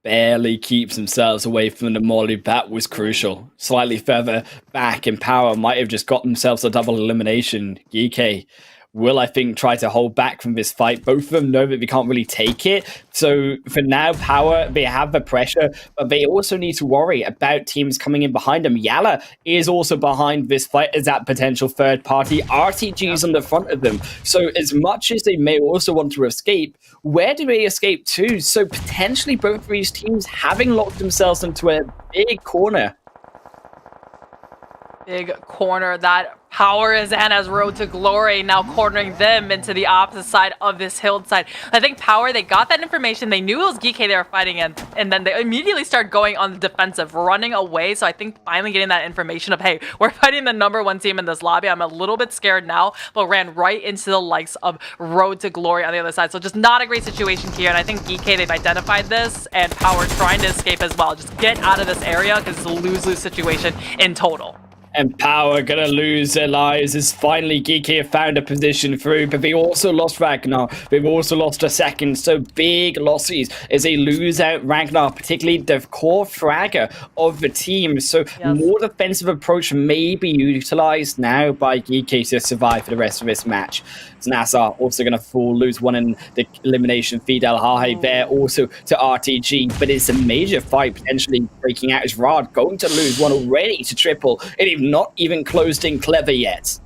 Barely keeps themselves away from the molly. That was crucial. Slightly further back, and Power might have just got themselves a double elimination. GEEKAY will, I think, try to hold back from this fight. Both of them know that they can't really take it. So for now, Power, they have the pressure, but they also need to worry about teams coming in behind them. YALLA is also behind this fight as that potential third party. RTG is on the front of them. So as much as they may also want to escape, where do they escape to? So potentially both of these teams having locked themselves into a big corner. Big corner that POWR is Anna's road to glory, now cornering them into the opposite side of this hillside. I think POWR, they got that information. They knew it was GEEKAY they were fighting in, and then they immediately started going on the defensive, running away. So I think finally getting that information of, hey, we're fighting the #1 team in this lobby. I'm a little bit scared now, but ran right into the likes of road to glory on the other side. So just not a great situation here, and I think GEEKAY, they've identified this, and POWR trying to escape as well. Just get out of this area because it's a lose-lose situation in total. And POWR gonna lose their lives as finally GEEKAY have found a position through, but they also lost Ragnar. They've also lost a second, so big losses as they lose out Ragnar, particularly the core fragger of the team. So more defensive approach may be utilized now by GEEKAY to survive for the rest of this match. So NASR also gonna lose one in the elimination. Fidel Hahe there also to RTG, but it's a major fight potentially breaking out as Rad going to lose one already to Triple. It not even closed in Clever yet.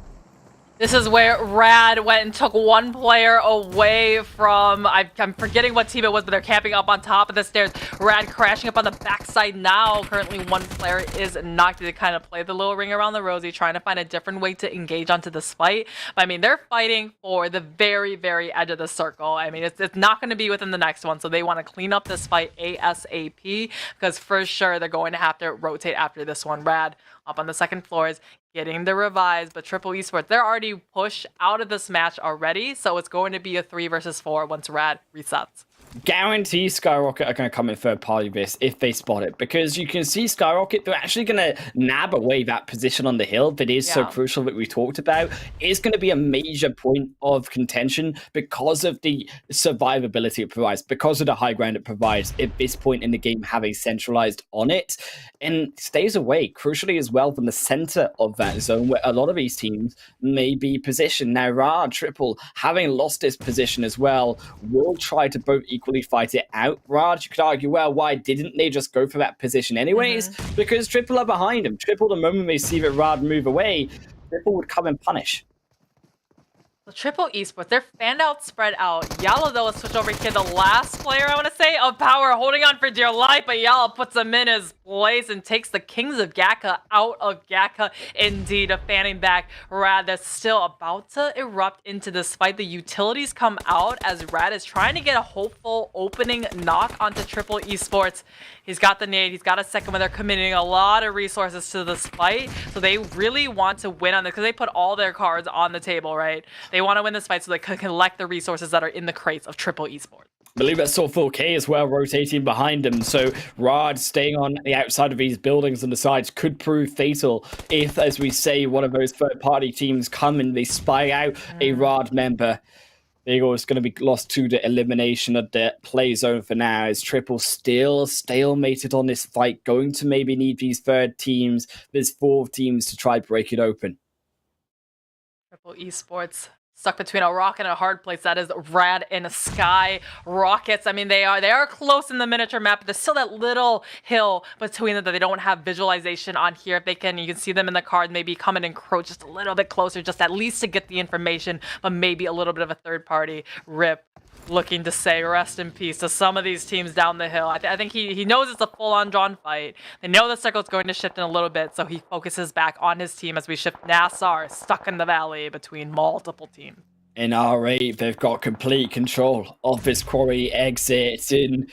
This is where Rad went and took one player away from, I'm forgetting what team it was, but they're camping up on top of the stairs. Rad crashing up on the backside now. Currently one player is knocked to kind of play the little ring around the rosy, trying to find a different way to engage onto this fight. But I mean, they're fighting for the very, very edge of the circle. I mean, it's not going to be within the next one, so they want to clean up this fight ASAP, because for sure they're going to have to rotate after this one. Rad up on the second floors, getting the revives, but Triple Esports, they're already pushed out of this match already, so it's going to be a 3 versus 4 once Rad resets. Guarantee SKYROCKET are going to come in third party this if they spot it, because you can see SKYROCKET, they're actually going to nab away that position on the hill that is so crucial that we talked about. It's going to be a major point of contention because of the survivability it provides, because of the high ground it provides at this point in the game, having centralized on it, and stays away crucially as well from the center of that zone where a lot of these teams may be positioned. Now Rad, Triple, having lost this position as well, will try to both equally fight it out. Rad, you could argue, well, why didn't they just go for that position anyways? Because Triple are behind him. Triple, the moment they see that Rad move away, Triple would come and punish. So Triple Esports, they're fanned out, spread out. YALLA, though, will switch over here. The last player, I want to say, of POWR, holding on for dear life, but YALLA puts him in his place and takes the Kings of GAKA out of GAKA. Indeed, a fanning back. Rad that's still about to erupt into this fight. The utilities come out as Rad is trying to get a hopeful opening knock onto Triple Esports. He's got the nade. He's got a second one. They're committing a lot of resources to this fight, so they really want to win on this because they put all their cards on the table, right? They want to win this fight so they can collect the resources that are in the crates of Triple Esports. I believe I saw 4K as well rotating behind him, so Rad staying on the outside of these buildings on the sides could prove fatal if, as we say, one of those third-party teams come and they spy out a Rad member. Eagles going to be lost to the elimination of the play zone for now, as Triple still stalemated on this fight, going to maybe need these third teams, these fourth teams to try break it open. Triple Esports stuck between a rock and a hard place. That is Rad and SKYROCKET. I mean, they are close in the miniature map, but there's still that little hill between them that they don't have visualization on here. If they can, you can see them in the card, maybe come and encroach just a little bit closer, just at least to get the information, but maybe a little bit of a third party rip. Looking to say rest in peace to some of these teams down the hill. I think he knows it's a full-on drawn fight. They know the circle's going to shift in a little bit, so he focuses back on his team as we shift NASR stuck in the valley between multiple teams. In R8, they've got complete control of this quarry exit. In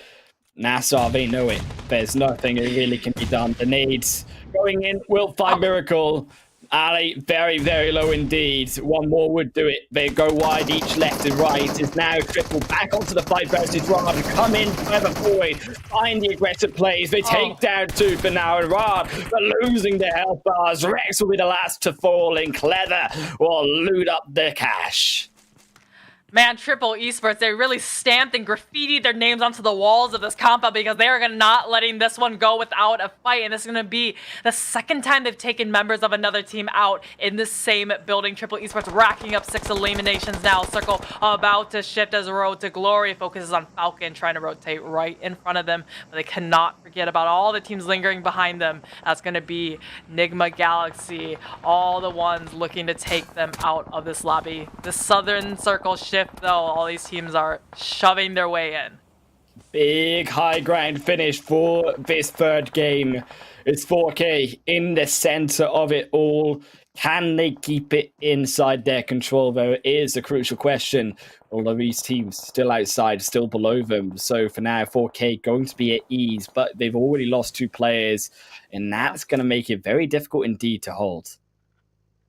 NASR, they know it. There's nothing that really can be done. The nades going in will find Miracle. Ali, very, very low indeed. One more would do it. They go wide each left and right. Is now Triple back onto the fight versus Rad. Come in further forward. Find the aggressive plays. They take down two for now. And Rad, they're losing their health bars. Rex will be the last to fall. And Clever will loot up the cash. Man, Triple Esports, they really stamped and graffitied their names onto the walls of this compound because they are not letting this one go without a fight. And this is going to be the second time they've taken members of another team out in the same building. Triple Esports racking up 6 eliminations now. Circle about to shift as road to glory. Focuses on Falcon, trying to rotate right in front of them. But they cannot forget about all the teams lingering behind them. That's going to be NIGMA Galaxy. All the ones looking to take them out of this lobby. The southern circle shift, though, all these teams are shoving their way in. Big high ground finish for this third game. It's 4K in the center of it all. Can they keep it inside their control, though? It is a crucial question. All of these teams still outside, still below them. So for now, 4K going to be at ease, but they've already lost 2 players, and that's going to make it very difficult indeed to hold.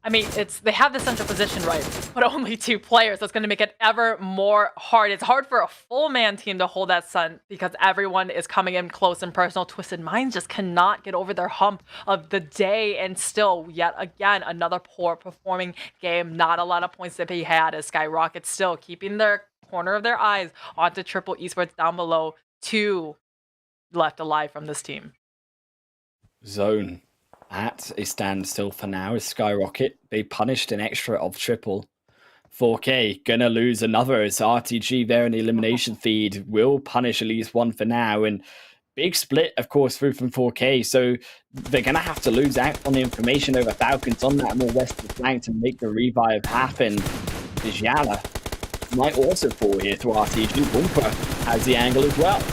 I mean, they have the central position right, but only 2 players. That's going to make it ever more hard. It's hard for a full-man team to hold that sun because everyone is coming in close and personal. Twisted Minds just cannot get over their hump of the day, and still, yet again, another poor performing game. Not a lot of points to be had as SKYROCKET still keeping their corner of their eyes onto Triple Esports down below. 2 left alive from this team. Zone at a standstill for now is SKYROCKET. They punished an extra of triple. 4K gonna lose another as RTG there in the elimination feed will punish at least 1 for now, and big split of course through from 4K, so they're gonna have to lose out on the information over Falcons on that more western flank to make the revive happen. YALLA might also fall here to RTG. Bumper has the angle as well.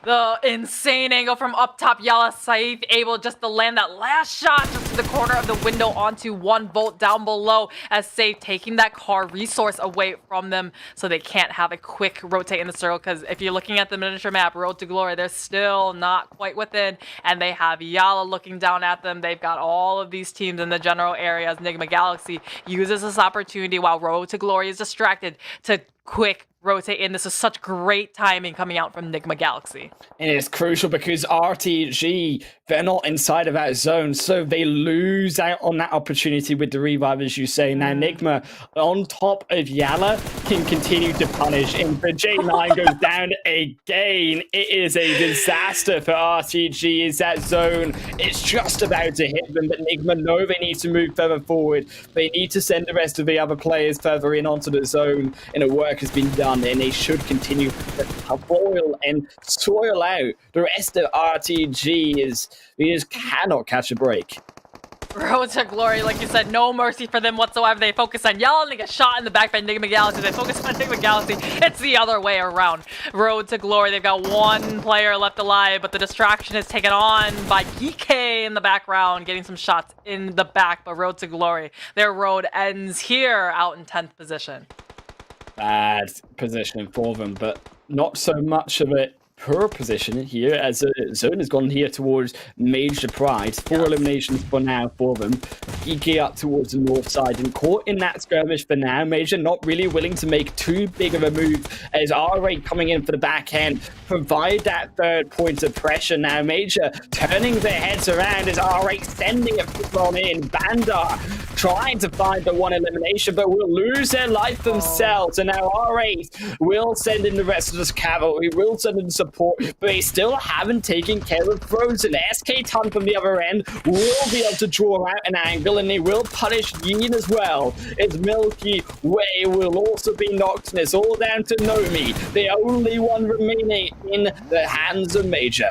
The insane angle from up top. YALLA Saif able just to land that last shot just to the corner of the window onto 1 volt down below, as Saif taking that car resource away from them so they can't have a quick rotate in the circle, because if you're looking at the miniature map, Road to Glory, they're still not quite within, and they have YALLA looking down at them. They've got all of these teams in the general area as NIGMA Galaxy uses this opportunity while Road to Glory is distracted to quick rotate in. This is such great timing coming out from NIGMA Galaxy. And it's crucial because RTG, they're not inside of that zone, so they lose out on that opportunity with the revive, as you say. Now, NIGMA, on top of YALLA, can continue to punish, and the J9 goes down again. It is a disaster for RTG. Is that zone? It's just about to hit them, but NIGMA know they need to move further forward. They need to send the rest of the other players further in onto the zone, and the work has been done, and they should continue to boil and soil out. The rest of RTG they just cannot catch a break. Road to Glory, like you said, no mercy for them whatsoever. They focus on YALLA and they get shot in the back by NIGMA Galaxy. They focus on NIGMA Galaxy. It's the other way around. Road to Glory, they've got 1 player left alive, but the distraction is taken on by GEEKAY in the background, getting some shots in the back. But Road to Glory, their road ends here out in 10th position. Bad position for them, but not so much of a poor position here, as the zone has gone here towards Major Pride. 4 eliminations for now for them. GEEKAY up towards the north side and caught in that skirmish for now. Major not really willing to make too big of a move as R8 coming in for the back end. Provide that 3rd point of pressure now. Major turning their heads around as R8 sending a football in. Bandar trying to find the 1 elimination, but will lose their life themselves. And now R8 will send in the rest of this cavalry, will send in support, but they still haven't taken care of Frozen. SK Ton from the other end will be able to draw out an angle, and they will punish Yin as well. As Milky Way will also be knocked, and it's all down to Nomi, the only one remaining in the hands of Major.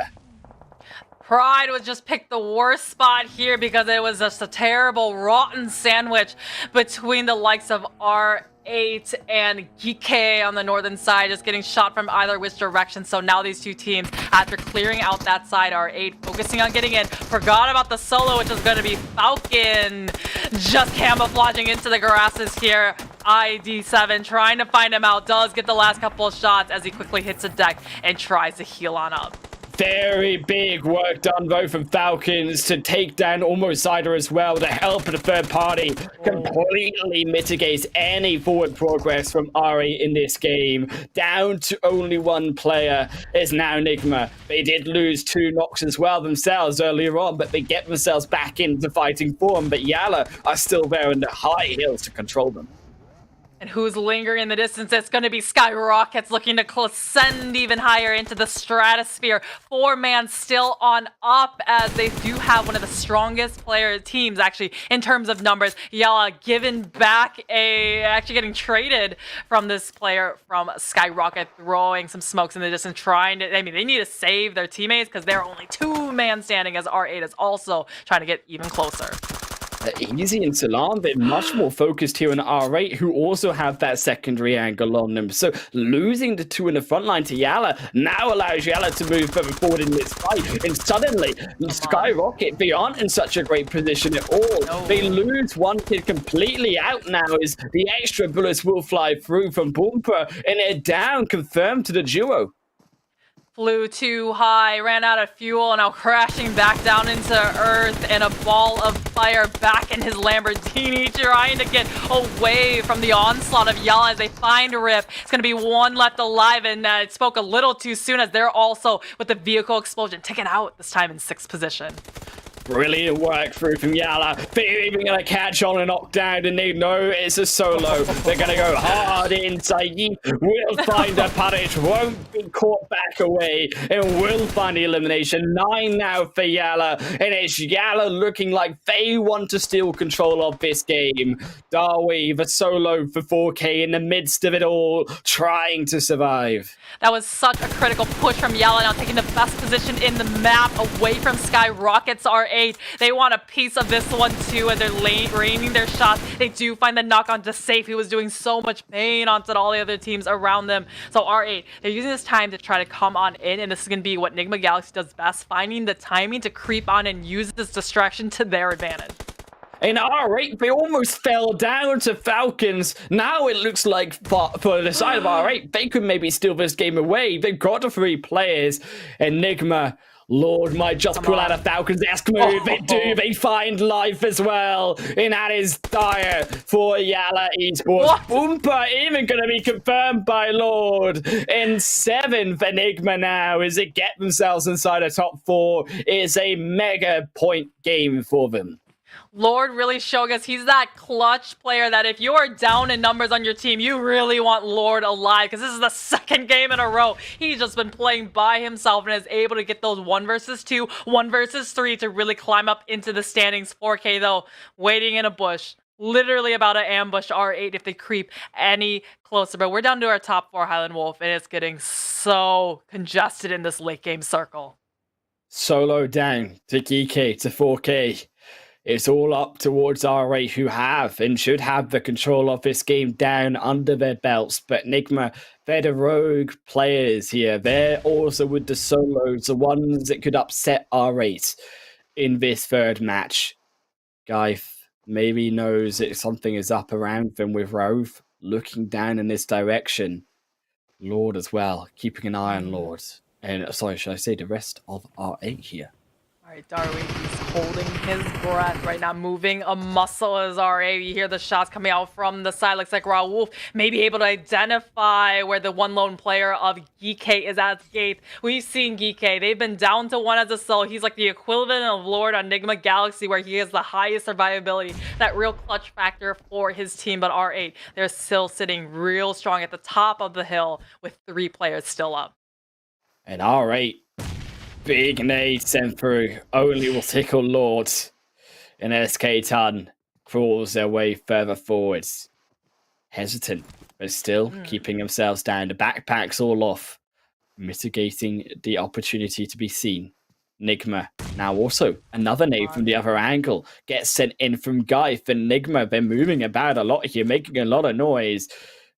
Pride was just picked the worst spot here because it was just a terrible, rotten sandwich between the likes of R8 and GEEKAY on the northern side, just getting shot from either which direction. So now these 2 teams, after clearing out that side, R8 focusing on getting in, forgot about the solo, which is going to be Falcon, just camouflaging into the grasses here. ID7 trying to find him out, does get the last couple of shots as he quickly hits a deck and tries to heal on up. Very big work done though from Falcons to take down Almost Cider as well. The help of the 3rd party completely mitigates any forward progress from Ari in this game. Down to only 1 player is now NIGMA. They did lose 2 knocks as well themselves earlier on, but they get themselves back into fighting form. But YALLA are still there in the high hills to control them. And who's lingering in the distance? It's going to be SKYROCKET's looking to ascend even higher into the stratosphere. 4-man still on up, as they do have one of the strongest teams actually in terms of numbers. YALLA given back actually getting traded from this player from SKYROCKET, throwing some smokes in the distance, trying to, I mean, they need to save their teammates because they're only 2-man standing, as R8 is also trying to get even closer. Easy and Salam, they're much more focused here on R8, who also have that secondary angle on them. So losing the two in the front line to YALLA now allows YALLA to move further forward in this fight. And suddenly, SKYROCKET, they aren't in such a great position at all. No. They lose one kid completely out now as the extra bullets will fly through from Bumper, and they're down, confirmed to the duo. Flew too high, ran out of fuel, now crashing back down into Earth, and a ball of fire back in his Lamborghini, trying to get away from the onslaught of YALLA as they find Rip. It's going to be one left alive, and it spoke a little too soon as they're also, with the vehicle explosion, taken out, this time in 6th position. Brilliant work through from YALLA. They're even going to catch on and knock down, and they know it's a solo. They're going to go hard inside. Will find a punish, won't be caught back away, and will find the elimination. 9 now for YALLA, and it's YALLA looking like they want to steal control of this game. Darweave, a solo for 4K in the midst of it all, trying to survive. That was such a critical push from YALLA, now taking the best position in the map away from SKYROCKET's R8. They want a piece of this one too, and they're raining their shots. They do find the knock onto Safe, who was doing so much pain onto all the other teams around them. So R8, they're using this time to try to come on in, and this is going to be what NIGMA Galaxy does best, finding the timing to creep on and use this distraction to their advantage. In R8, they almost fell down to Falcons. Now it looks like for the side of R8, they could maybe steal this game away. They've got the 3 players, and NIGMA, Lord might just pull out a Falcons-esque move. They do. They find life as well. And that is dire for YALLA Esports. Bumper even going to be confirmed by Lord. In 7th for NIGMA now as they get themselves inside the top 4. It's a mega point game for them. Lord really showing us he's that clutch player that if you are down in numbers on your team, you really want Lord alive, because this is the 2nd game in a row. He's just been playing by himself and is able to get those 1 versus 2, 1 versus 3 to really climb up into the standings. 4K though, waiting in a bush. Literally about to ambush R8 if they creep any closer. But we're down to our top 4, Highland Wolf, and it's getting so congested in this late game circle. Solo down to GEEKAY to 4K. It's all up towards R8, who have and should have the control of this game down under their belts. But NIGMA, they're the rogue players here. They're also with the solos, the ones that could upset R8 in this 3rd match. Guy maybe knows that something is up around them with Rove looking down in this direction. Lord as well, keeping an eye on Lord. And sorry, should I say the rest of R8 here? All right, Darwin, he's holding his breath right now, moving a muscle as RA. You hear the shots coming out from the side. Looks like Raw Wolf may be able to identify where the one lone player of GEEKAY is at the gate. We've seen GEEKAY. They've been down to 1 as a soul. He's like the equivalent of Lord on NIGMA Galaxy, where he has the highest survivability, that real clutch factor for his team. But R8, they're still sitting real strong at the top of the hill with 3 players still up. And R8, big nade sent through, only will tickle Lords. And SK2D1 crawls their way further forwards. Hesitant, but still keeping themselves down. The backpacks all off, mitigating the opportunity to be seen. NIGMA, now also another nade from the other angle, gets sent in from Geif, and NIGMA, they're moving about a lot here, making a lot of noise.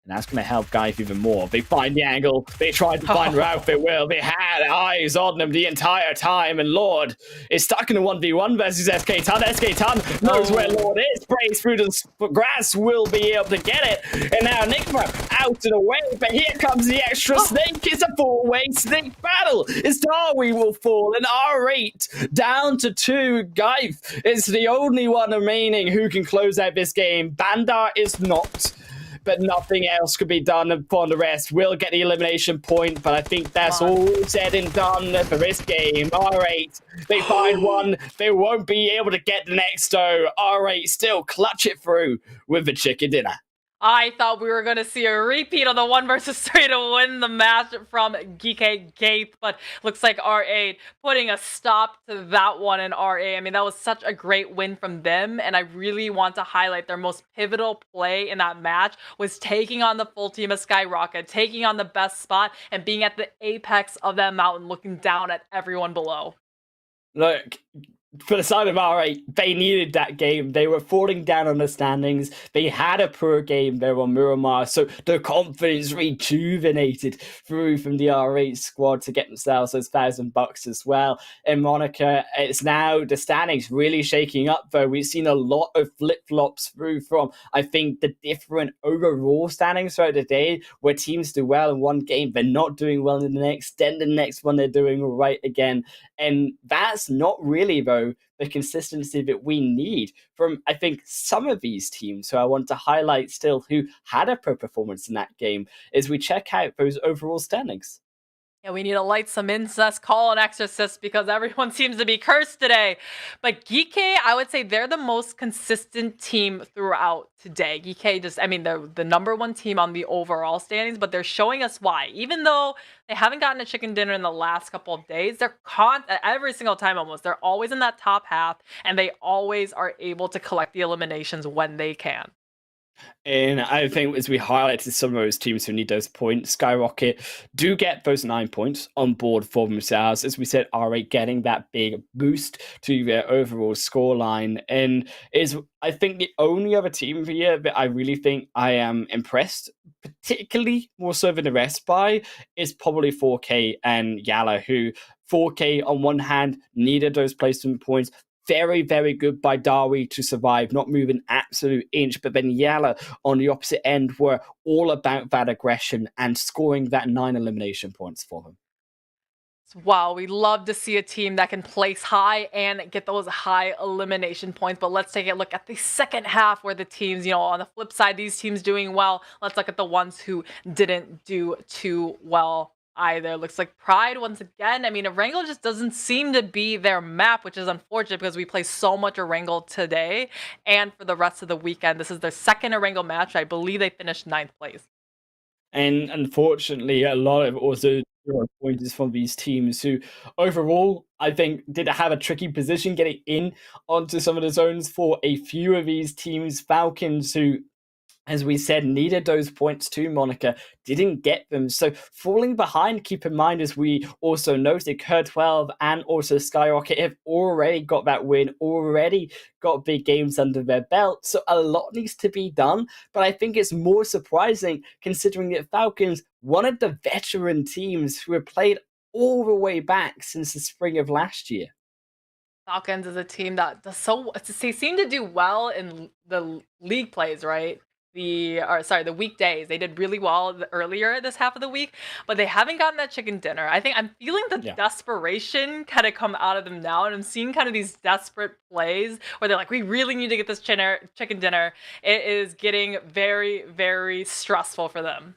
And that's going to help Geif even more. They find the angle. They tried to find Ralph. They will. They had eyes on them the entire time. And Lord is stuck in a 1v1 versus SK2D1. SK2D1 knows where Lord is. Sprays through the grass. Will be able to get it. And now NIGMA out and away. But here comes the extra snake. It's a 4-way snake battle. It's Darwi will fall. And R8 down to 2. Geif is the only one remaining who can close out this game. Bandar is not. But nothing else could be done upon the rest. Will get the elimination point, but I think that's all said and done for this game. R8, they find 1. They won't be able to get the next, though. R8 still clutch it through with the chicken dinner. I thought we were going to see a repeat of the 1 versus 3 to win the match from GEEKAY, but looks like R8 putting a stop to that one in RA. I mean, that was such a great win from them, and I really want to highlight their most pivotal play in that match was taking on the full team of SKYROCKET, taking on the best spot, and being at the apex of that mountain, looking down at everyone below. Look, for the side of R8, they needed that game. They were falling down on the standings. They had a poor game there on Miramar, so the confidence rejuvenated through from the R8 squad to get themselves those $1,000 as well. And Monica, it's now the standings really shaking up, though. We've seen a lot of flip-flops through from, I think, the different overall standings throughout the day, where teams do well in one game, they're not doing well in the next, then the next one they're doing all right again. And that's not really, though, the consistency that we need from, I think, some of these teams who I want to highlight still who had a poor performance in that game as we check out those overall standings. Yeah, we need to light some incest, call an exorcist, because everyone seems to be cursed today. But GEEKAY, I would say they're the most consistent team throughout today. GEEKAY just, I mean, they're the #1 team on the overall standings, but they're showing us why. Even though they haven't gotten a chicken dinner in the last couple of days, they're every single time almost, they're always in that top half, and they always are able to collect the eliminations when they can. And I think as we highlighted some of those teams who need those points, SKYROCKET do get those 9 points on board for themselves. As we said, R8 getting that big boost to their overall scoreline. And is, I think, the only other team here that I really think I am impressed, particularly more so than the rest by, is probably 4K and YALLA, who 4K on one hand needed those placement points. Very, very good by Darwi to survive, not move an absolute inch. But then YALLA on the opposite end were all about that aggression and scoring that 9 elimination points for them. Wow, we love to see a team that can place high and get those high elimination points. But let's take a look at the second half where the teams, on the flip side, these teams doing well. Let's look at the ones who didn't do too well either. Looks like Pride once again. I mean, Erangel just doesn't seem to be their map, which is unfortunate because we play so much Erangel today and for the rest of the weekend. This is their second Erangel match. I believe they finished 9th place. And unfortunately, a lot of also 0 pointers from these teams who overall, I think, did have a tricky position getting in onto some of the zones for a few of these teams. Falcons, who, as we said, needed those points too, Monica, didn't get them. So falling behind, keep in mind, as we also noted, Cur12 and also SKYROCKET have already got that win, already got big games under their belt. So a lot needs to be done. But I think it's more surprising considering that Falcons, one of the veteran teams who have played all the way back since the spring of last year. Falcons is a team that they seem to do well in the league plays, right? The weekdays. They did really well earlier this half of the week, but they haven't gotten that chicken dinner. I think I'm feeling the desperation kind of come out of them now, and I'm seeing kind of these desperate plays where they're like, we really need to get this chicken dinner. It is getting very, very stressful for them.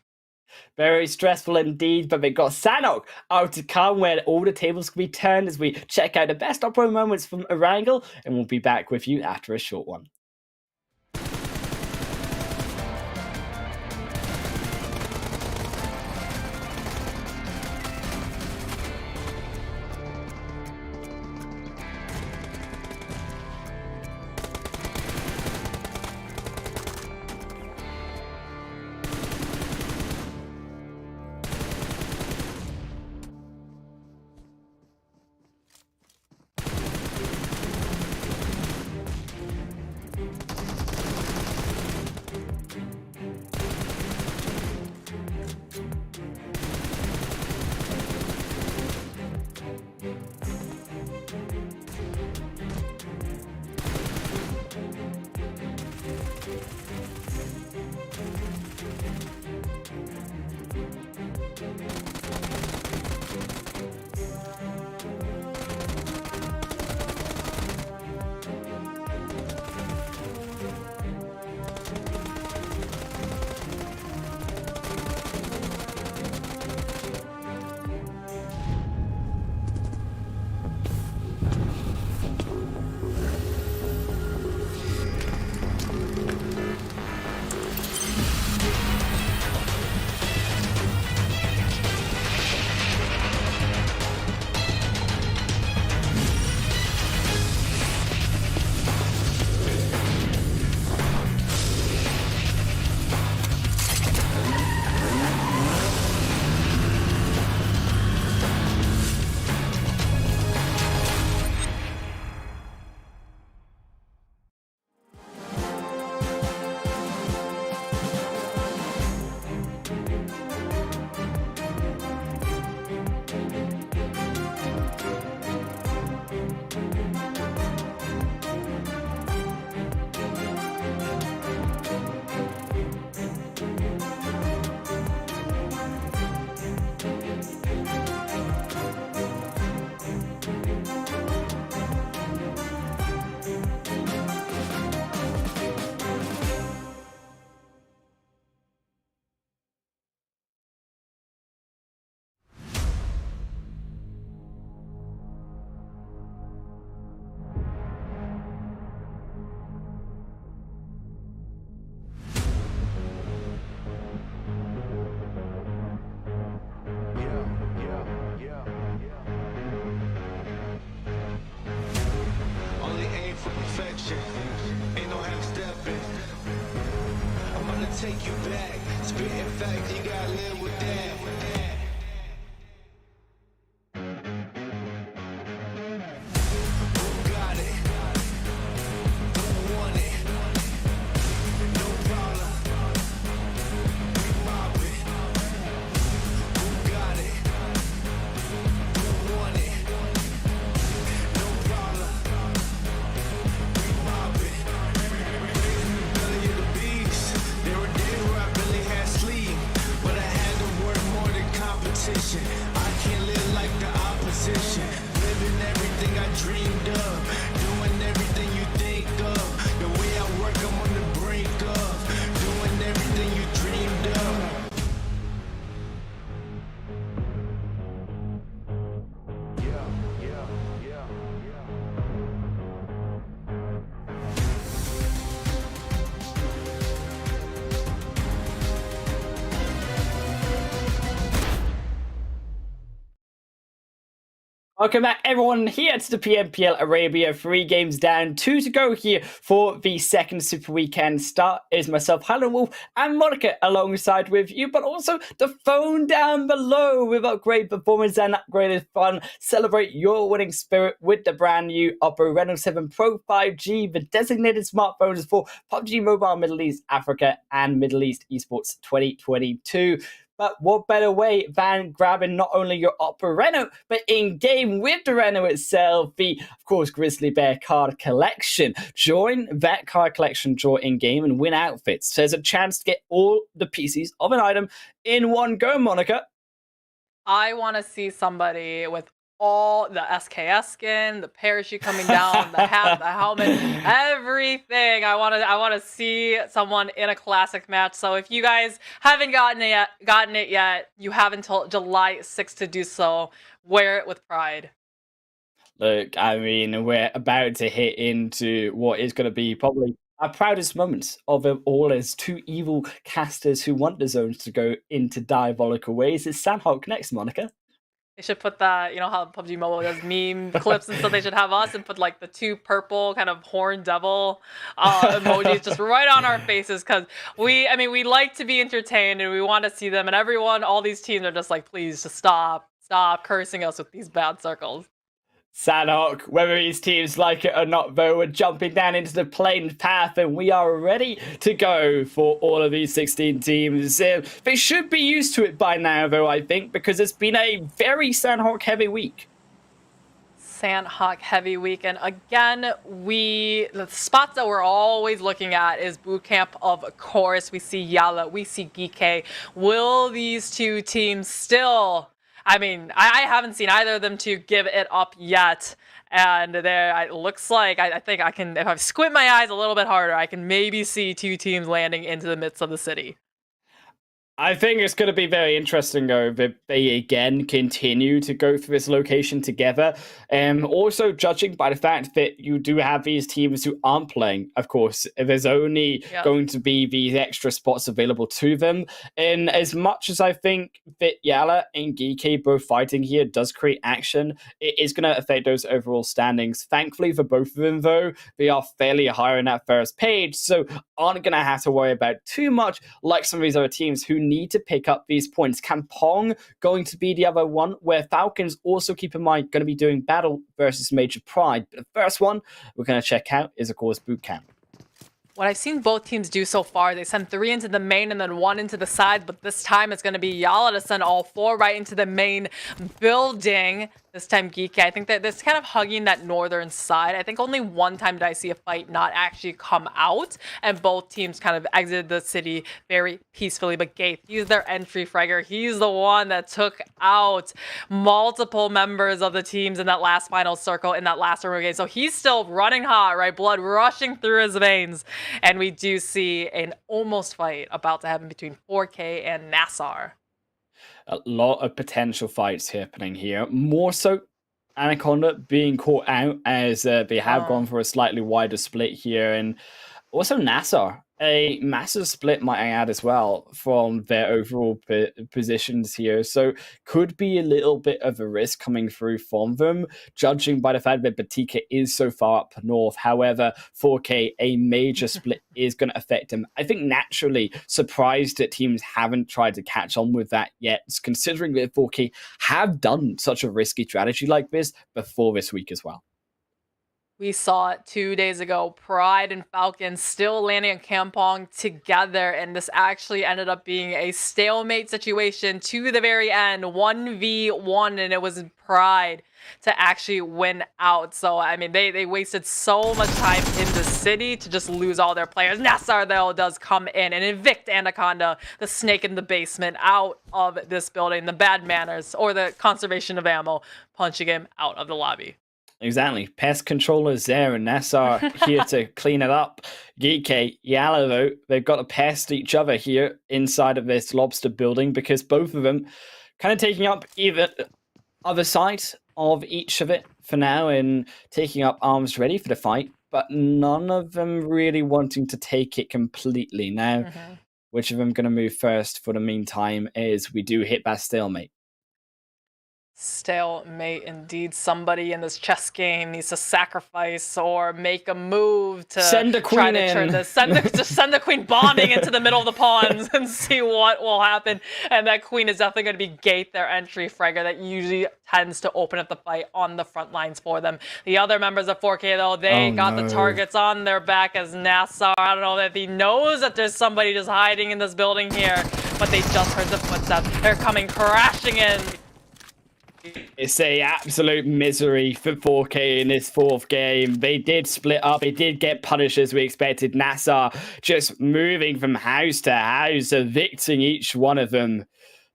Very stressful indeed, but they got Sanhok out to come where all the tables can be turned as we check out the best opera moments from Erangel, and we'll be back with you after a short one. In fact, you gotta live with that. Who got it? Who want it? No problem. We mob it. Who got it? Who want it? No problem. We mob it. Belly of the beast. There were days where I barely had sleep, but I had to work more than competition. I can't live like the opposition. Living everything I dreamed of, doing everything you think of. The way I work, I'm on the brink of doing everything you dreamed of. Welcome back, everyone, here to the PMPL Arabia. 3 games down, 2 to go here for the second Super Weekend start. Is myself, Helen Wolf, and Monica alongside with you, but also the phone down below with upgrade performance and upgraded fun. Celebrate your winning spirit with the brand new Oppo Reno 7 Pro 5G, the designated smartphones for PUBG Mobile Middle East, Africa, and Middle East Esports 2022. But what better way than grabbing not only your Oppo Reno, but in-game with the Reno itself, the, of course, Grizzly Bear card collection. Join that card collection draw in-game and win outfits. There's a chance to get all the pieces of an item in one go, Monica. I want to see somebody with all the SKS skin, the parachute coming down, the hat, the helmet, everything. I want to see someone in a classic match. So if you guys haven't gotten it yet, you have until July 6th to do so. Wear it with pride. Look, I mean, we're about to hit into what is going to be probably our proudest moments of it all as 2 evil casters who want the zones to go into diabolical ways. It's Sanhok next, Monica. They should put that, you know how PUBG Mobile does meme clips, and so they should have us and put like the 2 purple kind of horn devil emojis just right on our faces, because we like to be entertained and we want to see them, and everyone, all these teams are just like, please just stop cursing us with these bad circles. Sanhok, whether these teams like it or not, though, we're jumping down into the playing path and we are ready to go for all of these 16 teams. They should be used to it by now, though, I think, because it's been a very Sanhok heavy week. Sanhok heavy week, and again, the spots that we're always looking at is boot camp, of course. We see YALLA, we see GEEKAY. Will these 2 teams still... I mean, I haven't seen either of them to give it up yet, and it looks like, I think I can, if I squint my eyes a little bit harder, I can maybe see 2 teams landing into the midst of the city. I think it's going to be very interesting, though, that they again continue to go through this location together. Also, judging by the fact that you do have these teams who aren't playing, of course, there's only going to be these extra spots available to them. And as much as I think that YALLA and GEEKAY both fighting here does create action, it is going to affect those overall standings. Thankfully for both of them, though, they are fairly high on that first page, so aren't going to have to worry about too much like some of these other teams who need to pick up these points. Kampong going to be the other one where Falcons, also keep in mind, going to be doing battle versus Major Pride. But the first one we're going to check out is, of course, boot camp. What I've seen both teams do so far, they send 3 into the main and then 1 into the side, but this time it's going to be YALLA to send all 4 right into the main building. This time GEEKAY, I think that this kind of hugging that northern side. I think only one time did I see a fight not actually come out, and both teams kind of exited the city very peacefully. But Gaith, he's their entry fragger. He's the one that took out multiple members of the teams in that last final circle in that last game. So he's still running hot, right? Blood rushing through his veins. And we do see an almost fight about to happen between 4K and NASR. A lot of potential fights happening here. More so Anaconda being caught out as they have gone for a slightly wider split here. And Also, NASR, a massive split, might I add, as well, from their overall positions here. So, could be a little bit of a risk coming through from them, judging by the fact that Batika is so far up north. However, 4K, a major split is going to affect them. I think naturally, surprised that teams haven't tried to catch on with that yet, considering that 4K have done such a risky strategy like this before this week as well. We saw it 2 days ago. Pride and Falcons still landing in Kampong together, and this actually ended up being a stalemate situation to the very end, 1v1, and it was Pride to actually win out. So, I mean, they wasted so much time in the city to just lose all their players. NASR, though, does come in and evict Anaconda, the snake in the basement, out of this building. The bad manners, or the conservation of ammo, punching him out of the lobby. Exactly. Pest controllers there, and NASR here to clean it up. GEEKAY, YALLA, though, they've got to pest each other here inside of this lobster building, because both of them kind of taking up either other side of each of it for now and taking up arms ready for the fight, but none of them really wanting to take it completely. Now, which of them going to move first for the meantime is we do hit that stalemate. Stalemate indeed. Somebody in this chess game needs to sacrifice or make a move to send the queen try to turn this. Send the queen bombing into the middle of the pawns and see what will happen. And that queen is definitely going to be gate their entry. Fragger that usually tends to open up the fight on the front lines for them. The other members of 4K, though, they got the targets on their back as NASR. I don't know if he knows that there's somebody just hiding in this building here, but they just heard the footsteps. They're coming crashing in. It's a absolute misery for 4K in this fourth game. They did split up. They did get punished as we expected. NASR just moving from house to house, evicting each one of them.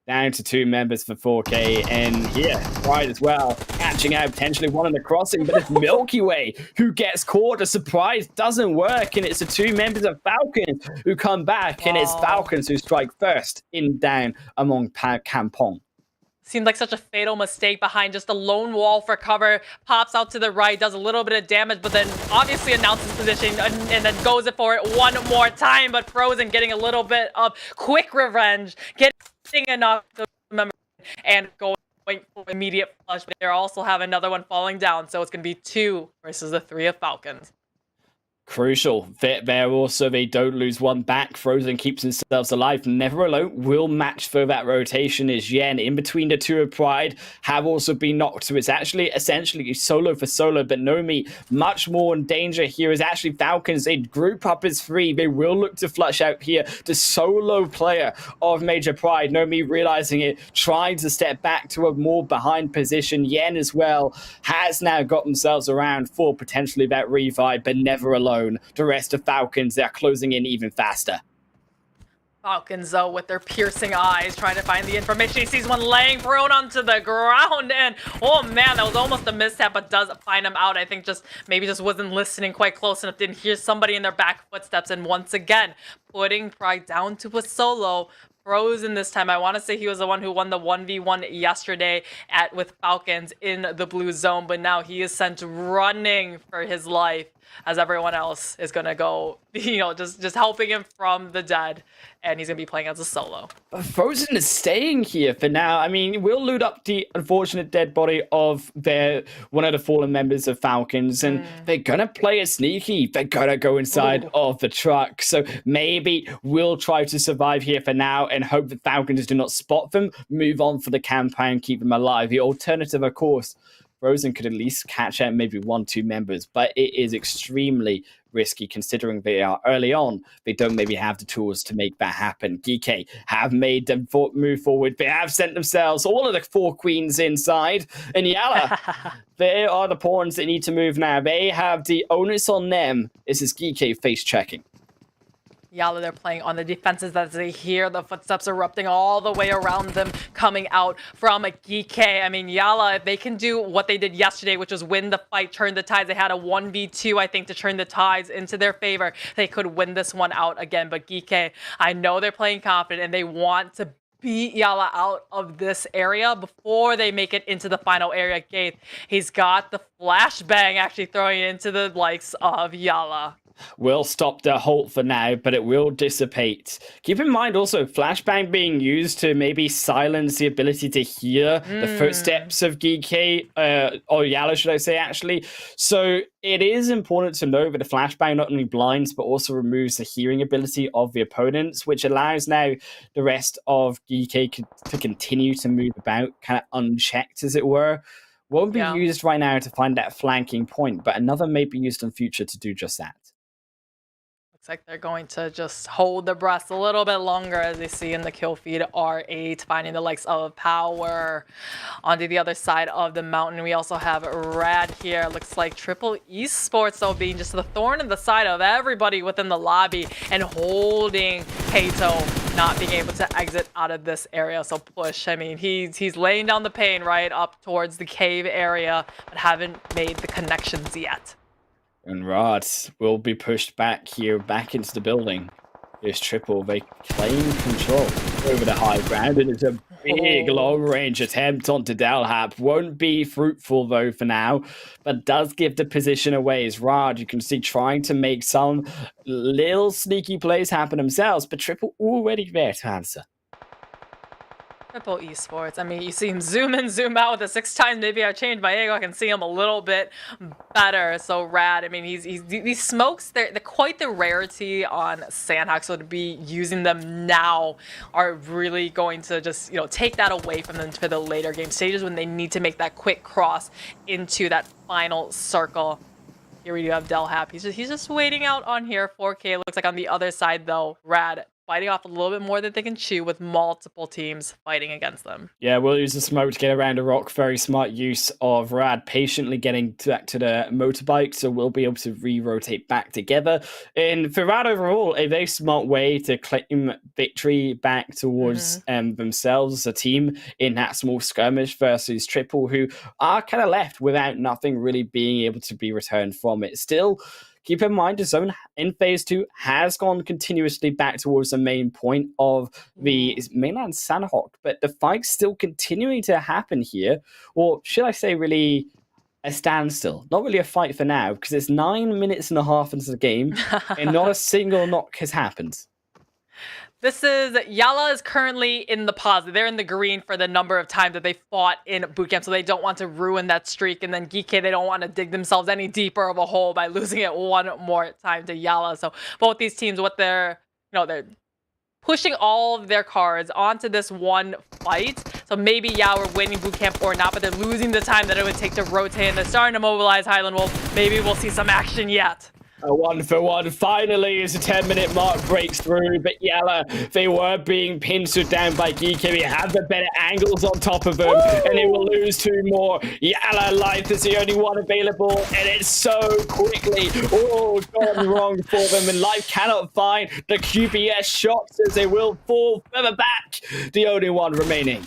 Down to 2 members for 4K. And here, Pride as well, catching out potentially one in the crossing. But it's Milky Way who gets caught. A surprise doesn't work. And it's the 2 members of Falcons who come back. And it's Falcons who strike first in down among Kampong. Seemed like such a fatal mistake behind just a lone wall for cover. Pops out to the right, does a little bit of damage, but then obviously announces position and then goes it for it one more time. But Frozen getting a little bit of quick revenge, getting enough to remember and going for immediate flush. But they also have another one falling down, so it's going to be 2 versus the 3 of Falcons. Crucial that there also they don't lose one back. Frozen keeps themselves alive. Never Alone will match for that rotation as Yen in between the 2 of Pride have also been knocked. So it's actually essentially solo for solo, but Nomi much more in danger here is actually Falcons. They group up as 3. They will look to flush out here the solo player of Major Pride. Nomi realizing it, trying to step back to a more behind position. Yen as well has now got themselves around for potentially that revive, but Never Alone. The rest of Falcons, they're closing in even faster. Falcons, though, with their piercing eyes, trying to find the information. He sees one laying prone onto the ground, and oh man, that was almost a mishap, but does find him out. I think maybe just wasn't listening quite close enough, didn't hear somebody in their back footsteps, and once again, putting Pride down to a solo. Frozen this time. I want to say he was the one who won the 1v1 yesterday with Falcons in the blue zone, but now he is sent running for his life as everyone else is going to go, just helping him from the dead, and he's going to be playing as a solo. Frozen is staying here for now. I mean, we'll loot up the unfortunate dead body of one of the fallen members of Falcons, and they're going to play it sneaky. They're going to go inside of the truck, so maybe we'll try to survive here for now and hope that Falcons do not spot them, move on for the campaign, keep them alive. The alternative, of course, Frozen could at least catch out maybe 1-2 members, but it is extremely risky considering they are early on. They don't maybe have the tools to make that happen. GEEKAY have made them move forward. They have sent themselves all of the 4 queens inside. And YALLA, they are the pawns that need to move now. They have the onus on them. This is GEEKAY face checking. YALLA, they're playing on the defenses as they hear the footsteps erupting all the way around them coming out from GEEKAY. I mean, YALLA, if they can do what they did yesterday, which was win the fight, turn the tides. They had a 1v2, I think, to turn the tides into their favor. They could win this one out again. But GEEKAY, I know they're playing confident and they want to beat YALLA out of this area before they make it into the final area. Gaith, he's got the flashbang actually throwing it into the likes of YALLA. will stop the halt for now, but it will dissipate. Keep in mind also, flashbang being used to maybe silence the ability to hear the footsteps of GEEKAY, or YALLA, should I say, actually. So it is important to know that the flashbang not only blinds, but also removes the hearing ability of the opponents, which allows now the rest of GEEKAY to continue to move about, kind of unchecked, as it were. Won't be used right now to find that flanking point, but another may be used in future to do just that. Looks like they're going to just hold their breath a little bit longer, as they see in the kill feed. R8 finding the likes of POWR onto the other side of the mountain. We also have Rad here. Looks like Triple Esports, though, being just the thorn in the side of everybody within the lobby and holding Kato, not being able to exit out of this area. So push, I mean, he's laying down the pain right up towards the cave area, but haven't made the connections yet. And Rad will be pushed back here, back into the building. Here's Triple. They claim control over the high ground, and it's a big long-range attempt onto Delhap. Won't be fruitful, though, for now, but does give the position away. As Rad, you can see, trying to make some little sneaky plays happen themselves, but Triple already there to answer. Triple Esports. I mean, you see him zoom in, zoom out with the 6 times. Maybe I changed my angle. I can see him a little bit better. So Rad. I mean, these smokes. They're quite the rarity on Sanhok. So to be using them now are really going to just take that away from them for the later game stages when they need to make that quick cross into that final circle. Here we do have Delhap. He's just waiting out on here. 4K. Looks like on the other side though, Rad fighting off a little bit more than they can chew with multiple teams fighting against them. Yeah, we'll use the smoke to get around a rock. Very smart use of Rad patiently getting back to the motorbike, so we'll be able to re-rotate back together. And for Rad overall, a very smart way to claim victory back towards themselves as a team in that small skirmish versus Triple, who are kind of left without nothing really being able to be returned from it. Still, keep in mind, the zone in Phase 2 has gone continuously back towards the main point of the mainland Sanhok, but the fight's still continuing to happen here, or should I say really a standstill. Not really a fight for now, because it's 9 minutes and a half into the game, and not a single knock has happened. This is, YALLA is currently in the positive. They're in the green for the number of times that they fought in bootcamp, so they don't want to ruin that streak. And then GEEKAY, they don't want to dig themselves any deeper of a hole by losing it one more time to YALLA. So both these teams, what they're pushing all of their cards onto this one fight. So maybe, yeah, we're winning bootcamp or not, but they're losing the time that it would take to rotate, and they're starting to mobilize Highland Wolf. Maybe we'll see some action yet. A 1-for-1 finally as the 10-minute mark breaks through, but YALLA, they were being pincered down by GEEKAY. They have the better angles on top of them, and they will lose 2 more. YALLA life is the only one available, and it's so quickly gone wrong for them, and life cannot find the QBS shots as they will fall further back. The only one remaining.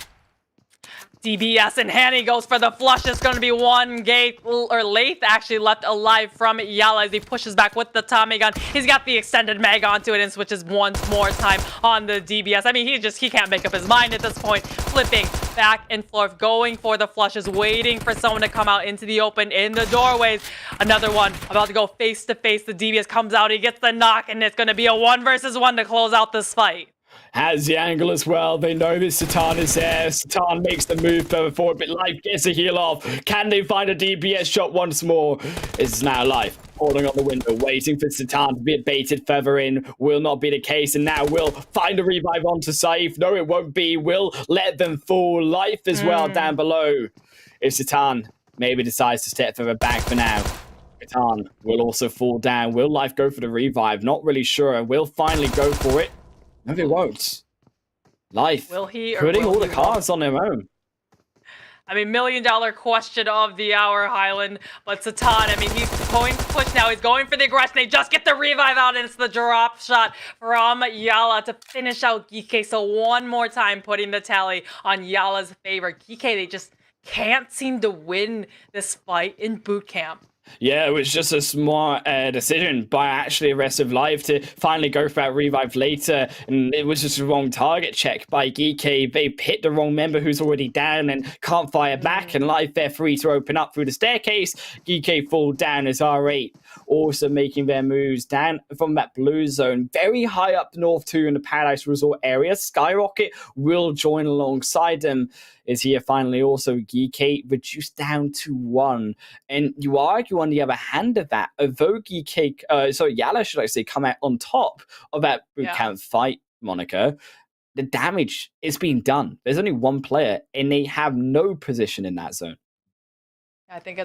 DBS and Hanny goes for the flush. It's going to be one gate, or Lath actually left alive from YALLA as he pushes back with the Tommy gun. He's got the extended mag onto it and switches once more time on the DBS. I mean, he can't make up his mind at this point. Flipping back and forth, going for the flushes, waiting for someone to come out into the open in the doorways. Another one about to go face to face. The DBS comes out, he gets the knock, and it's going to be a 1 versus 1 to close out this fight. Has the angle as well. They know that Satan is there. Satan makes the move further forward, but Life gets a heal off. Can they find a DBS shot once more? It's now Life holding on the window, waiting for Satan to be baited further in. Will not be the case, and now will find a revive onto Saif. No, it won't be. Will let them fall. Life as well down below. If Satan maybe decides to step further back for now, Satan will also fall down. Will Life go for the revive? Not really sure. Will finally go for it. No, they won't. Life. Will he? Or putting will all the he cards on their own. I mean, $1 million question of the hour, Highland. But Satan, I mean, he's going to push now. He's going for the aggression. They just get the revive out, and it's the drop shot from YALLA to finish out GEEKAY. So one more time, putting the tally on YALLA's favor. GEEKAY, they just can't seem to win this fight in boot camp. Yeah, it was just a smart decision by actually Aggressive Life to finally go for that revive later, and it was just a wrong target check by GEEKAY. They hit the wrong member who's already down and can't fire back, and Life they're free to open up through the staircase. GEEKAY fall down as R8 also making their moves down from that blue zone, very high up north too in the Paradise Resort area. SKYROCKET will join alongside them. Is here finally also GEEKAY reduced down to 1. And you argue on the other hand of that, although YALLA, should I say, come out on top of that bootcamp fight, Monica, the damage is being done. There's only one player and they have no position in that zone. I think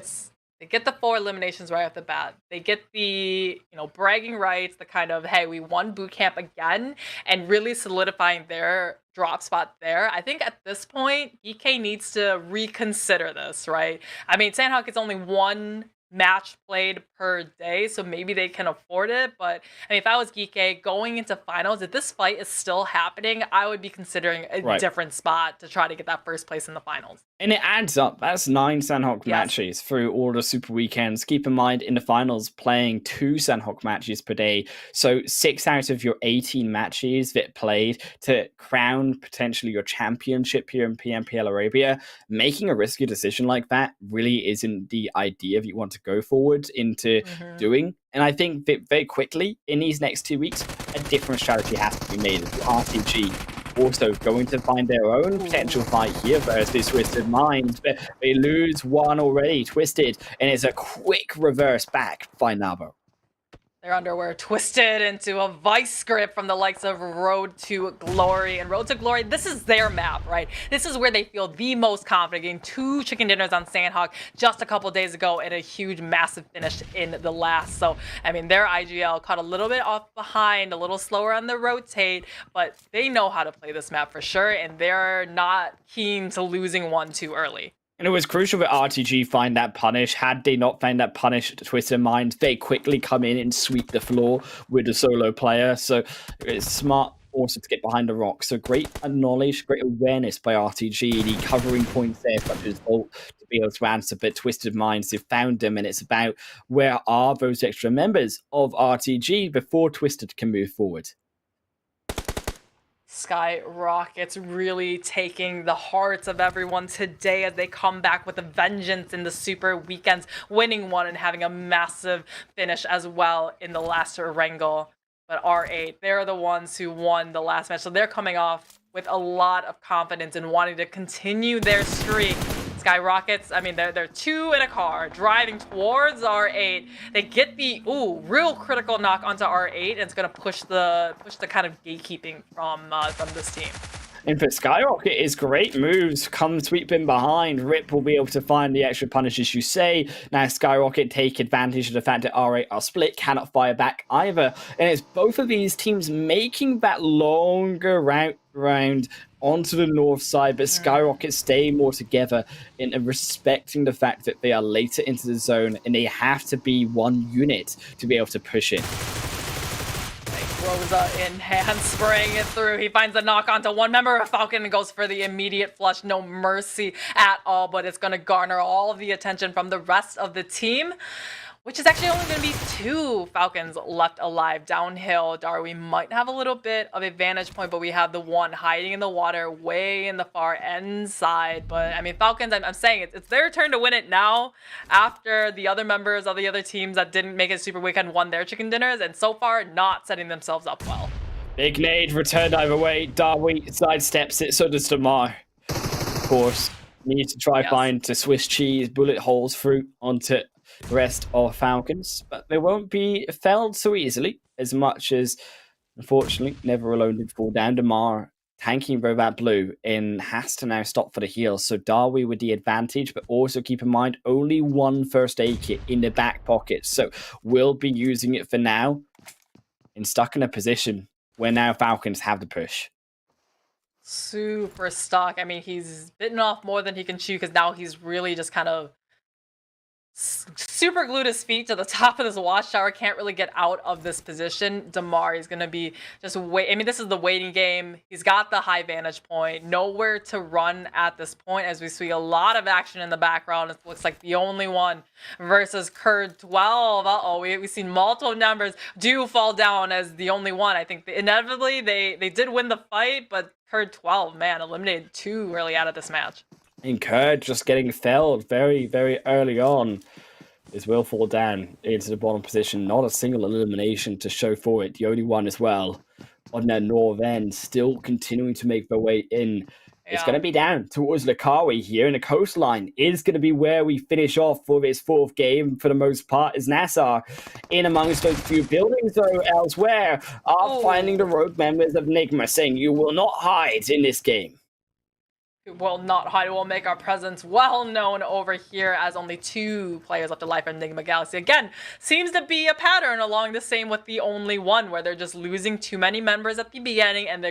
they get the 4 eliminations right off the bat. They get the, bragging rights, the kind of, hey, we won boot camp again, and really solidifying their drop spot there. I think at this point, GEEKAY needs to reconsider this, right? I mean, Sanhok is only 1 match played per day, so maybe they can afford it. But I mean, if I was GEEKAY going into finals, if this fight is still happening, I would be considering a different spot to try to get that first place in the finals. And it adds up. That's 9 Sanhok matches through all the super weekends. Keep in mind, in the finals, playing 2 Sanhok matches per day. So 6 out of your 18 matches that played to crown potentially your championship here in PMPL Arabia. Making a risky decision like that really isn't the idea that you want to go forward into doing. And I think that very quickly, in these next 2 weeks, a different strategy has to be made. RTG also going to find their own potential fight here versus Twisted Minds, but they lose 1 already, Twisted, and it's a quick reverse back by Nabo. Their underwear twisted into a vice grip from the likes of Road to Glory. And Road to Glory, this is their map, right? This is where they feel the most confident, getting 2 chicken dinners on Sanhok just a couple days ago and a huge, massive finish in the last. So, I mean, their IGL caught a little bit off behind, a little slower on the rotate, but they know how to play this map for sure, and they're not keen to losing 1 too early. And it was crucial that RTG find that punish. Had they not found that punish, Twisted Minds, they quickly come in and sweep the floor with a solo player. So it's smart also to get behind the rock. So great knowledge, great awareness by RTG. The covering points there, such as Volt, to be able to answer. But Twisted Minds, they've found them, and it's about where are those extra members of RTG before Twisted can move forward. SKYROCKET's really taking the hearts of everyone today as they come back with a vengeance in the super weekends, winning 1 and having a massive finish as well in the last Erangel. But R8, they're the ones who won the last match, so they're coming off with a lot of confidence and wanting to continue their streak. SKYROCKET's, I mean, they're 2 in a car driving towards R8. They get the real critical knock onto R8, and it's gonna push the kind of gatekeeping from this team. And for SKYROCKET, is great moves come sweeping behind. Rip will be able to find the extra punishes, you say. Now SKYROCKET take advantage of the fact that R8 are split, cannot fire back either. And it's both of these teams making that longer route round onto the north side, but SKYROCKET stay more together in respecting the fact that they are later into the zone and they have to be 1 unit to be able to push it. Rosa in hand, spraying it through. He finds a knock onto 1 member of Falcon and goes for the immediate flush. No mercy at all, but it's going to garner all of the attention from the rest of the team, which is actually only going to be 2 Falcons left alive. Downhill, Darby might have a little bit of a vantage point, but we have the 1 hiding in the water way in the far end side. But, I mean, Falcons, I'm saying it's their turn to win it now after the other members of the other teams that didn't make it super weekend won their chicken dinners, and so far not setting themselves up well. Big nade, returned either way. Darby sidesteps it, so does Damar. Of course, needs to try find to Swiss cheese, bullet holes through onto the rest of Falcons, but they won't be felled so easily, as much as, unfortunately, Never Alone did fall down. Damar tanking Robot Blue and has to now stop for the heals, so Darby with the advantage, but also keep in mind, only 1 first aid kit in the back pocket, so we'll be using it for now, and stuck in a position where now Falcons have the push. Super stuck. I mean, he's bitten off more than he can chew, because now he's really just kind of super glued his feet to the top of this watchtower, can't really get out of this position. Damar is going to be just wait. I mean, this is the waiting game. He's got the high vantage point, nowhere to run at this point, as we see a lot of action in the background. It looks like the only one versus Kurd 12. We've seen multiple numbers do fall down as the only one. I think inevitably they did win the fight, but Kurd 12, man, eliminated 2 early out of this match. And Kurd just getting felled very, very early on. Is will fall down into the bottom position. Not a single elimination to show for it. The only one as well on their north end, still continuing to make their way in. It's going to be down towards Lakawi here, and the coastline is going to be where we finish off for this fourth game for the most part, as NASR in amongst those few buildings, though, elsewhere, are finding the rogue members of NIGMA, saying you will not hide in this game. We will not hide. We will make our presence well known over here, as only 2 players left alive in NIGMA Galaxy. Again, seems to be a pattern along the same with the only one, where they're just losing too many members at the beginning, and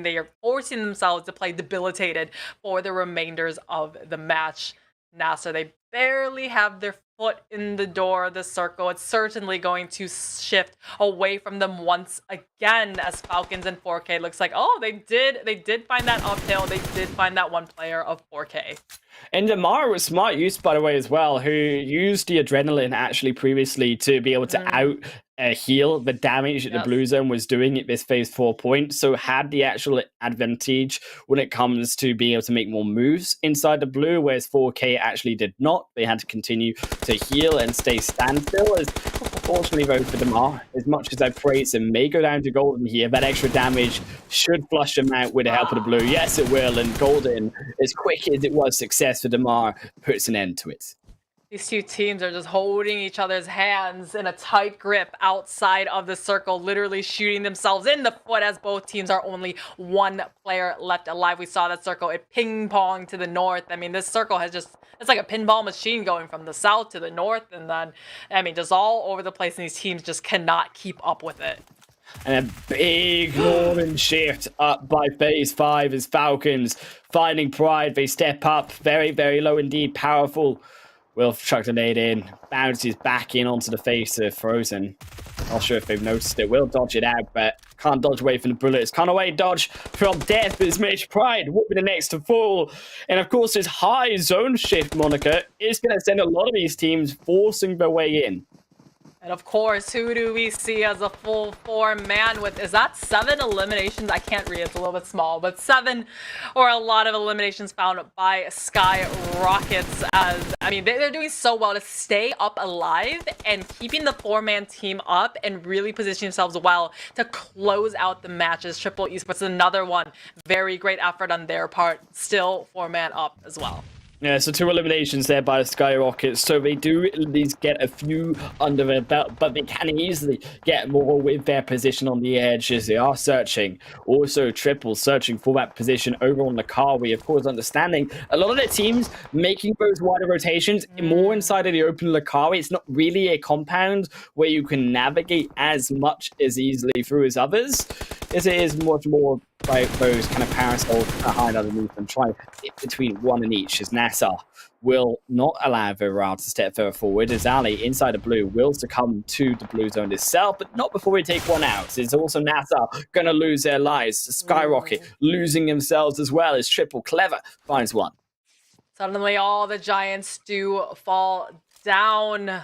they are forcing themselves to play debilitated for the remainders of the match. NASR, they barely have their foot in the door of the circle. It's certainly going to shift away from them once again, as Falcons and 4K looks like, oh, they did find that uphill. They did find that one player of 4K. And Damar was smart use, by the way, as well, who used the adrenaline actually previously to be able to heal the damage that the blue zone was doing at this phase 4 point. So had the actual advantage when it comes to being able to make more moves inside the blue, whereas 4K actually did not. They had to continue to heal and stay standstill. As unfortunately, though, for Damar, as much as I praise him, may go down to Golden here. That extra damage should flush him out with the help of the blue. Yes, it will. And Golden, as quick as it was success for Damar, puts an end to it. These 2 teams are just holding each other's hands in a tight grip outside of the circle, literally shooting themselves in the foot, as both teams are only 1 player left alive. We saw that circle, it ping-ponged to the north. I mean, this circle has just, it's like a pinball machine going from the south to the north, and then, I mean, just all over the place, and these teams just cannot keep up with it. And a big northern shift up by phase 5 as Falcons finding pride. They step up very, very low indeed, powerful. Will chucks a nade in, bounces back in onto the face of Frozen. Not sure if they've noticed it. Will dodge it out, but can't dodge away from the bullets. Can't away dodge from death as Mitch Pride will be the next to fall. And of course, this high zone shift moniker is going to send a lot of these teams forcing their way in. And of course, who do we see as a full 4-man with, is that 7 eliminations? I can't read, it's a little bit small, but 7 or a lot of eliminations found by SKYROCKET. As, I mean, they're doing so well to stay up alive and keeping the 4-man team up and really position themselves well to close out the matches. Triple Esports, another one. Very great effort on their part. Still 4-man up as well. Yeah, so 2 eliminations there by SKYROCKET, so they do at least get a few under their belt, but they can easily get more with their position on the edge as they are searching. Also, Triple searching for that position over on the car. We, of course, understanding a lot of their teams making those wider rotations more inside of the open Lakawi. It's not really a compound where you can navigate as much as easily through as others, as it is much more like those kind of parasols behind underneath and trying to fit between one in each, as NASR will not allow Viral to step further forward, as Ali inside the blue will succumb to the blue zone itself, but not before we take one out. It's also NASR going to lose their lives. SKYROCKET losing themselves as well, as Triple Clever finds one. Suddenly all the giants do fall down,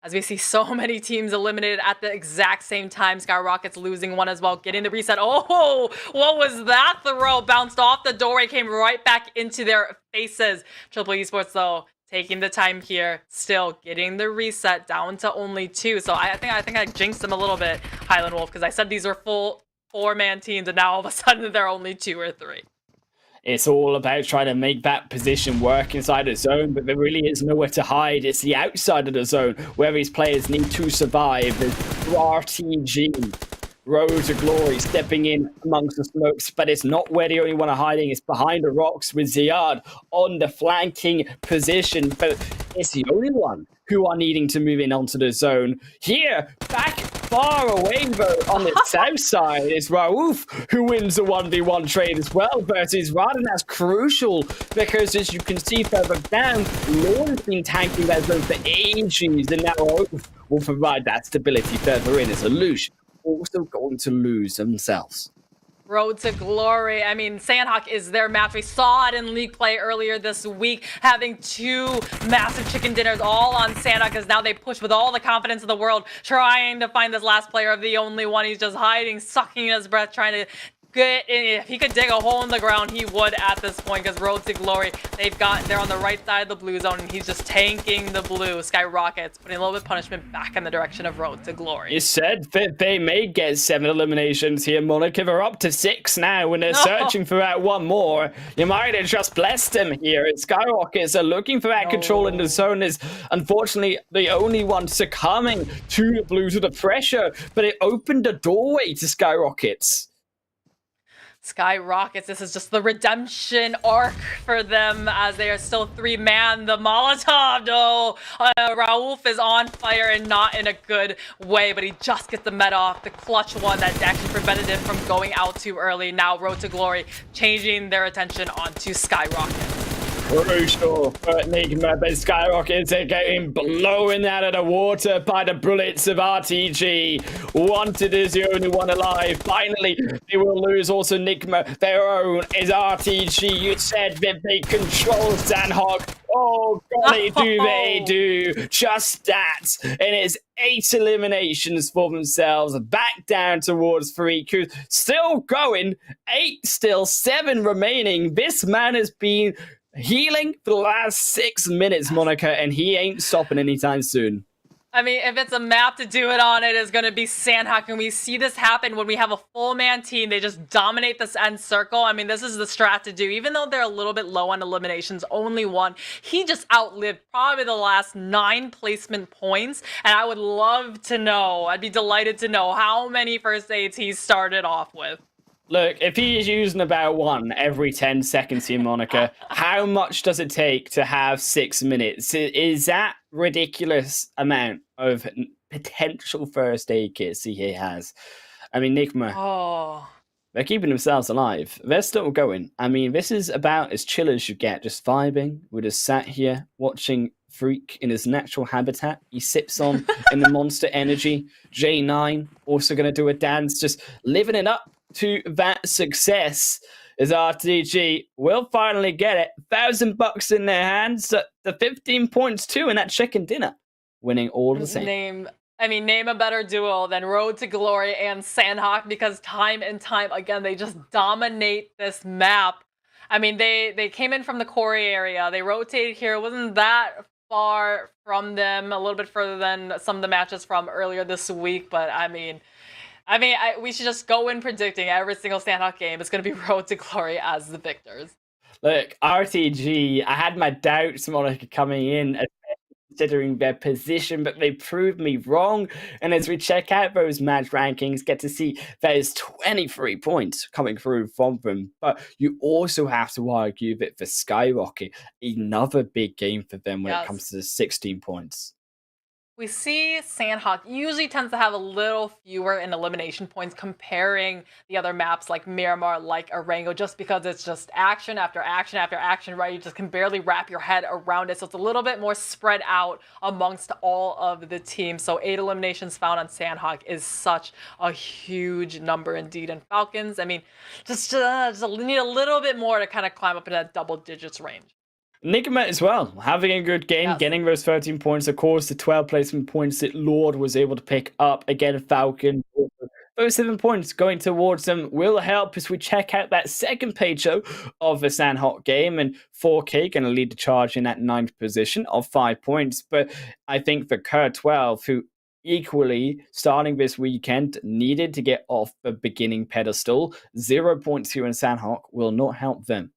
as we see so many teams eliminated at the exact same time. SKYROCKET's losing one as well, getting the reset. Oh, what was that throw? Bounced off the doorway, came right back into their faces. Triple Esports, though, taking the time here, still getting the reset down to only 2. So I think I jinxed them a little bit, Highland Wolf, because I said these were full 4-man teams, and now all of a sudden they're only 2 or 3. It's all about trying to make that position work inside the zone, but there really is nowhere to hide. It's the outside of the zone where these players need to survive. There's RTG, Road to Glory, stepping in amongst the smokes, but it's not where the only one are hiding. It's behind the rocks with Ziad on the flanking position, but it's the only one who are needing to move in onto the zone. Here, back far away, though, on the south side, is Raouf, who wins the 1v1 trade as well versus Raden. That's crucial, because as you can see further down, Lorne's been tanking that zone for ages, and now Raouf will provide that stability further in, as Alush also going to lose themselves. Road to Glory. I mean, Sanhok is their match. We saw it in league play earlier this week, having 2 massive chicken dinners all on Sanhok, as now they push with all the confidence in the world, trying to find this last player of the only one. He's just hiding, sucking his breath, trying to if he could dig a hole in the ground, he would at this point, because Road to Glory, they're on the right side of the blue zone, and he's just tanking the blue. SKYROCKET's putting a little bit of punishment back in the direction of Road to Glory. You said that they may get 7 eliminations here, Monica. They're up to 6 now, and they're searching for that one more. You might have just blessed them here. SKYROCKETs are looking for that control in the zone. Is unfortunately the only one succumbing to the Blues with the pressure, but it opened the doorway to SKYROCKETs. SKYROCKETs, this is just the redemption arc for them, as they are still 3-man. The Molotov, though, Raouf is on fire and not in a good way, but he just gets the meta off. The clutch one that actually prevented him from going out too early. Now Road to Glory changing their attention onto SKYROCKET. Crucial for NIGMA, but SKYROCKETs are getting blown out of the water by the bullets of RTG. Wanted is the only one alive. Finally, they will lose also NIGMA. Their own is RTG. You said that they control Sanhok. Oh, golly, do they do just that? And it's 8 eliminations for themselves. Back down towards Freak, still going. 8 still, 7 remaining. This man has been healing for the last 6 minutes, Monica, and he ain't stopping anytime soon. I mean, if it's a map to do it on, it is going to be Sanhok, and we see this happen when we have a full-man team. They just dominate this end circle. I mean, this is the strat to do. Even though they're a little bit low on eliminations, only 1, he just outlived probably the last 9 placement points, and I would love to know, I'd be delighted to know how many first aids he started off with. Look, if he is using about 1 every 10 seconds here, Monica, how much does it take to have 6 minutes? Is that ridiculous amount of potential first aid kits he has? I mean, NIGMA, they're keeping themselves alive. They're still going. I mean, this is about as chill as you get, just vibing. We're just sat here watching Freak in his natural habitat. He sips on in the Monster Energy. J9 also going to do a dance, just living it up to that success, as RTG will finally get it. $1,000 in their hands, the 15 points too, and that chicken dinner, winning all the same. Name a better duo than Road to Glory and Sanhok, because time and time again, they just dominate this map. I mean, they came in from the quarry area. They rotated here. It wasn't that far from them, a little bit further than some of the matches from earlier this week, but I mean, we should just go in predicting every single Sanhok game is going to be Road to Glory as the victors. Look, RTG, I had my doubts, Monica, coming in, considering their position, but they proved me wrong. And as we check out those match rankings, get to see there's 23 points coming through from them. But you also have to argue that for SKYROCKET, another big game for them when it comes to the 16 points. We see Sanhok usually tends to have a little fewer in elimination points comparing the other maps like Miramar, like Erangel, just because it's just action after action after action, right? You just can barely wrap your head around it. So it's a little bit more spread out amongst all of the teams. So 8 eliminations found on Sanhok is such a huge number indeed. And Falcons, I mean, just need a little bit more to kind of climb up in that double digits range. NIGMA as well, having a good game, getting those 13 points. Of course, the 12 placement points that Lord was able to pick up. Again, Falcon, those 7 points going towards them will help as we check out that second page of the Sanhok game. And 4K going to lead the charge in that 9th position of 5 points. But I think for Kerr12, who equally, starting this weekend, needed to get off the beginning pedestal, 0 points here in Sanhok will not help them.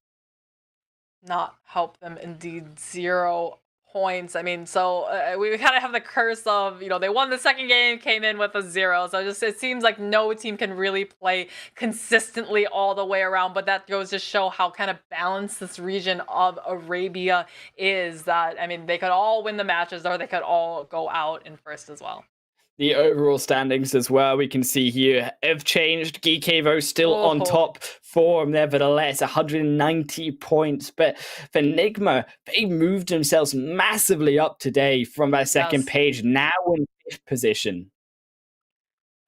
Not help them indeed. 0 points. I mean, so we kind of have the curse of, you know, they won the second game, came in with a 0. So it seems like no team can really play consistently all the way around. But that goes to show how kind of balanced this region of Arabia is. That, I mean, they could all win the matches, or they could all go out in first as well. The overall standings as well, we can see here, have changed. GEEKAY, though, still on top for nevertheless, 190 points. But for NIGMA, they moved themselves massively up today from that second page, now in 5th position.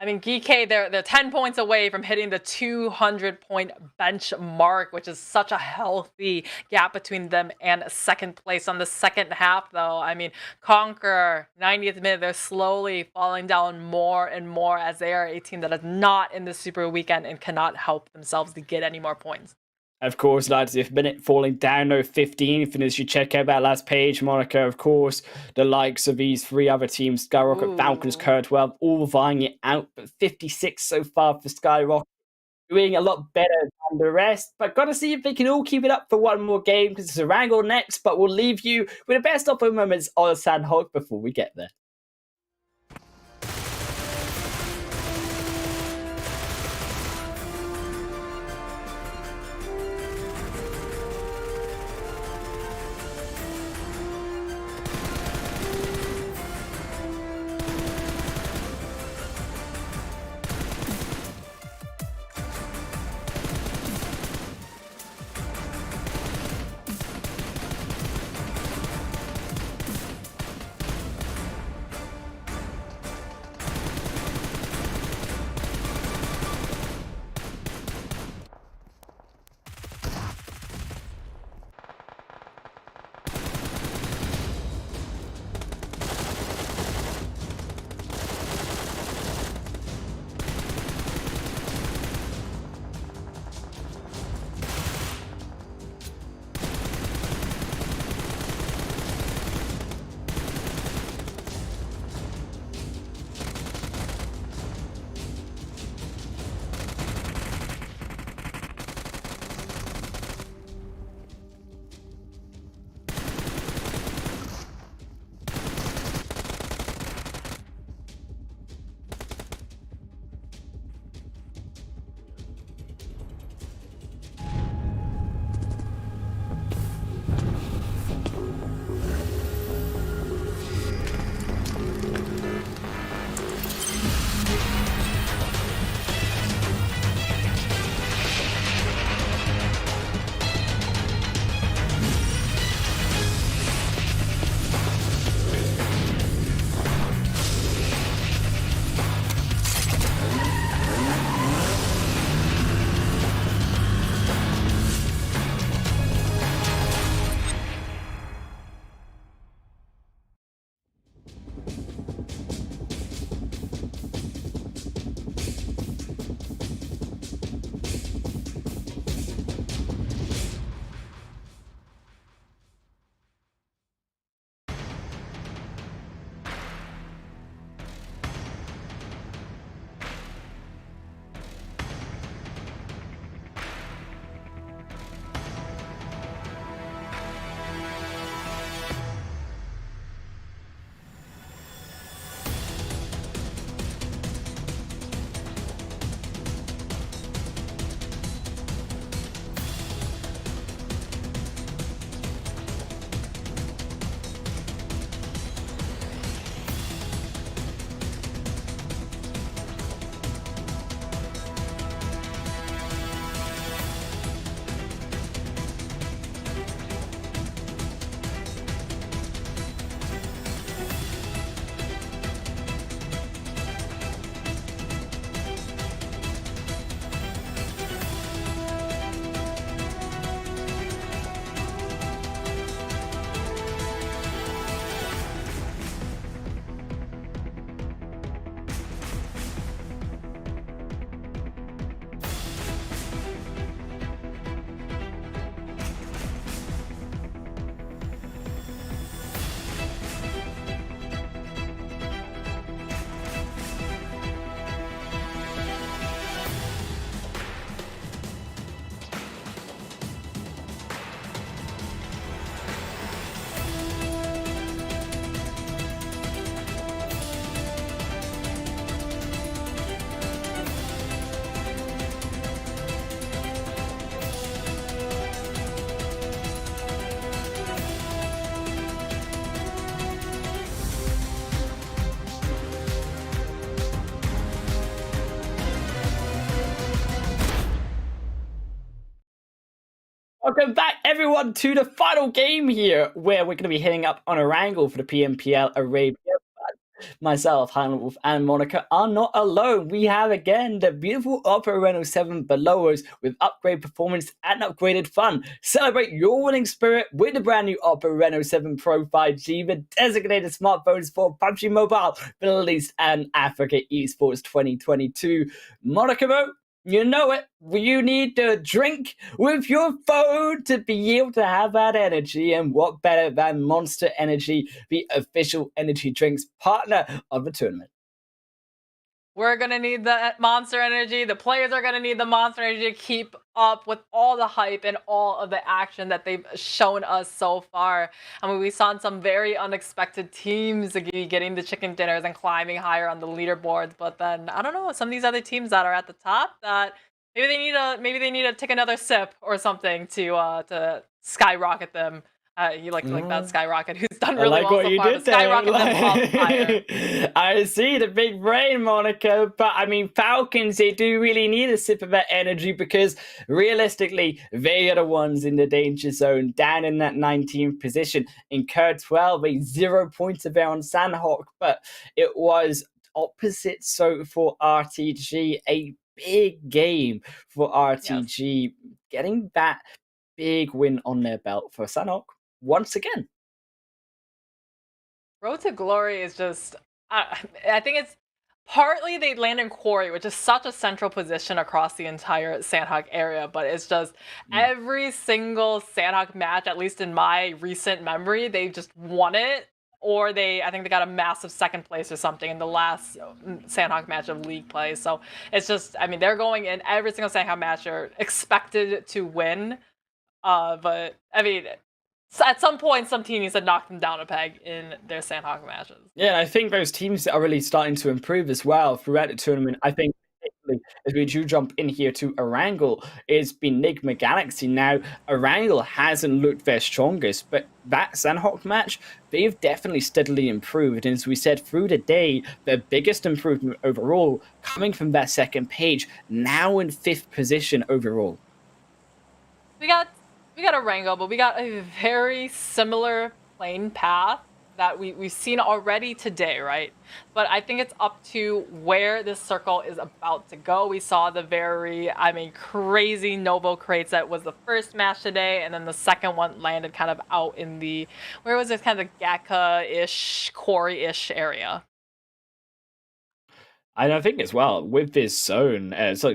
I mean, GEEKAY, they're 10 points away from hitting the 200-point benchmark, which is such a healthy gap between them and second place. On the second half, though, I mean, CONQUEROR, 90th minute, they're slowly falling down more and more as they are a team that is not in the Super Weekend and cannot help themselves to get any more points. Of course, lads, if minute falling down to 15th, and as you check out that last page, Monica, of course, the likes of these three other teams, SKYROCKET, FALCONS, CONQUEROR, all vying it out, but 56 so far for SKYROCKET, doing a lot better than the rest, but gotta see if they can all keep it up for one more game, because it's Erangel next, but we'll leave you with the best of moments on Sanhok before we get there. Welcome back, everyone, to the final game here, where we're going to be hitting up on Erangel for the PMPL Arabia. But Myself, Hannah Wolf, and Monica are not alone. We have again the beautiful Opera Reno 7 below us with upgrade performance and upgraded fun. Celebrate your winning spirit with the brand new Opera Reno 7 Pro 5G, the designated smartphones for PUBG Mobile, Middle East, and Africa Esports 2022. Monica, you know it. You need to drink with your phone to be able to have that energy. And what better than Monster Energy, the official energy drinks partner of the tournament? We're going to need the Monster Energy. The players are going to need the Monster Energy to keep up with all the hype and all of the action that they've shown us so far. I mean, we saw some very unexpected teams getting the chicken dinners and climbing higher on the leaderboards. But then, I don't know, some of these other teams that are at the top that maybe they need to take another sip or something to skyrocket them. You like that Skyrocket, who's done really well so far. Skyrocket them up higher. I see the big brain, Monica. But I mean, Falcons, they do really need a sip of that energy because realistically, they are the ones in the danger zone, down in that 19th position. Incurred 12, a 0 points there on Sanhok, but it was opposite. So for RTG, a big game for RTG, getting that big win on their belt for Sanhok once again. Road to Glory is just, I think it's partly they land in Quarry, which is such a central position across the entire Sanhok area, but it's just every single Sanhok match, at least in my recent memory, they just won it. Or I think they got a massive second place or something in the last Sanhok match of league play. So it's just, I mean, they're going in every single Sanhok match are expected to win. But I mean, at some point, some team needs to knock them down a peg in their Sanhok matches. Yeah, I think those teams are really starting to improve as well throughout the tournament. I think as we do jump in here to Erangel, it's been NIGMA Galaxy. Now, Erangel hasn't looked their strongest, but that Sanhok match, they've definitely steadily improved. And as we said through the day, the biggest improvement overall coming from that second page, now in 5th position overall. We got Erangel, but we got a very similar playing path that we've seen already today, right? But I think it's up to where this circle is about to go. We saw the very, I mean, crazy Novo crates that was the first match today, and then the second one landed kind of out in the, where was it, kind of the Gaka-ish, Quarry-ish area. And I think as well, with this zone,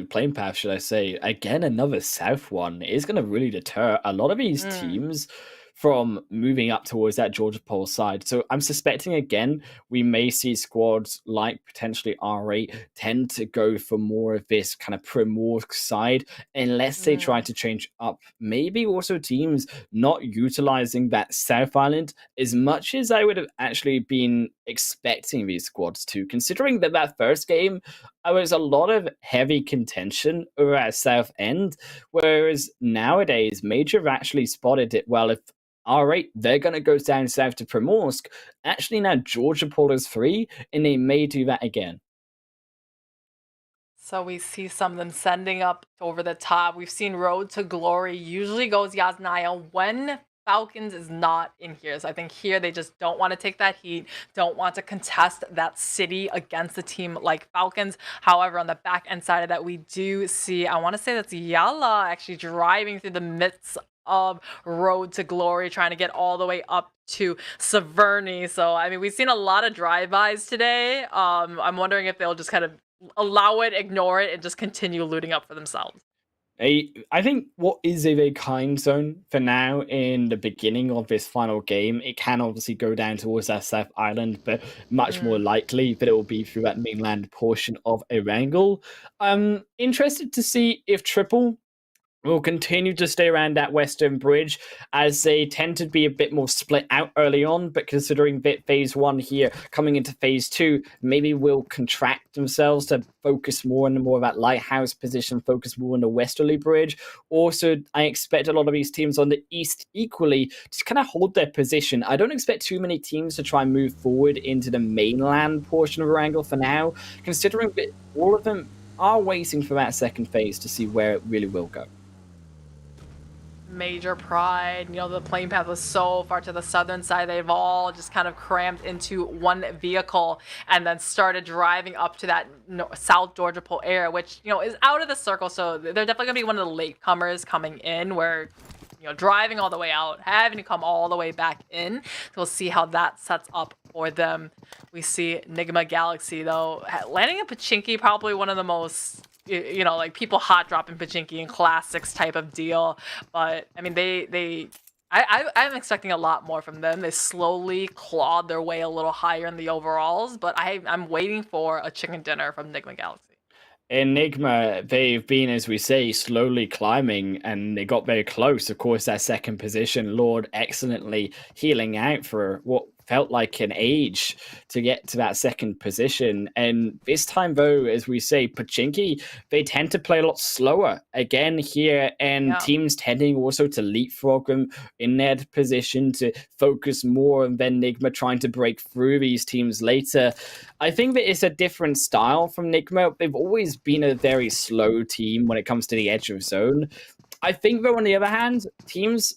playing path, should I say, again, another south one is going to really deter a lot of these teams from moving up towards that Georgia Pole side. So I'm suspecting, again, we may see squads like potentially R8 tend to go for more of this kind of Primorsk side, unless they try to change up. Maybe also teams not utilizing that South Island as much as I would have actually been expecting these squads to, considering that first game, there was a lot of heavy contention over at South End, whereas nowadays, Major have actually spotted it. Well, if R8, they're going to go down south to Primorsk. Actually, now Georgia Pole is free, and they may do that again. So we see some of them sending up over the top. We've seen Road to Glory usually goes Yasnaya when Falcons is not in here. So I think here they just don't want to take that heat, don't want to contest that city against a team like Falcons. However, on the back end side of that, we do see, I want to say that's Yalla actually driving through the midst of Road to Glory, trying to get all the way up to Severny. So, I mean, we've seen a lot of drive-bys today. I'm wondering if they'll just kind of allow it, ignore it, and just continue looting up for themselves. I think what is a very kind zone for now in the beginning of this final game, it can obviously go down towards that South Island, but much more likely that it will be through that mainland portion of Erangel. I'm interested to see if Triple will continue to stay around that western bridge, as they tend to be a bit more split out early on, but considering that phase 1 here coming into phase 2 maybe will contract themselves to focus more and more of that lighthouse position, focus more on the westerly bridge. Also, I expect a lot of these teams on the east equally to kind of hold their position. I don't expect too many teams to try and move forward into the mainland portion of Erangel for now, considering that all of them are waiting for that second phase to see where it really will go. Major Pride, the plane path was so far to the southern side. They've all just kind of crammed into one vehicle and then started driving up to that South Georgia Pole area, which, is out of the circle. So they're definitely going to be one of the latecomers coming in where, driving all the way out, having to come all the way back in. So we'll see how that sets up for them. We see NIGMA Galaxy, though, landing in Pachinki, probably one of the most, like people hot dropping Pachinki in classics type of deal. But I mean, I'm expecting a lot more from them. They slowly clawed their way a little higher in the overalls, but I'm waiting for a chicken dinner from NIGMA Galaxy. Enigma, they've been, as we say, slowly climbing, and they got very close. Of course, that second position, Lord excellently healing out for what felt like an age to get to that second position. And this time, though, as we say, Pachinki, they tend to play a lot slower again here, and teams tending also to leapfrog them in their position to focus more on then NIGMA trying to break through these teams later. I think that it's a different style from NIGMA. They've always been a very slow team when it comes to the edge of zone. I think, though, on the other hand, teams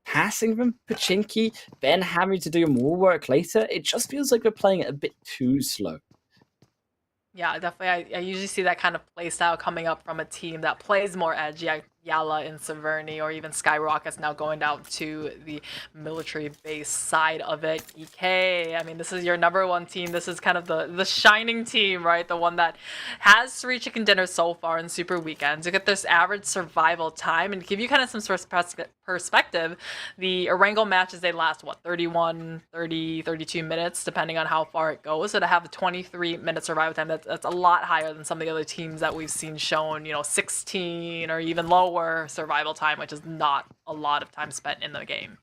passing from Pachinki, then having to do more work later, it just feels like they're playing it a bit too slow. Yeah, definitely. I usually see that kind of play style coming up from a team that plays more edgy. YALLA in Severny, or even SKYROCKET's now going down to the military base side of it. GEEKAY, I mean, this is your number one team. This is kind of the shining team, right? The one that has 3 chicken dinners so far in Super Weekends. You get this average survival time, and to give you kind of some sort of perspective, the Erangel matches, they last, 31, 30, 32 minutes, depending on how far it goes. So to have a 23-minute survival time, that's a lot higher than some of the other teams that we've seen shown, 16 or even lower survival time, which is not a lot of time spent in the game.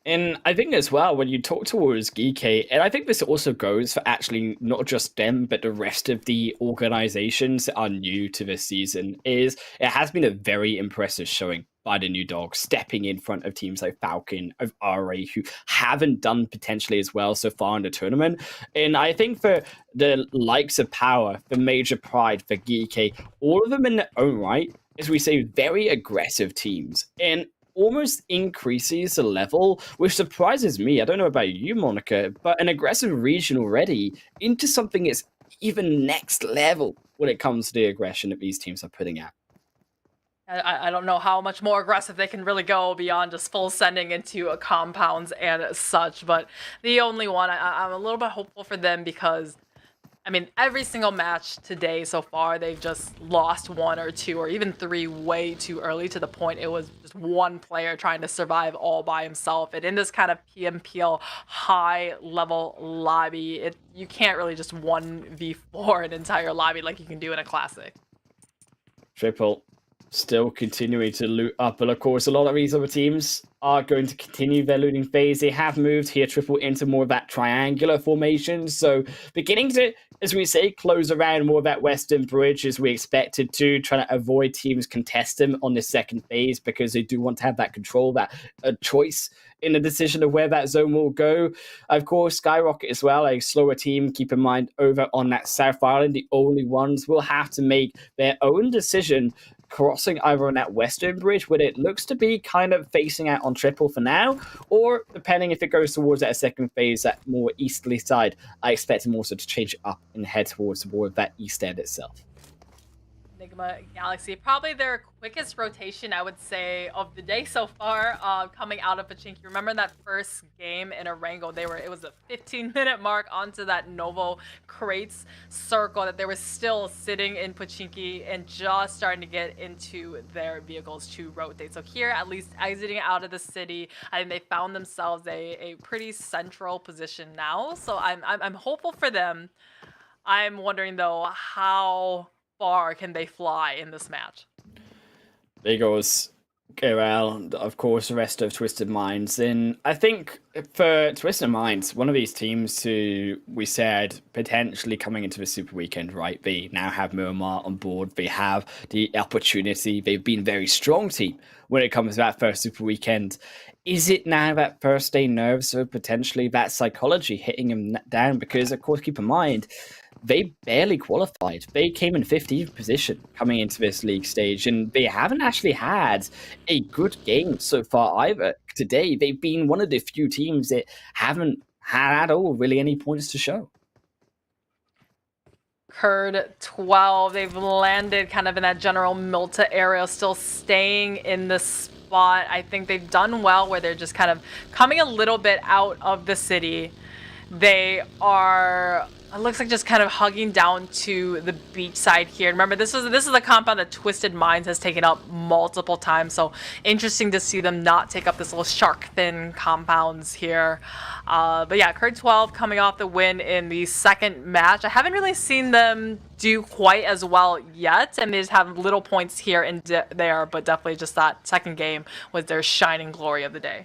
And I think as well, when you talk towards GEEKAY, and I think this also goes for actually not just them, but the rest of the organizations that are new to this season, is it has been a very impressive showing by the new dogs, stepping in front of teams like Falcon, of RA, who haven't done potentially as well so far in the tournament. And I think for the likes of POWR, for Major Pride, for GEEKAY, all of them in their own right, as we say, very aggressive teams, and almost increases the level, which surprises me. I don't know about you, Monica, but an aggressive region already into something that's even next level when it comes to the aggression that these teams are putting out. I don't know how much more aggressive they can really go beyond just full sending into compounds and such, but the only one, I'm a little bit hopeful for them because, I mean, every single match today so far, they've just lost 1 or 2 or even 3 way too early, to the point it was just one player trying to survive all by himself. And in this kind of PMPL high-level lobby, you can't really just 1v4 an entire lobby like you can do in a classic. Triple still continuing to loot up, but of course, a lot of these other teams are going to continue their looting phase. They have moved here, Triple, into more of that triangular formation, so beginning to, as we say, close around more of that western bridge as we expected to, trying to avoid teams contest them on the second phase, because they do want to have that control, that choice in the decision of where that zone will go. Of course, SKYROCKET as well, a slower team, keep in mind, over on that South Island, the only ones will have to make their own decision crossing either on that western bridge, where it looks to be kind of facing out on Triple for now, or depending if it goes towards that second phase, that more easterly side, I expect them also to change it up and head towards more of that east end itself. NIGMA Galaxy, probably their quickest rotation, I would say, of the day so far, coming out of Pachinki. Remember that first game in Erangel, it was a 15-minute mark onto that Novo crates circle that they were still sitting in Pachinki and just starting to get into their vehicles to rotate. So here, at least exiting out of the city, I think they found themselves a pretty central position now. So I'm hopeful for them. I'm wondering, though, how far can they fly in this match? There goes Erangel, of course, the rest of Twisted Minds. And I think for Twisted Minds, one of these teams who we said potentially coming into the Super Weekend, right? They now have Miramar on board. They have the opportunity. They've been a very strong team when it comes to that first Super Weekend. Is it now that first day nerves, so potentially that psychology hitting them down? Because, of course, keep in mind, they barely qualified. They came in 15th position coming into this league stage, and they haven't actually had a good game so far either. Today, they've been one of the few teams that haven't had at all really any points to show. Curd 12, they've landed kind of in that general Milta area, still staying in the spot. I think they've done well where they're just kind of coming a little bit out of the city. They are, it looks like, just kind of hugging down to the beach side here. Remember, this is the compound that Twisted Minds has taken up multiple times, so interesting to see them not take up this little shark fin compounds here. But yeah, Curd 12 coming off the win in the second match. I haven't really seen them do quite as well yet, and they just have little points here and there, but definitely just that second game was their shining glory of the day.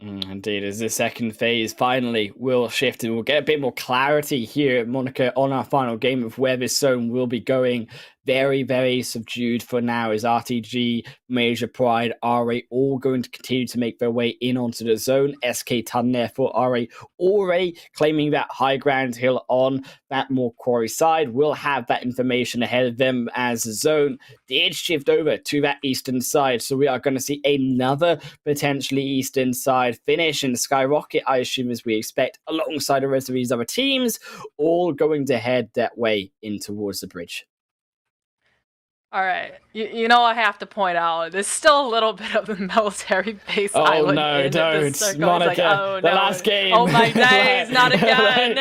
Indeed, as the second phase finally will shift, and we'll get a bit more clarity here, Monica, on our final game of where this zone will be going. Very, very subdued for now, as RTG, Major Pride, RA all going to continue to make their way in onto the zone. SK Ton there for RA already claiming that high ground hill on that more quarry side. Will have that information ahead of them as the zone did shift over to that eastern side. So we are going to see another potentially eastern side finish, and SKYROCKET, I assume, as we expect, alongside the rest of these other teams, all going to head that way in towards the bridge. All right, you know, I have to point out, there's still a little bit of the military base island. No, in don't, this circle. Monica. It's like, oh, the no. last game. Oh my days, not again.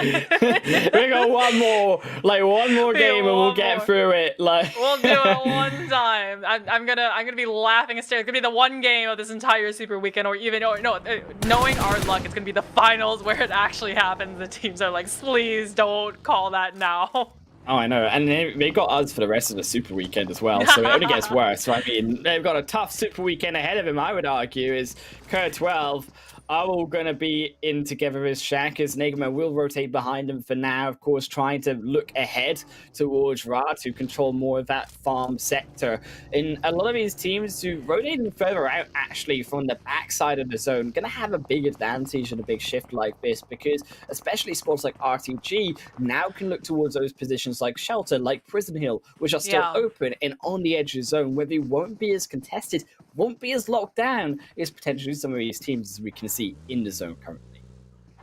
We got one more game, and we'll get through it. We'll do it one time. I'm gonna be laughing hysterically. It's gonna be the one game of this entire Super Weekend, knowing our luck, it's gonna be the finals where it actually happens. The teams are like, please don't call that now. Oh, I know. And they got us for the rest of the Super Weekend as well, so it only gets worse. So, I mean, they've got a tough Super Weekend ahead of them, I would argue, is Curd 12 are all going to be in together as Shaq, as NIGMA will rotate behind them for now, of course, trying to look ahead towards Ra to control more of that farm sector. And a lot of these teams who rotating further out, actually, from the backside of the zone, going to have a big advantage in a big shift like this, because especially sports like RTG now can look towards those positions like Shelter, like Prison Hill, which are still open and on the edge of the zone, where they won't be as contested, won't be as locked down as potentially some of these teams, as we can see in the zone currently.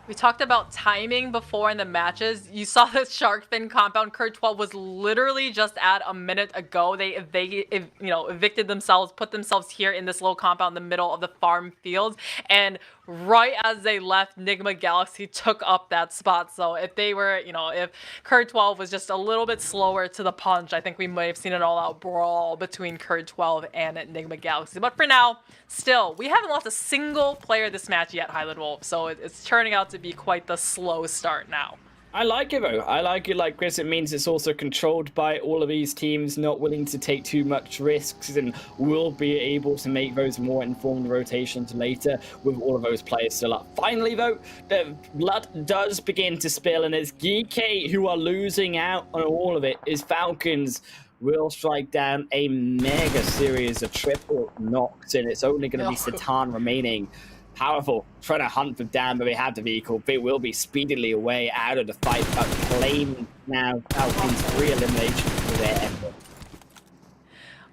We talked about timing before in the matches. You saw the shark fin compound. Curd 12 was literally just at a minute ago. They evicted themselves, put themselves here in this little compound in the middle of the farm fields, and right as they left, NIGMA Galaxy took up that spot. So if they were, if Curd 12 was just a little bit slower to the punch, I think we might have seen an all-out brawl between Curd 12 and NIGMA Galaxy. But for now, still, we haven't lost a single player this match yet, Highland Wolf. So it's turning out to be quite the slow start now. I like it, though. I like it like Chris. It means it's also controlled by all of these teams, not willing to take too much risks, and will be able to make those more informed rotations later with all of those players still up. Finally, though, the blood does begin to spill, and it's GEEKAY who are losing out on all of it, as FALCONS will strike down a mega series of triple knocks, and it's only going to be Satan remaining. Powerful, trying to hunt them down, but they have the vehicle. They will be speedily away out of the fight, but claim now FALCONS 3 eliminations for their effort.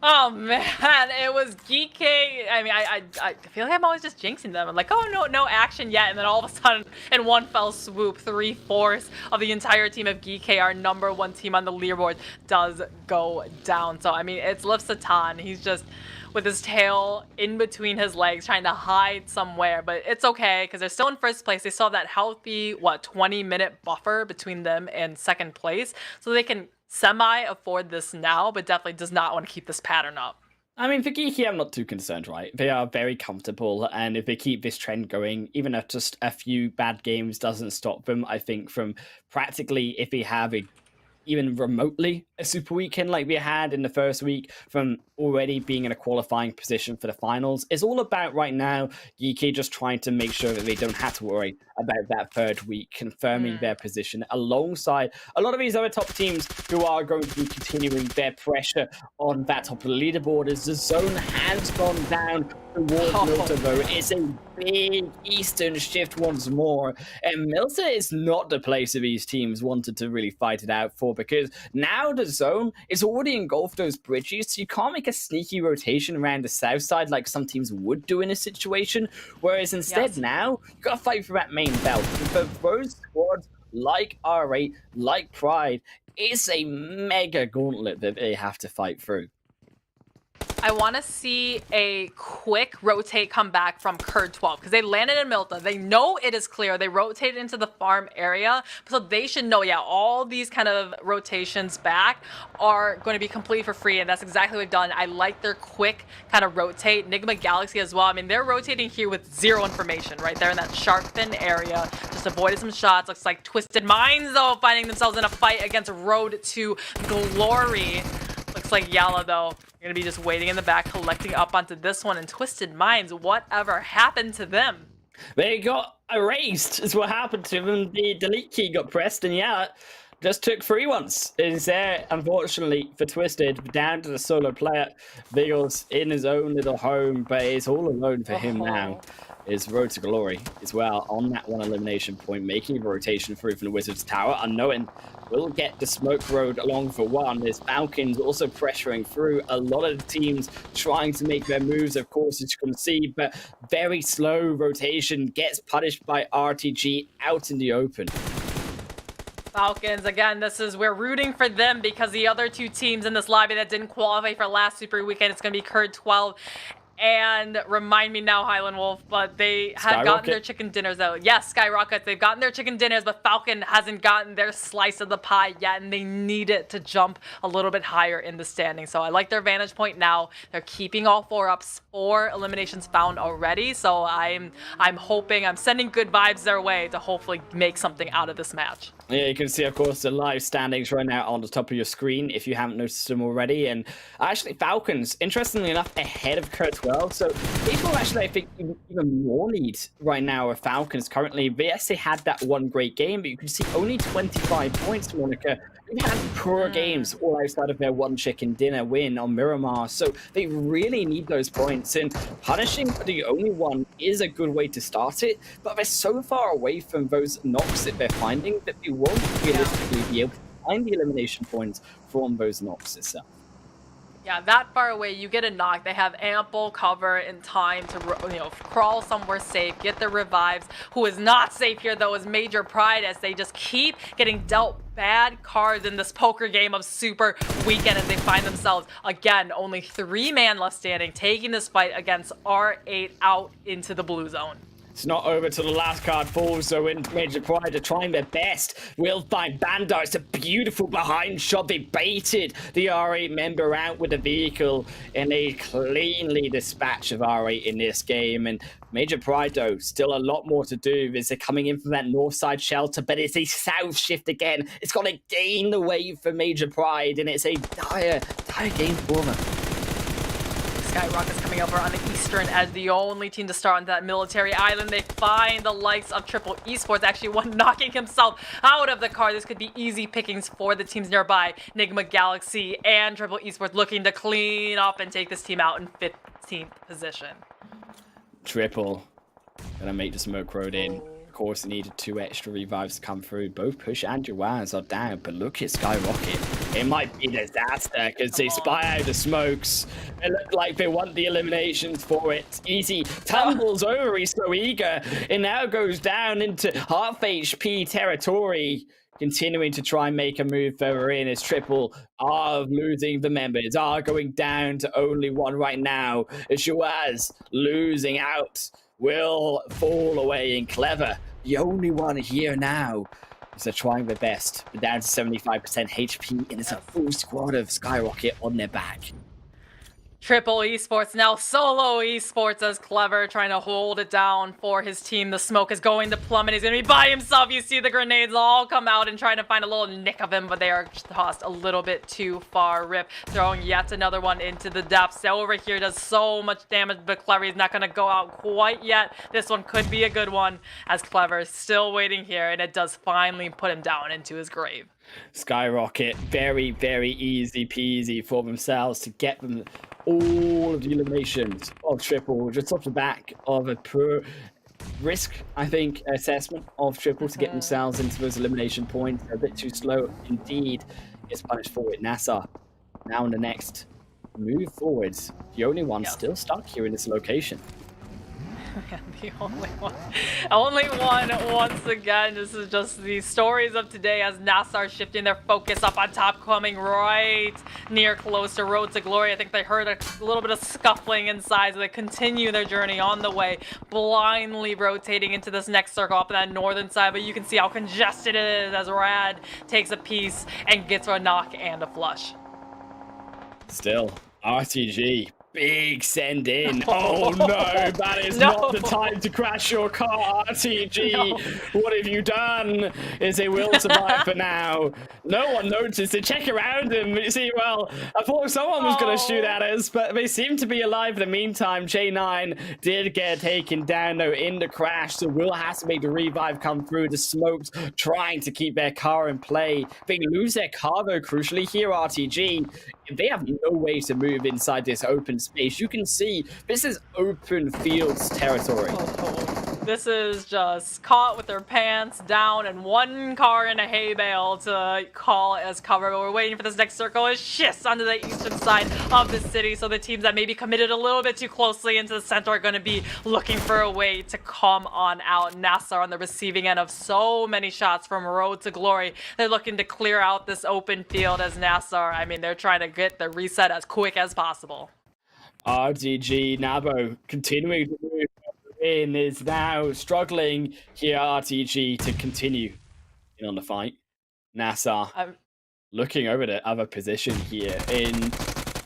Oh man, it was GEEKAY. I mean, I feel like I'm always just jinxing them. I'm like, oh no action yet, and then all of a sudden, in one fell swoop, 3/4 of the entire team of GEEKAY, our #1 team on the leaderboard, does go down. So I mean, it's Liv Satan. He's just with his tail in between his legs, trying to hide somewhere, but it's okay because they're still in first place. They still have that healthy 20-minute buffer between them and second place, so they can semi-afford this now, but definitely does not want to keep this pattern up. I mean, for GEEKAY, I'm not too concerned, right? They are very comfortable, and if they keep this trend going, even if just a few bad games doesn't stop them, I think, from practically, if they have even remotely a super weekend like we had in the first week, from already being in a qualifying position for the finals. It's all about right now GEEKAY just trying to make sure that they don't have to worry about that third week, confirming their position alongside a lot of these other top teams who are going to be continuing their pressure on that top of the leaderboard, as the zone has gone down towards Milta, though. It's a big Eastern shift once more. And Milta is not the place that these teams wanted to really fight it out for, because now the zone is already engulfed those bridges, so you can't make a sneaky rotation around the south side like some teams would do in a situation. Whereas instead now, you gotta fight for that main belt. And for those squads like R8, like Pride, it's a mega gauntlet that they have to fight through. I want to see a quick rotate come back from Kurd 12 because they landed in Milta. They know it is clear. They rotated into the farm area, so they should know, yeah, all these kind of rotations back are going to be complete for free, and that's exactly what we've done. I like their quick kind of rotate. NIGMA Galaxy as well. I mean, they're rotating here with zero information right there in that shark fin area. Just avoided some shots. Looks like Twisted Minds, though, finding themselves in a fight against Road to Glory. Looks like Yalla, though, you're going to be just waiting in the back, collecting up onto this one. And Twisted Minds, whatever happened to them? They got erased, is what happened to them. The delete key got pressed, and Yalla just took free ones. Is there, unfortunately, for Twisted, down to the solo player. Vigils in his own little home, but it's all alone for him now. Is Road to Glory as well on that one elimination point, making a rotation through from the Wizard's Tower. Unknowing will get the smoke road along for one. There's Falcons also pressuring through. A lot of the teams trying to make their moves, of course, as you can see, but very slow rotation gets punished by RTG out in the open. Falcons, again, we're rooting for them because the other two teams in this lobby that didn't qualify for last Super Weekend, it's going to be Kurd 12 and remind me now, Highland Wolf, but they had gotten their chicken dinners out. Yes, SKYROCKET, they've gotten their chicken dinners, but Falcon hasn't gotten their slice of the pie yet, and they need it to jump a little bit higher in the standing. So I like their vantage point now. They're keeping all 4-ups, 4 eliminations found already. So I'm hoping, I'm sending good vibes their way to hopefully make something out of this match. Yeah, you can see, of course, the live standings right now on the top of your screen if you haven't noticed them already. And actually, Falcons, interestingly enough, ahead of Kurd 12. So these will actually, I think, even more lead right now with Falcons currently. VSA had that one great game, but you can see only 25 points, Monica. They've had poor games all outside of their one chicken dinner win on Miramar, so they really need those points, and punishing the only one is a good way to start it, but they're so far away from those knocks that they're finding that they won't realistically be able to find the elimination points from those knocks itself. Yeah, that far away, you get a knock. They have ample cover and time to, crawl somewhere safe, get their revives. Who is not safe here, though, is Major Pride, as they just keep getting dealt bad cards in this poker game of Super Weekend, as they find themselves, again, only 3-man left standing, taking this fight against R8 out into the blue zone. It's not over till the last card falls, so in Major Pride are trying their best. We'll find Bandar. It's a beautiful behind shot. They baited the R8 member out with the vehicle, and they cleanly dispatch of R8 in this game. And Major Pride, though, still a lot more to do as they're coming in from that north side shelter, but it's a south shift again. It's going to gain the wave for Major Pride, and it's a dire game for them. SKYROCKET's coming over on the eastern as the only team to start on that military island. They find the likes of Triple Esports, actually one knocking himself out of the car. This could be easy pickings for the teams nearby. NIGMA Galaxy and Triple Esports looking to clean up and take this team out in 15th position. Triple gonna make the smoke road in. Of course, they needed 2 extra revives to come through. Both Push and Jawaz are down, but look at SKYROCKET. It might be a disaster because they spy out the smokes. It look like they want the eliminations for it. Easy tumbles over. He's so eager. It now goes down into half HP territory. Continuing to try and make a move further in as Triple are losing the members, are going down to only 1 right now. As Jawaz losing out will fall away, and Clever, the only one here now, as they're trying their best. They're down to 75% HP, and it's a full squad of SKYROCKET on their back. Triple Esports now solo Esports as Clever trying to hold it down for his team. The smoke is going to plummet. He's going to be by himself. You see the grenades all come out and trying to find a little nick of him, but they are tossed a little bit too far. Rip throwing yet another one into the depths. Over here does so much damage, but Clever is not going to go out quite yet. This one could be a good one as Clever is still waiting here, and it does finally put him down into his grave. SKYROCKET, very, very easy peasy for themselves to get them all of the eliminations of Triple just off the back of a poor risk, I think, assessment of Triple to get themselves into those elimination points. They're a bit too slow indeed. Gets punished for it. NASR now in the next move forwards. The only one still stuck here in this location. The only one. Only one, once again. This is just the stories of today as NASR shifting their focus up on top, coming right near close to Road to Glory. I think they heard a little bit of scuffling inside, so they continue their journey on the way, blindly rotating into this next circle up on that northern side. But you can see how congested it is as Rad takes a piece and gets a knock and a flush. Still, RTG. Big send in. Oh no, that is not the time to crash your car, RTG. No. What have you done? Is it will survive for now? No one noticed. They check around him. You see, well, I thought someone was going to shoot at us, but they seem to be alive in the meantime. J9 did get taken down though in the crash, so Will has to make the revive come through. The smokes trying to keep their car in play. They lose their car though, crucially here, RTG. They have no way to move inside this open space. You can see this is open fields territory. This is just caught with their pants down and one car in a hay bale to call as cover. But we're waiting for this next circle. It shifts onto the eastern side of the city. So the teams that maybe committed a little bit too closely into the center are going to be looking for a way to come on out. NASR on the receiving end of so many shots from Road to Glory. They're looking to clear out this open field as NASR. I mean, they're trying to get the reset as quick as possible. RTG Nabo continuing to move in is now struggling here. RTG to continue in on the fight. NASR looking over the other position here in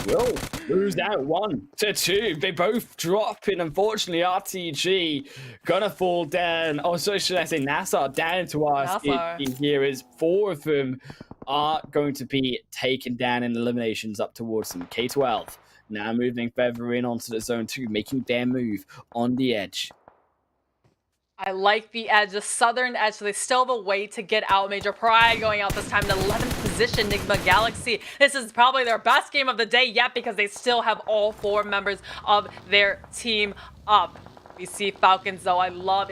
will lose out 1-2. They both drop in. Unfortunately, RTG gonna fall down. Oh, so should I say NASR down to RTG here is 4 of them are going to be taken down in eliminations up towards them. K12 now moving further in onto the zone 2, making their move on the edge. I like the edge, the southern edge, so they still have a way to get out. Major Pride going out this time in 11th position. NIGMA Galaxy, this is probably their best game of the day yet because they still have all 4 members of their team up. We see Falcons, though. I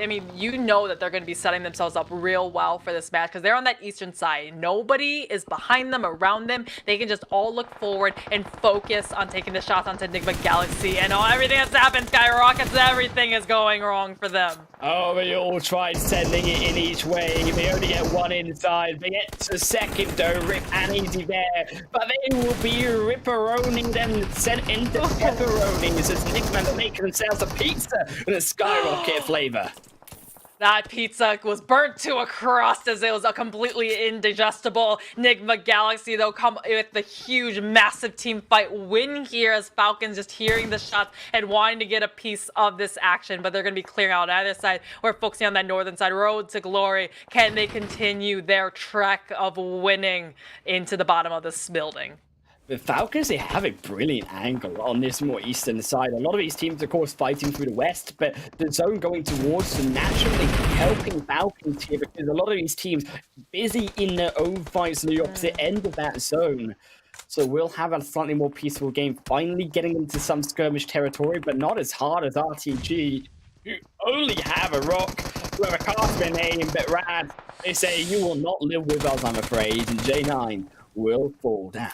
mean, you know that they're going to be setting themselves up real well for this match because they're on that eastern side. Nobody is behind them, around them. They can just all look forward and focus on taking the shots onto NIGMA Galaxy. And everything that's happened, SKYROCKET, everything is going wrong for them. Oh, they all tried sending it in each way. They only get one inside. They get to second, though. Rip and Easy there. But they will be ripperoning them sent into pepperonis as NIGMA make themselves a pizza with a SKYROCKET flavor. That pizza was burnt to a crust as it was a completely indigestible. NIGMA Galaxy, though, come with the huge, massive team fight win here as Falcons just hearing the shots and wanting to get a piece of this action. But they're going to be clearing out either side. We're focusing on that northern side. Road to Glory. Can they continue their trek of winning into the bottom of this building? The Falcons, they have a brilliant angle on this more eastern side. A lot of these teams, of course, fighting through the west, but the zone going towards them naturally helping Falcons here because a lot of these teams busy in their own fights on the opposite end of that zone. So we'll have a slightly more peaceful game, finally getting into some skirmish territory, but not as hard as RTG, who only have a rock with a cast name, but Rad, they say, you will not live with us, I'm afraid, and J9 will fall down.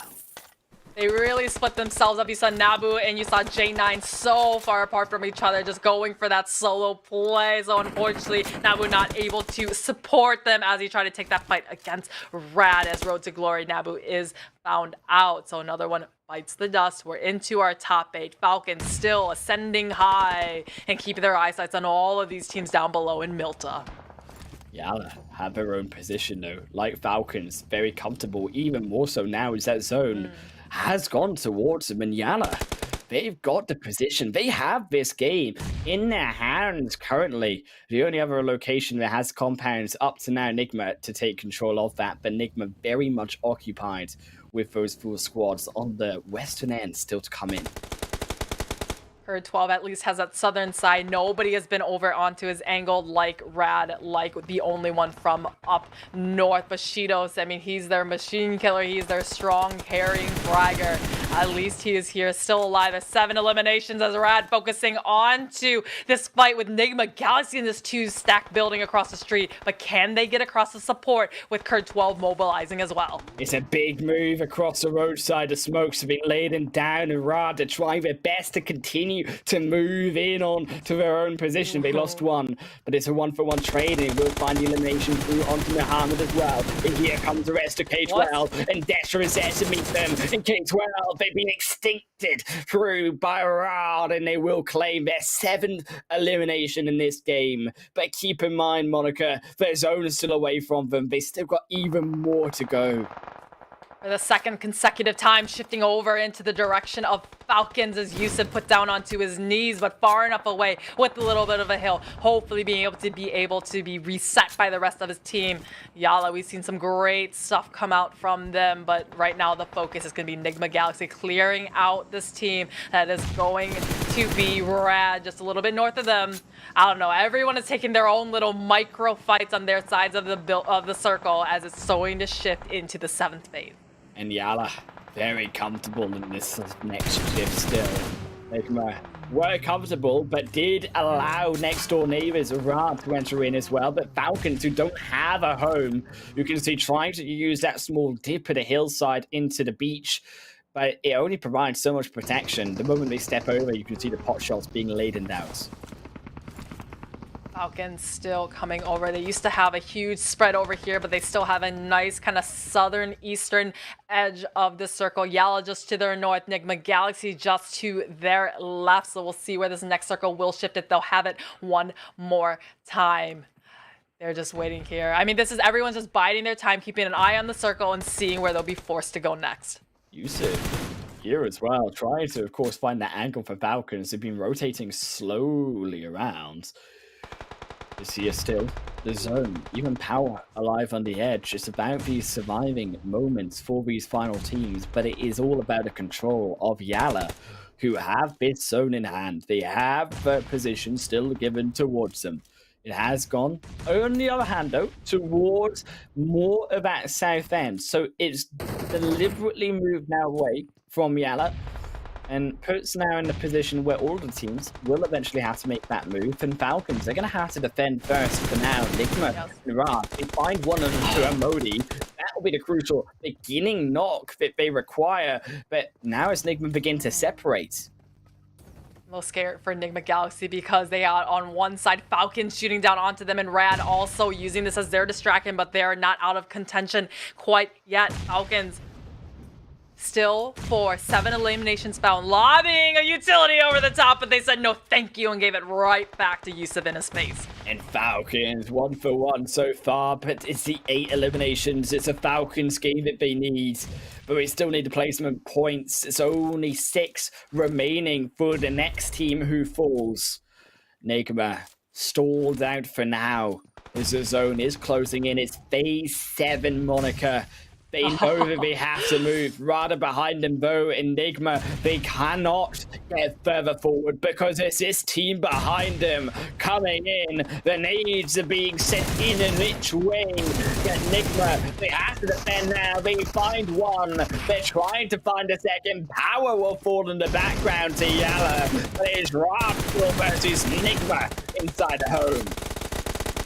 They really split themselves up. You saw Nabu and you saw J9 so far apart from each other, just going for that solo play. So unfortunately, Nabu not able to support them as he tried to take that fight against Rad as Road to Glory. Nabu is found out. So another one bites the dust. We're into our top 8. Falcons still ascending high and keeping their eyesights on all of these teams down below in Milta. YALLA have their own position though, like Falcons, very comfortable, even more so now as that zone has gone towards them, and YALLA, they've got the position. They have this game in their hands currently. The only other location that has compounds up to now, NIGMA, to take control of that, but NIGMA very much occupied with those full squads on the western end still to come in. Curd 12 at least has that southern side. Nobody has been over onto his angle like Rad, like the only one from up north. But Shidos, I mean, he's their machine killer. He's their strong carrying fragger. At least he is here, still alive. There's 7 eliminations as Rad focusing on to this fight with NIGMA Galaxy in this 2-stack building across the street. But can they get across the support with Curd 12 mobilizing as well? It's a big move across the roadside. The smokes have been laden down, and Rad are trying their best to continue to move in on to their own position. They lost one, but it's a 1-for-1 trade, and it will find the elimination through onto Muhammad as well. And here comes the rest of K12, and Destra is there to meet them. And K12, they've been extincted through by Rad, and they will claim their 7th elimination in this game. But keep in mind, Monica, their zone is still away from them. They still got even more to go. For the 2nd consecutive time, shifting over into the direction of Falcons as Yusuf put down onto his knees, but far enough away with a little bit of a hill. Hopefully being able to be reset by the rest of his team. YALLA, we've seen some great stuff come out from them, but right now the focus is going to be NIGMA Galaxy clearing out this team that is going to be Rad just a little bit north of them. I don't know. Everyone is taking their own little micro fights on their sides of the circle as it's starting to shift into the 7th phase. And YALLA, very comfortable in this next shift still. NIGMA were comfortable, but did allow next door neighbors Rad to enter in as well. But Falcons, who don't have a home, you can see trying to use that small dip at a hillside into the beach, but it only provides so much protection. The moment they step over, you can see the pot shots being laden out. Falcons still coming over. They used to have a huge spread over here, but they still have a nice kind of southern eastern edge of the circle. YALLA just to their north, NIGMA Galaxy just to their left. So we'll see where this next circle will shift it. They'll have it one more time. They're just waiting here. I mean, this is everyone's just biding their time, keeping an eye on the circle and seeing where they'll be forced to go next. Yusuf here as well, trying to, of course, find that angle for Falcons. They've been rotating slowly around. Is here still the zone, even POWR alive on the edge. It's about these surviving moments for these final teams, but it is all about the control of YALLA, who have this zone in hand. They have the position still given towards them. It has gone, on the other hand though, towards more of that south end. So it's deliberately moved now away from YALLA, and puts now in the position where all the teams will eventually have to make that move. And Falcons, they're going to have to defend first for now. NIGMA and Rad, they find one of them to a Modi. That will be the crucial beginning knock that they require. But now as NIGMA begin to separate, A little scared for NIGMA Galaxy because they are on one side, Falcons shooting down onto them, and Rad also using this as their distraction, but they're not out of contention quite yet. Falcons still for 7 eliminations found, lobbing a utility over the top, but they said no thank you and gave it right back to Yusuf in his face. And Falcons 1-for-1 so far, but it's the 8 eliminations. It's a Falcons game that they need, but we still need the placement points. It's only 6 remaining for the next team who falls. NIGMA stalled out for now as the zone is closing in. It's phase 7, Monica. They know that they have to move. Rather behind them, though, in NIGMA, they cannot get further forward because it's this team behind them coming in. The nades are being sent in a rich way. Yet NIGMA, they have to defend now. They find one. They're trying to find a second. POWR will fall in the background to YALLA. But it's Raptor versus NIGMA inside the home.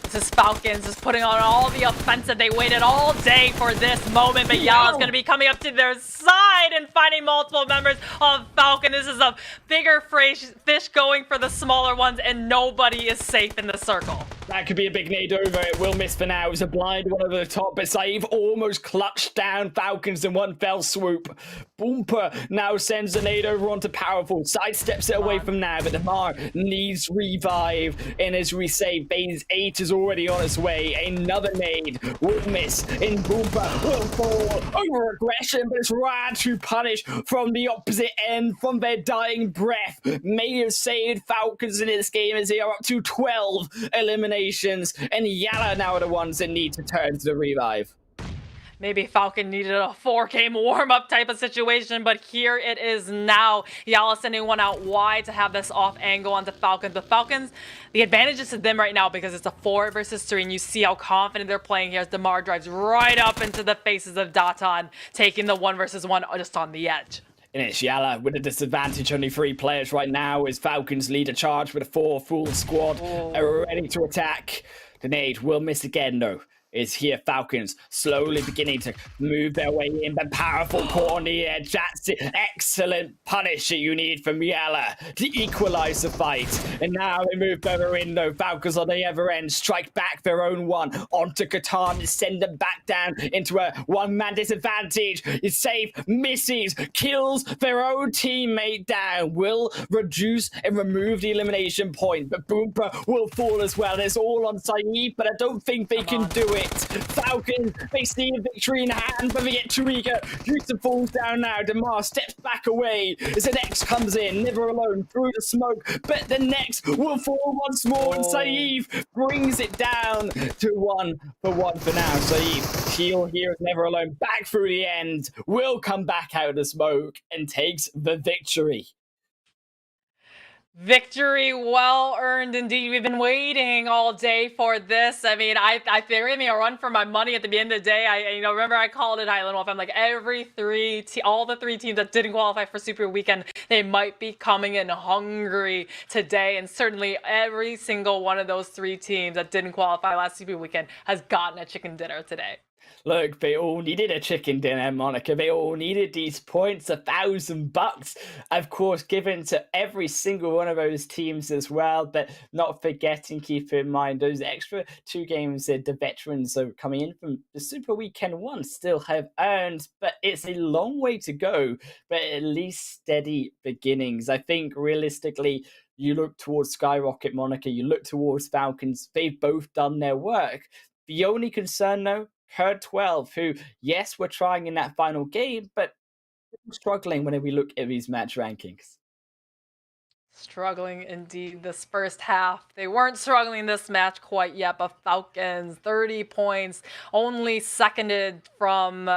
This is Falcons just putting on all the offensive. They waited all day for this moment, but YALLA's going to be coming up to their side and finding multiple members of Falcon. This is a bigger fish going for the smaller ones, and nobody is safe in the circle. That could be a big nade over. It will miss for now. It was a blind one over the top, but Save almost clutched down Falcons in one fell swoop. Boomper now sends the nade over onto Powerful. Sidesteps it away from now, but the Mar needs revive. And as we say, phase 8 is already on its way. Another nade will miss, and Boomper will fall over aggression, but it's Rad to punish from the opposite end, from their dying breath. May have saved Falcons in this game as they are up to 12 eliminations, and YALLA now are the ones that need to turn to the revive. Maybe Falcon needed a 4-game warm-up type of situation, but here it is now. YALLA sending one out wide to have this off angle onto Falcons. The Falcons, the advantage is to them right now because it's a 4 versus 3, and you see how confident they're playing here as DeMar drives right up into the faces of Datan, taking the 1 versus 1 just on the edge. And it's YALLA with a disadvantage, only 3 players right now as Falcons lead a charge with a 4 full squad are ready to attack. The nade will miss again though. Is here Falcons slowly beginning to move their way in, but powerful core on the edge. That's it. Excellent punish that you need from YALLA to equalize the fight. And now they move further in though. Falcons on the other end strike back their own one onto Catan to send them back down into a 1-man disadvantage. Is safe, misses, kills their own teammate down. Will reduce and remove the elimination point, but Boompa will fall as well. It's all on Saeed, but I don't think they can do it. Falcons, they see a victory in hand, but they get Tariqa. Houston falls down now. DeMar steps back away as the next comes in, never alone through the smoke, but the next will fall once more, and Saeed brings it down to 1 for now. Saeed, heal here is never alone, back through the end, will come back out of the smoke and takes the victory. Victory well earned indeed. We've been waiting all day for this. I mean, I they're giving me a run for my money at the end of the day. I remember I called it Highland Wolf. I'm like, all the 3 teams that didn't qualify for Super Weekend, they might be coming in hungry today. And certainly every single one of those 3 teams that didn't qualify last Super Weekend has gotten a chicken dinner today. Look, they all needed a chicken dinner, Monica. They all needed these points, $1,000, of course, given to every single one of those teams as well. But not forgetting, keep in mind, those extra 2 games that the veterans are coming in from the Super Weekend 1 still have earned. But it's a long way to go, but at least steady beginnings. I think realistically, you look towards SKYROCKET, Monica, you look towards Falcons. They've both done their work. The only concern, though, Herd 12, who, yes, we're trying in that final game, but struggling whenever we look at these match rankings. Struggling indeed this first half. They weren't struggling this match quite yet, but Falcons, 30 points, only seconded from,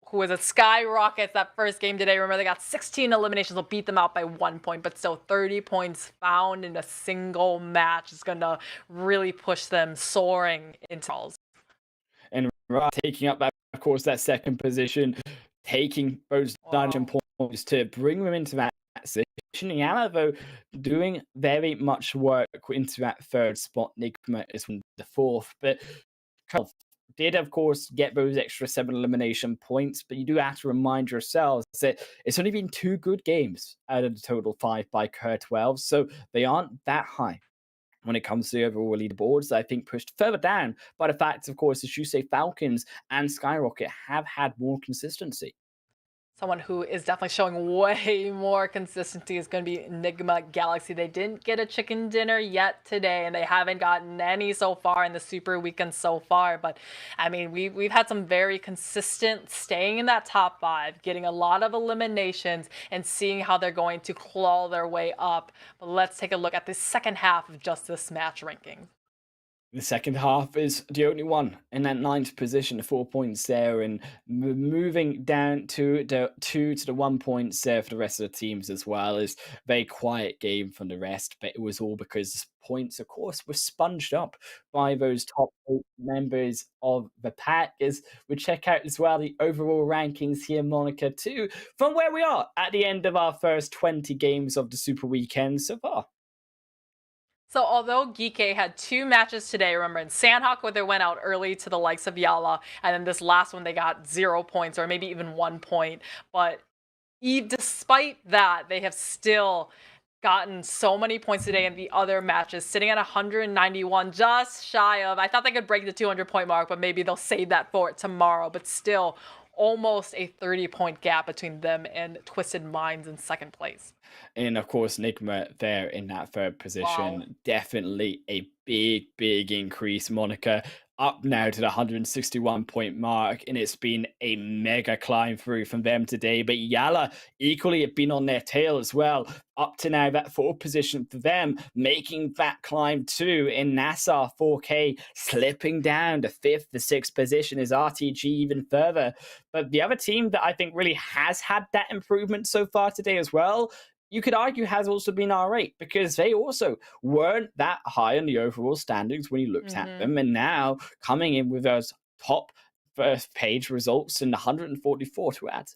who was it, SKYROCKET that first game today. Remember, they got 16 eliminations, will beat them out by 1 point, but still 30 points found in a single match is going to really push them soaring into all. And taking up that, of course, that second position, taking those 9 points to bring them into that position. YALLA, though, doing very much work into that 3rd spot. NIGMA is the 4th, but did, of course, get those extra 7 elimination points, but you do have to remind yourselves that it's only been 2 good games out of the total 5 by Herd 12, so they aren't that high when it comes to the overall leaderboards. I think pushed further down by the fact, of course, as you say, Falcons and SKYROCKET have had more consistency. Someone who is definitely showing way more consistency is going to be NIGMA Galaxy. They didn't get a chicken dinner yet today, and they haven't gotten any so far in the Super Weekend so far. But, I mean, we've had some very consistent staying in that top 5, getting a lot of eliminations, and seeing how they're going to claw their way up. But let's take a look at the second half of just this match ranking. The second half is the only one in that 9th position, 4 points there, and moving down to the 2 to the 1 points there for the rest of the teams as well. Is very quiet game from the rest, but it was all because points, of course, were sponged up by those top 8 members of the pack. As we check out as well the overall rankings here, Monica, too, from where we are at the end of our first 20 games of the Super Weekend so far. So although GEEKAY had 2 matches today, remember, in Sanhok, where they went out early to the likes of YALLA, and then this last one they got 0 points, or maybe even 1 point. But despite that, they have still gotten so many points today in the other matches, sitting at 191, just shy of, I thought they could break the 200-point mark, but maybe they'll save that for tomorrow. But still, almost a 30-point gap between them and Twisted Minds in 2nd place. And of course, NIGMA there in that 3rd position. Wow. Definitely a big increase, Monica. Up now to the 161 point mark, and it's been a mega climb through from them today. But YALLA equally have been on their tail as well, up to now that 4th position for them, making that climb too. In NASR 4K slipping down to 5th, the 6th position is RTG even further. But the other team that I think really has had that improvement so far today as well, you could argue has also been R8, because they also weren't that high in the overall standings when you looked at them, and now coming in with those top first page results and 144 to add.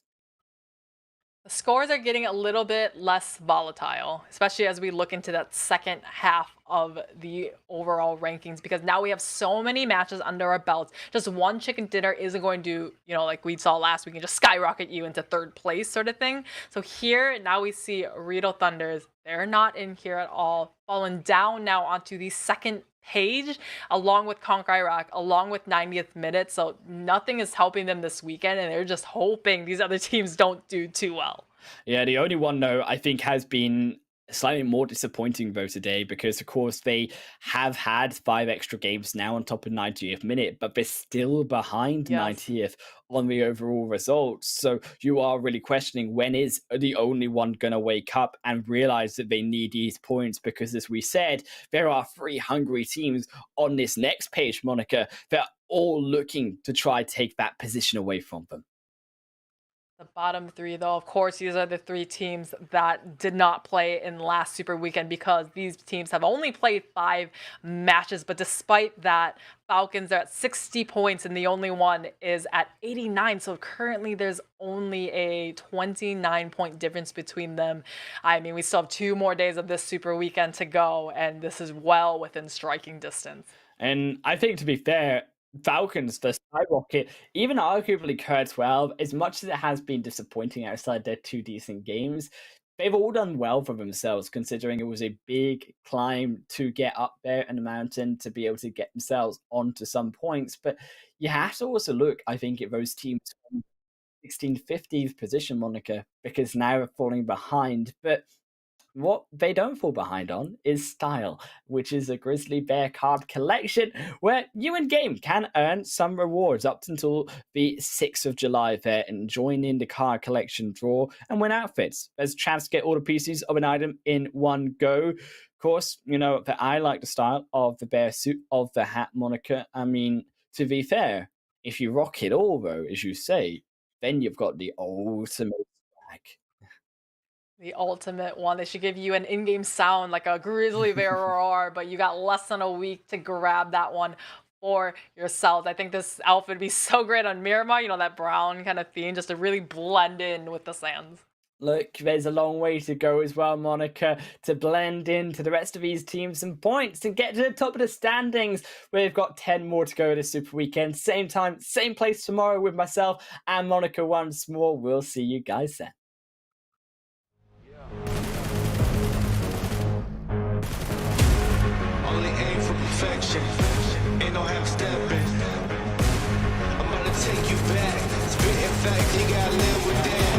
The scores are getting a little bit less volatile, especially as we look into that second half of the overall rankings, because now we have so many matches under our belts. Just one chicken dinner isn't going to, like we saw last week, and just skyrocket you into 3rd place sort of thing. So here, now we see OOREDOO Thunders. They're not in here at all, falling down now onto the 2nd page, along with CONQUEROR, along with 90th minute. So nothing is helping them this weekend, and they're just hoping these other teams don't do too well. Yeah, the only one, though, I think has been slightly more disappointing, though, today, because, of course, they have had 5 extra games now on top of 90th minute, but they're still behind 90th on the overall results. So you are really questioning, when is the only one going to wake up and realize that they need these points? Because, as we said, there are 3 hungry teams on this next page, Monica. They're all looking to try to take that position away from them. The bottom 3, though, of course, these are the 3 teams that did not play in last Super Weekend, because these teams have only played 5 matches. But despite that, Falcons are at 60 points, and the only one is at 89. So currently, there's only a 29-point difference between them. I mean, we still have 2 more days of this Super Weekend to go, and this is well within striking distance. And I think, to be fair, Falcons, the SKYROCKET, even arguably KOR12, as much as it has been disappointing outside their 2 decent games, they've all done well for themselves, considering it was a big climb to get up there in the mountain to be able to get themselves onto some points. But you have to also look, I think, at those teams from 1650th position, Monica, because now they're falling behind. But what they don't fall behind on is style, which is a grizzly bear card collection where you in game can earn some rewards up until the 6th of July there and join in the card collection draw and win outfits. There's a chance to get all the pieces of an item in one go. Of course, that I like the style of the bear suit, of the hat, Monica. I mean, to be fair, if you rock it all, though, as you say, then you've got the ultimate swag. The ultimate one. They should give you an in-game sound like a grizzly bear roar, but you got less than a week to grab that one for yourselves. I think this outfit would be so great on Miramar, that brown kind of theme, just to really blend in with the sands. Look, there's a long way to go as well, Monica, to blend into the rest of these teams and points and get to the top of the standings. We've got 10 more to go this Super Weekend. Same time, same place tomorrow with myself and Monica once more. We'll see you guys then. Only aim for perfection. Ain't no half stepping. I'm gonna take you back. Spitting fact, you gotta live with that.